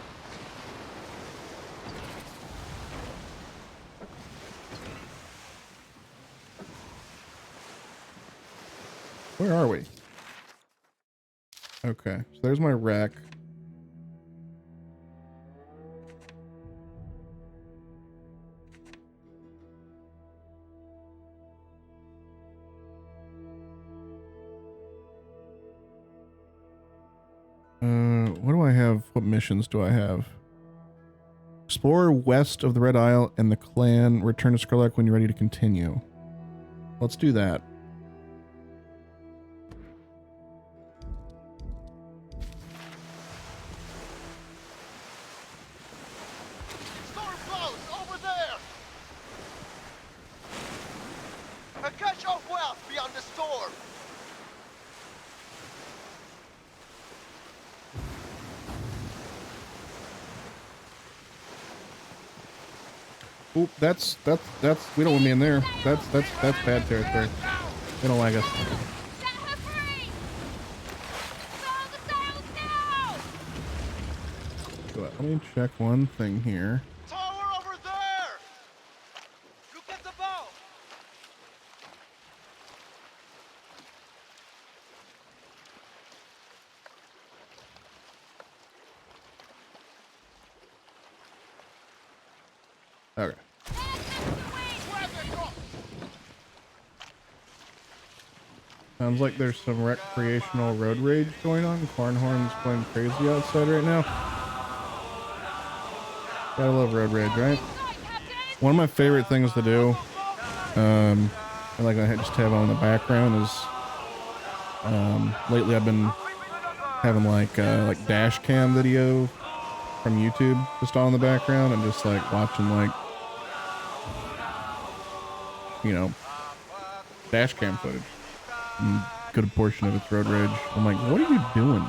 Where are we? Okay, so there's my rack. What do I have? What missions do I have? Explore west of the Red Isle and the clan. Return to Skurlock when you're ready to continue. Let's do that. Storm clouds over there! A catch of wealth beyond the storm! Oop, that's we don't want me in there. That's bad territory. They don't like us. Set her free! Furl the sails now! So let me check one thing here. Tower over there! Look at the bow! Okay. Sounds like there's some recreational road rage going on. Cornhorn's going crazy outside right now. Gotta love road rage, right? One of my favorite things to do, I like I just have on in the background is, lately I've been having like dash cam video from YouTube just on in the background and just like watching like, you know, dash cam footage. And good portion of it's road rage. I'm like, what are you doing?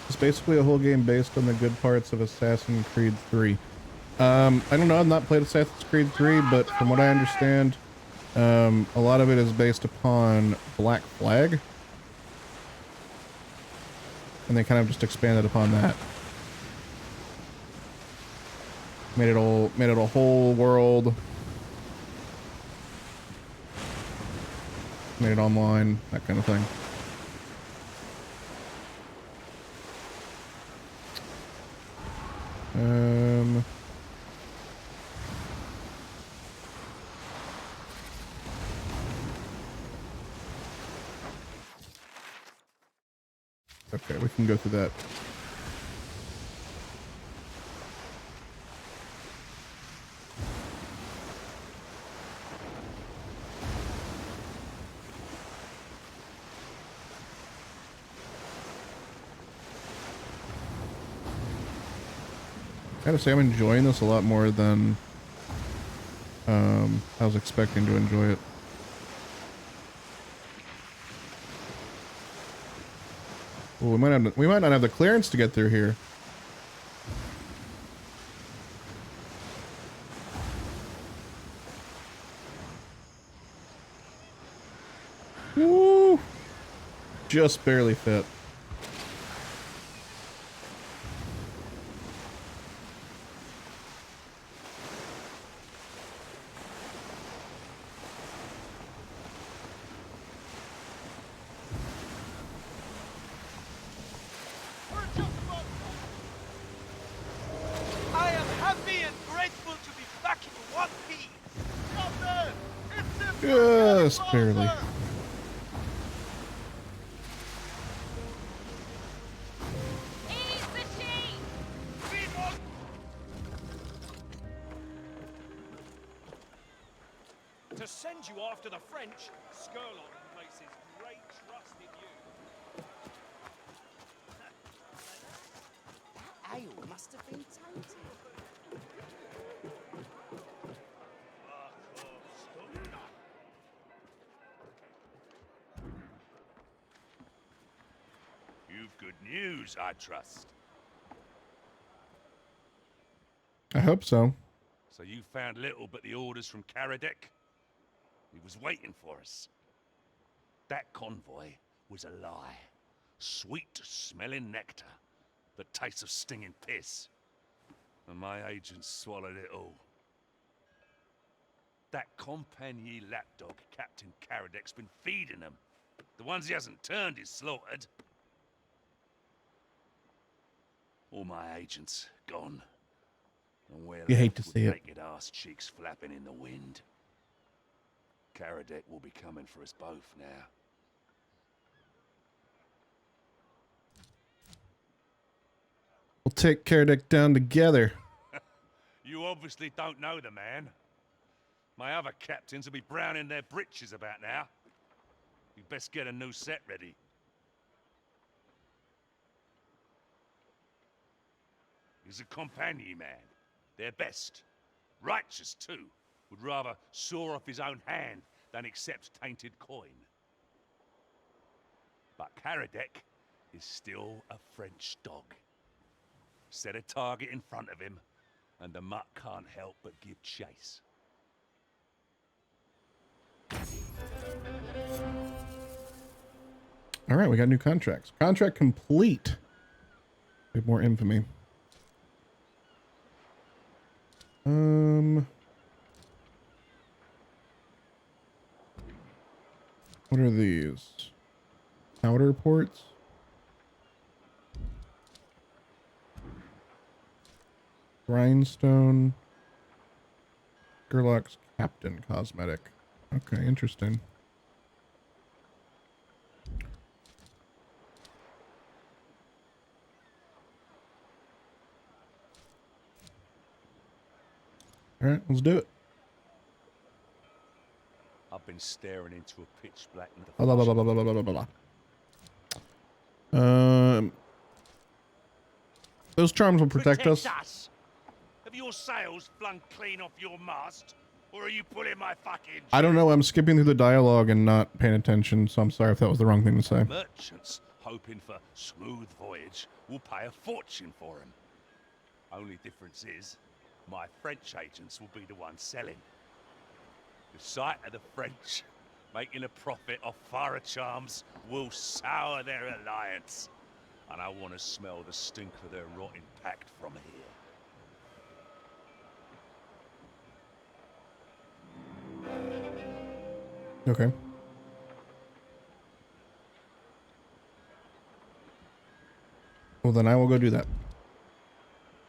It's basically a whole game based on the good parts of Assassin's Creed 3. I don't know, I've not played Assassin's Creed 3, but from what I understand, a lot of it is based upon Black Flag. And they kind of just expanded upon that. Made it a whole world. Made it online, that kind of thing. Okay, we can go through that. Gotta say, I'm enjoying this a lot more than I was expecting to enjoy it. Well, we might not have the clearance to get through here. Woo! Just barely fit. I am happy and grateful to be back in one piece. Captain, it's Just barely. Ease the sheet! To send you after the French, Skurlock places great trust in you. That ale must have been tainted. You've good news, I trust. I hope so. So you found little but the orders from Karadek? He was waiting for us. That convoy was a lie. Sweet-smelling nectar that tastes of stinging piss. And my agents swallowed it all. That compagnie lapdog Captain Karadek's been feeding them. The ones he hasn't turned is slaughtered. All my agents gone. And we're You hate left to with see it. naked ass cheeks flapping in the wind. Karadek will be coming for us both now. We'll take Karadek down together. You obviously don't know the man. My other captains will be browning their britches about now. You'd best get a new set ready. He's a companion man. Their best. Righteous, too. Would rather saw off his own hand than accept tainted coin. But Karadek is still a French dog. Set a target in front of him, and the mutt can't help but give chase. All right, we got new contracts. Contract complete. We have more infamy. What are these? Powder ports? Grindstone. Gerlock's Captain cosmetic. Okay, interesting. All right, let's do it. I've been staring into a pitch black. Blah, blah, blah, blah, blah, blah, blah, blah. Those charms will protect us. Have your sails flung clean off your mast, or are you pulling my fucking? I don't know. I'm skipping through the dialogue and not paying attention, so I'm sorry if that was the wrong thing to say. Merchants hoping for smooth voyage will pay a fortune for him. Only difference is, my French agents will be the ones selling. The sight of the French making a profit off Farah charms will sour their alliance. And I want to smell the stink of their rotting pact from here. Okay. Well, then I will go do that.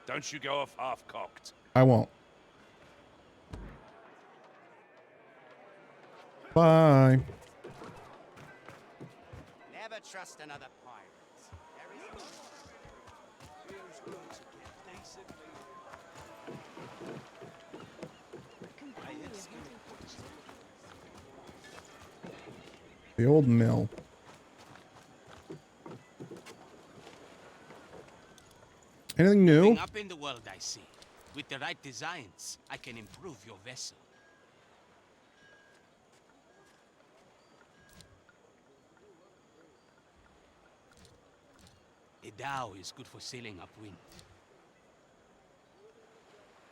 Don't you go off half-cocked. I won't. Bye. Never trust another pirate. The old mill. Anything new? Moving up in the world, I see. With the right designs, I can improve your vessel. A dhow is good for sailing upwind.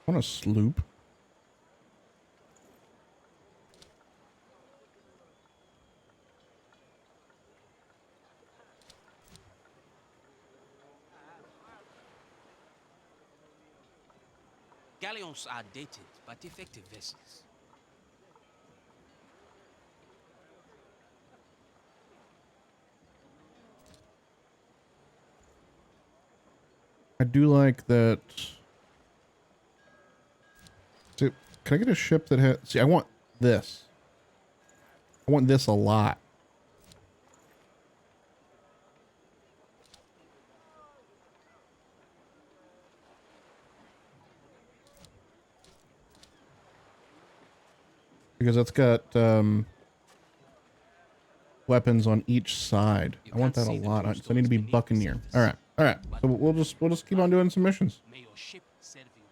On a sloop. Galleons are dated, but effective vessels. I do like that. See, can I get a ship that has... See, I want this. I want this a lot. Because that's got weapons on each side. I want that a lot. So I need to be Buccaneer. All right, all right. So we'll just keep on doing some missions. May your ship serve you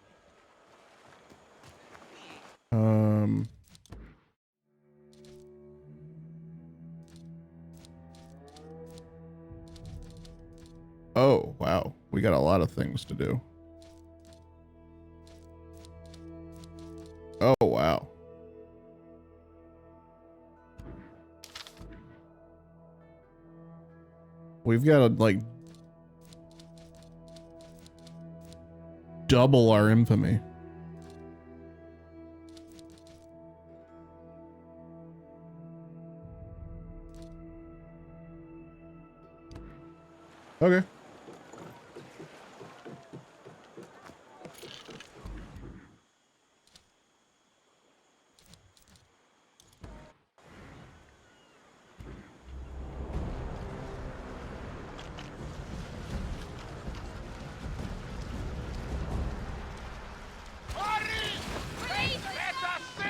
well. Oh wow, we got a lot of things to do. Oh wow. We've got to like double our infamy. Okay.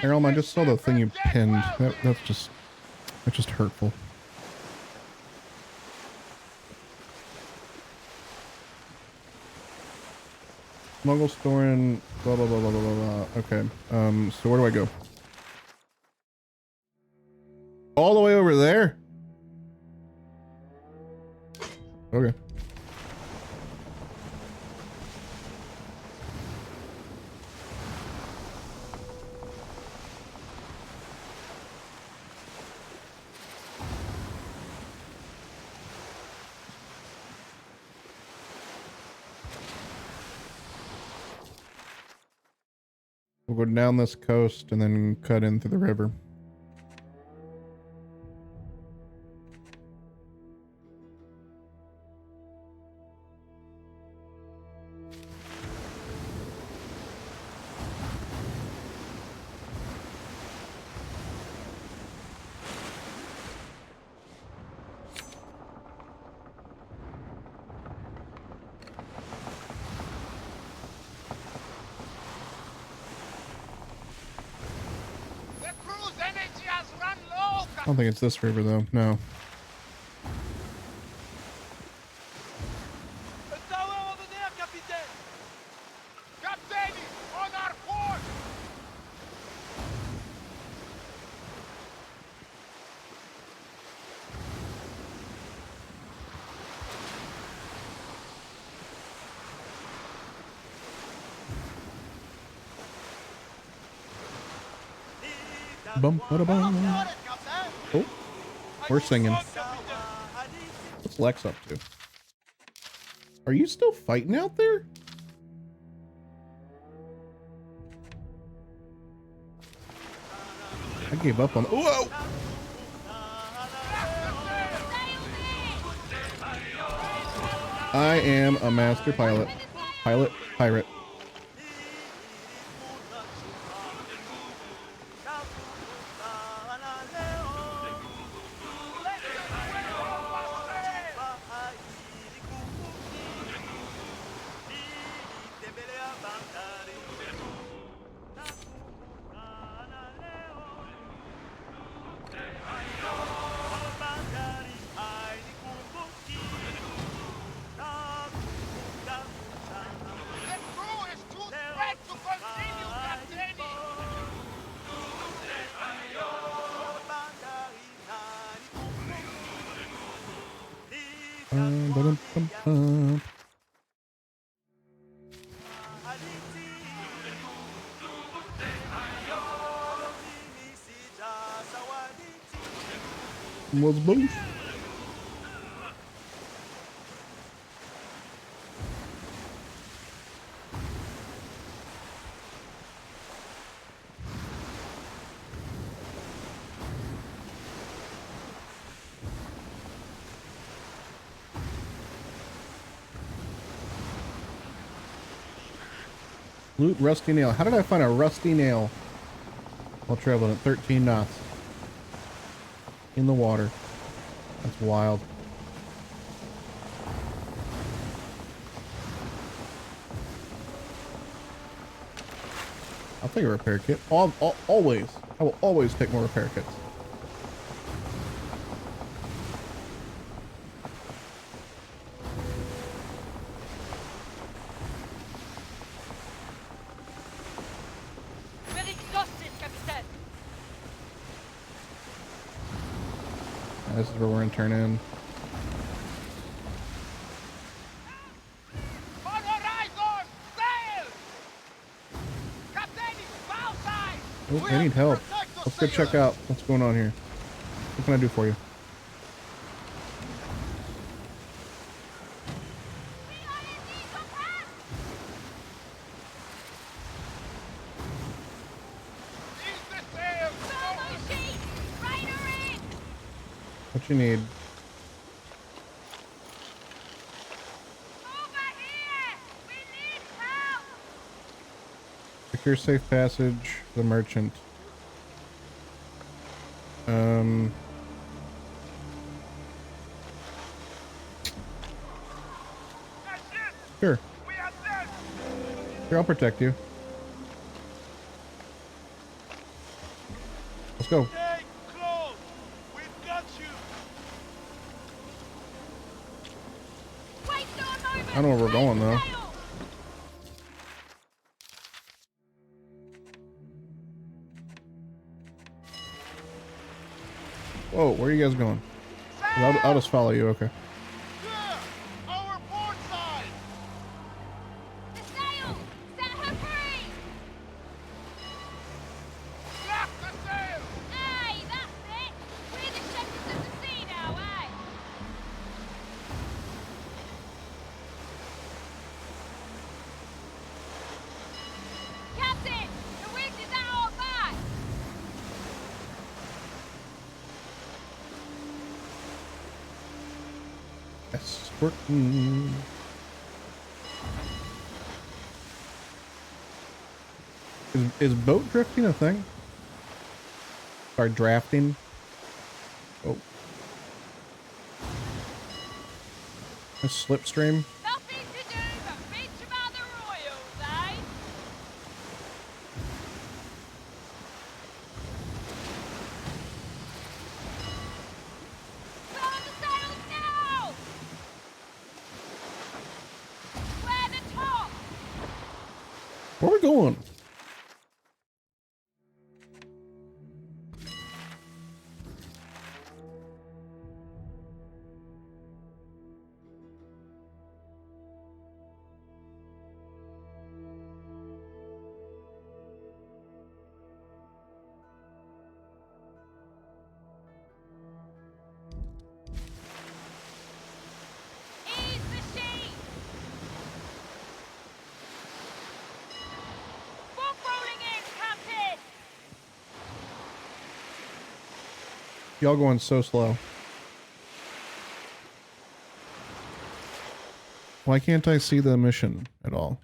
Harold, I just saw the thing you pinned. That's just hurtful. Smuggle storing, blah blah blah blah blah blah. Okay. So where do I go? All the way over there? Okay. We'll go down this coast and then cut in through the river. I don't think it's this river though, no. A tower over there, Captain! Captain, on our port! Bum, bada, bum. Oh, we're singing. What's Lex up to? Are you still fighting out there? I gave up on. Whoa! I am a master pilot. Pirate. Ba-dum-bum-bum. Was both. Loot rusty nail. How did I find a rusty nail while traveling at 13 knots in the water? That's wild. I'll take a repair kit. Always. I will always take more repair kits. We're exhausted, Captain. This is where we're gonna turn in. On horizon! Sail! Captain, it's bow side! Oh, I need help. Let's go check out what's going on here. What can I do for you? What you need? Secure safe passage. The merchant. Sure. Here, I'll protect you. Let's go. Stay close! We've got you! I don't know where we're going though. Whoa, where are you guys going? I'll just follow you, okay. Our port side! The sail! Set her free! Slack the sail! Aye, that's it! We're the shepherds of the sea now, eh? Captain! The wind is at our back! Escorting. Is boat drifting a thing? Sorry, drafting. Oh. A slipstream. Nothing to do but bitch about the royals, eh? Put on the sails now! Square the top! Where are we going? Ease the sheet! Book rolling in, Captain! Y'all going so slow. Why can't I see the mission at all?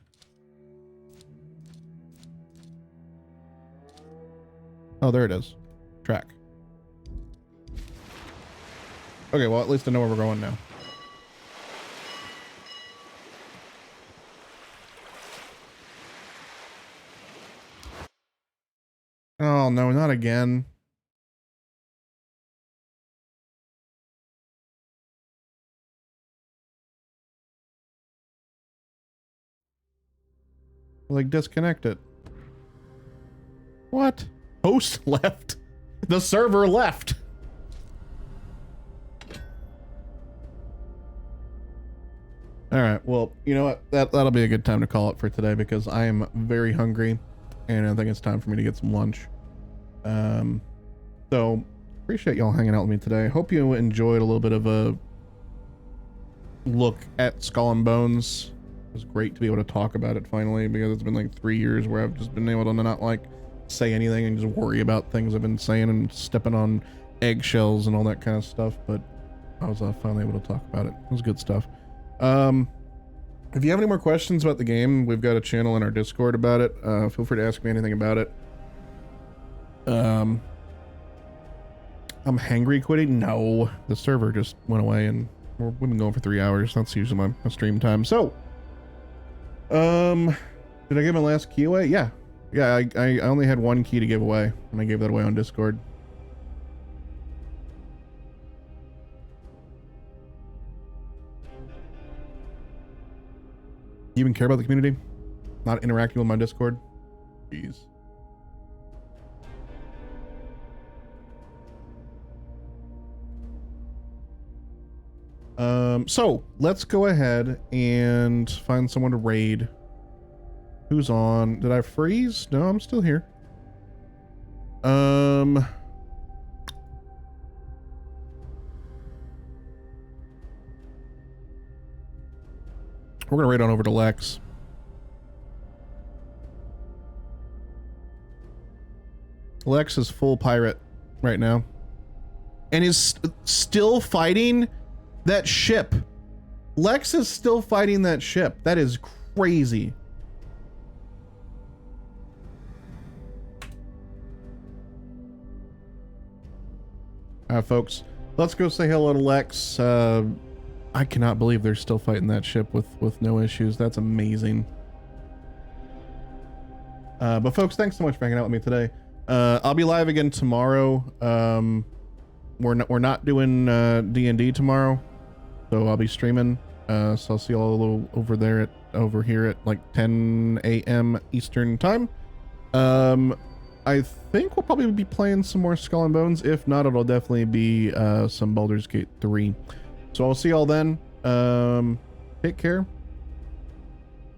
Oh, there it is. Track. Okay, well, at least I know where we're going now. Oh, no, not again. Like, disconnect it. What? Host left. The server left. All right. Well, you know what? That'll be a good time to call it for today because I am very hungry, and I think it's time for me to get some lunch. So appreciate y'all hanging out with me today. Hope you enjoyed a little bit of a look at Skull and Bones. It was great to be able to talk about it finally because it's been like 3 years where I've just been able to not like say anything and just worry about things I've been saying and stepping on eggshells and all that kind of stuff. But I was finally able to talk about it. It was good stuff. If you have any more questions about the game, we've got a channel in our Discord about it. Feel free to ask me anything about it. I'm hangry quitting. No, the server just went away and we've been going for 3 hours. That's usually my stream time. So, did I give my last key away? Yeah. I only had 1 key to give away and I gave that away on Discord. You even care about the community? Not interacting with my Discord? Jeez. So let's go ahead and find someone to raid. Who's on? Did I freeze? No, I'm still here. We're gonna raid on over to Lex. Lex is full pirate right now. And is still fighting that ship. Lex is still fighting that ship. That is crazy. Folks, let's go say hello to Lex. I cannot believe they're still fighting that ship with no issues. That's amazing. But folks, thanks so much for hanging out with me today. I'll be live again tomorrow. We're not doing D&D tomorrow, so I'll be streaming. So I'll see y'all a little over here at like 10 a.m. Eastern time. I think we'll probably be playing some more Skull and Bones. If not, it'll definitely be some Baldur's Gate 3. So I'll see y'all then. Take care.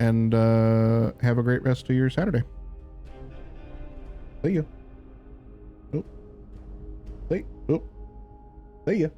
And have a great rest of your Saturday. See ya. Oh. See ya.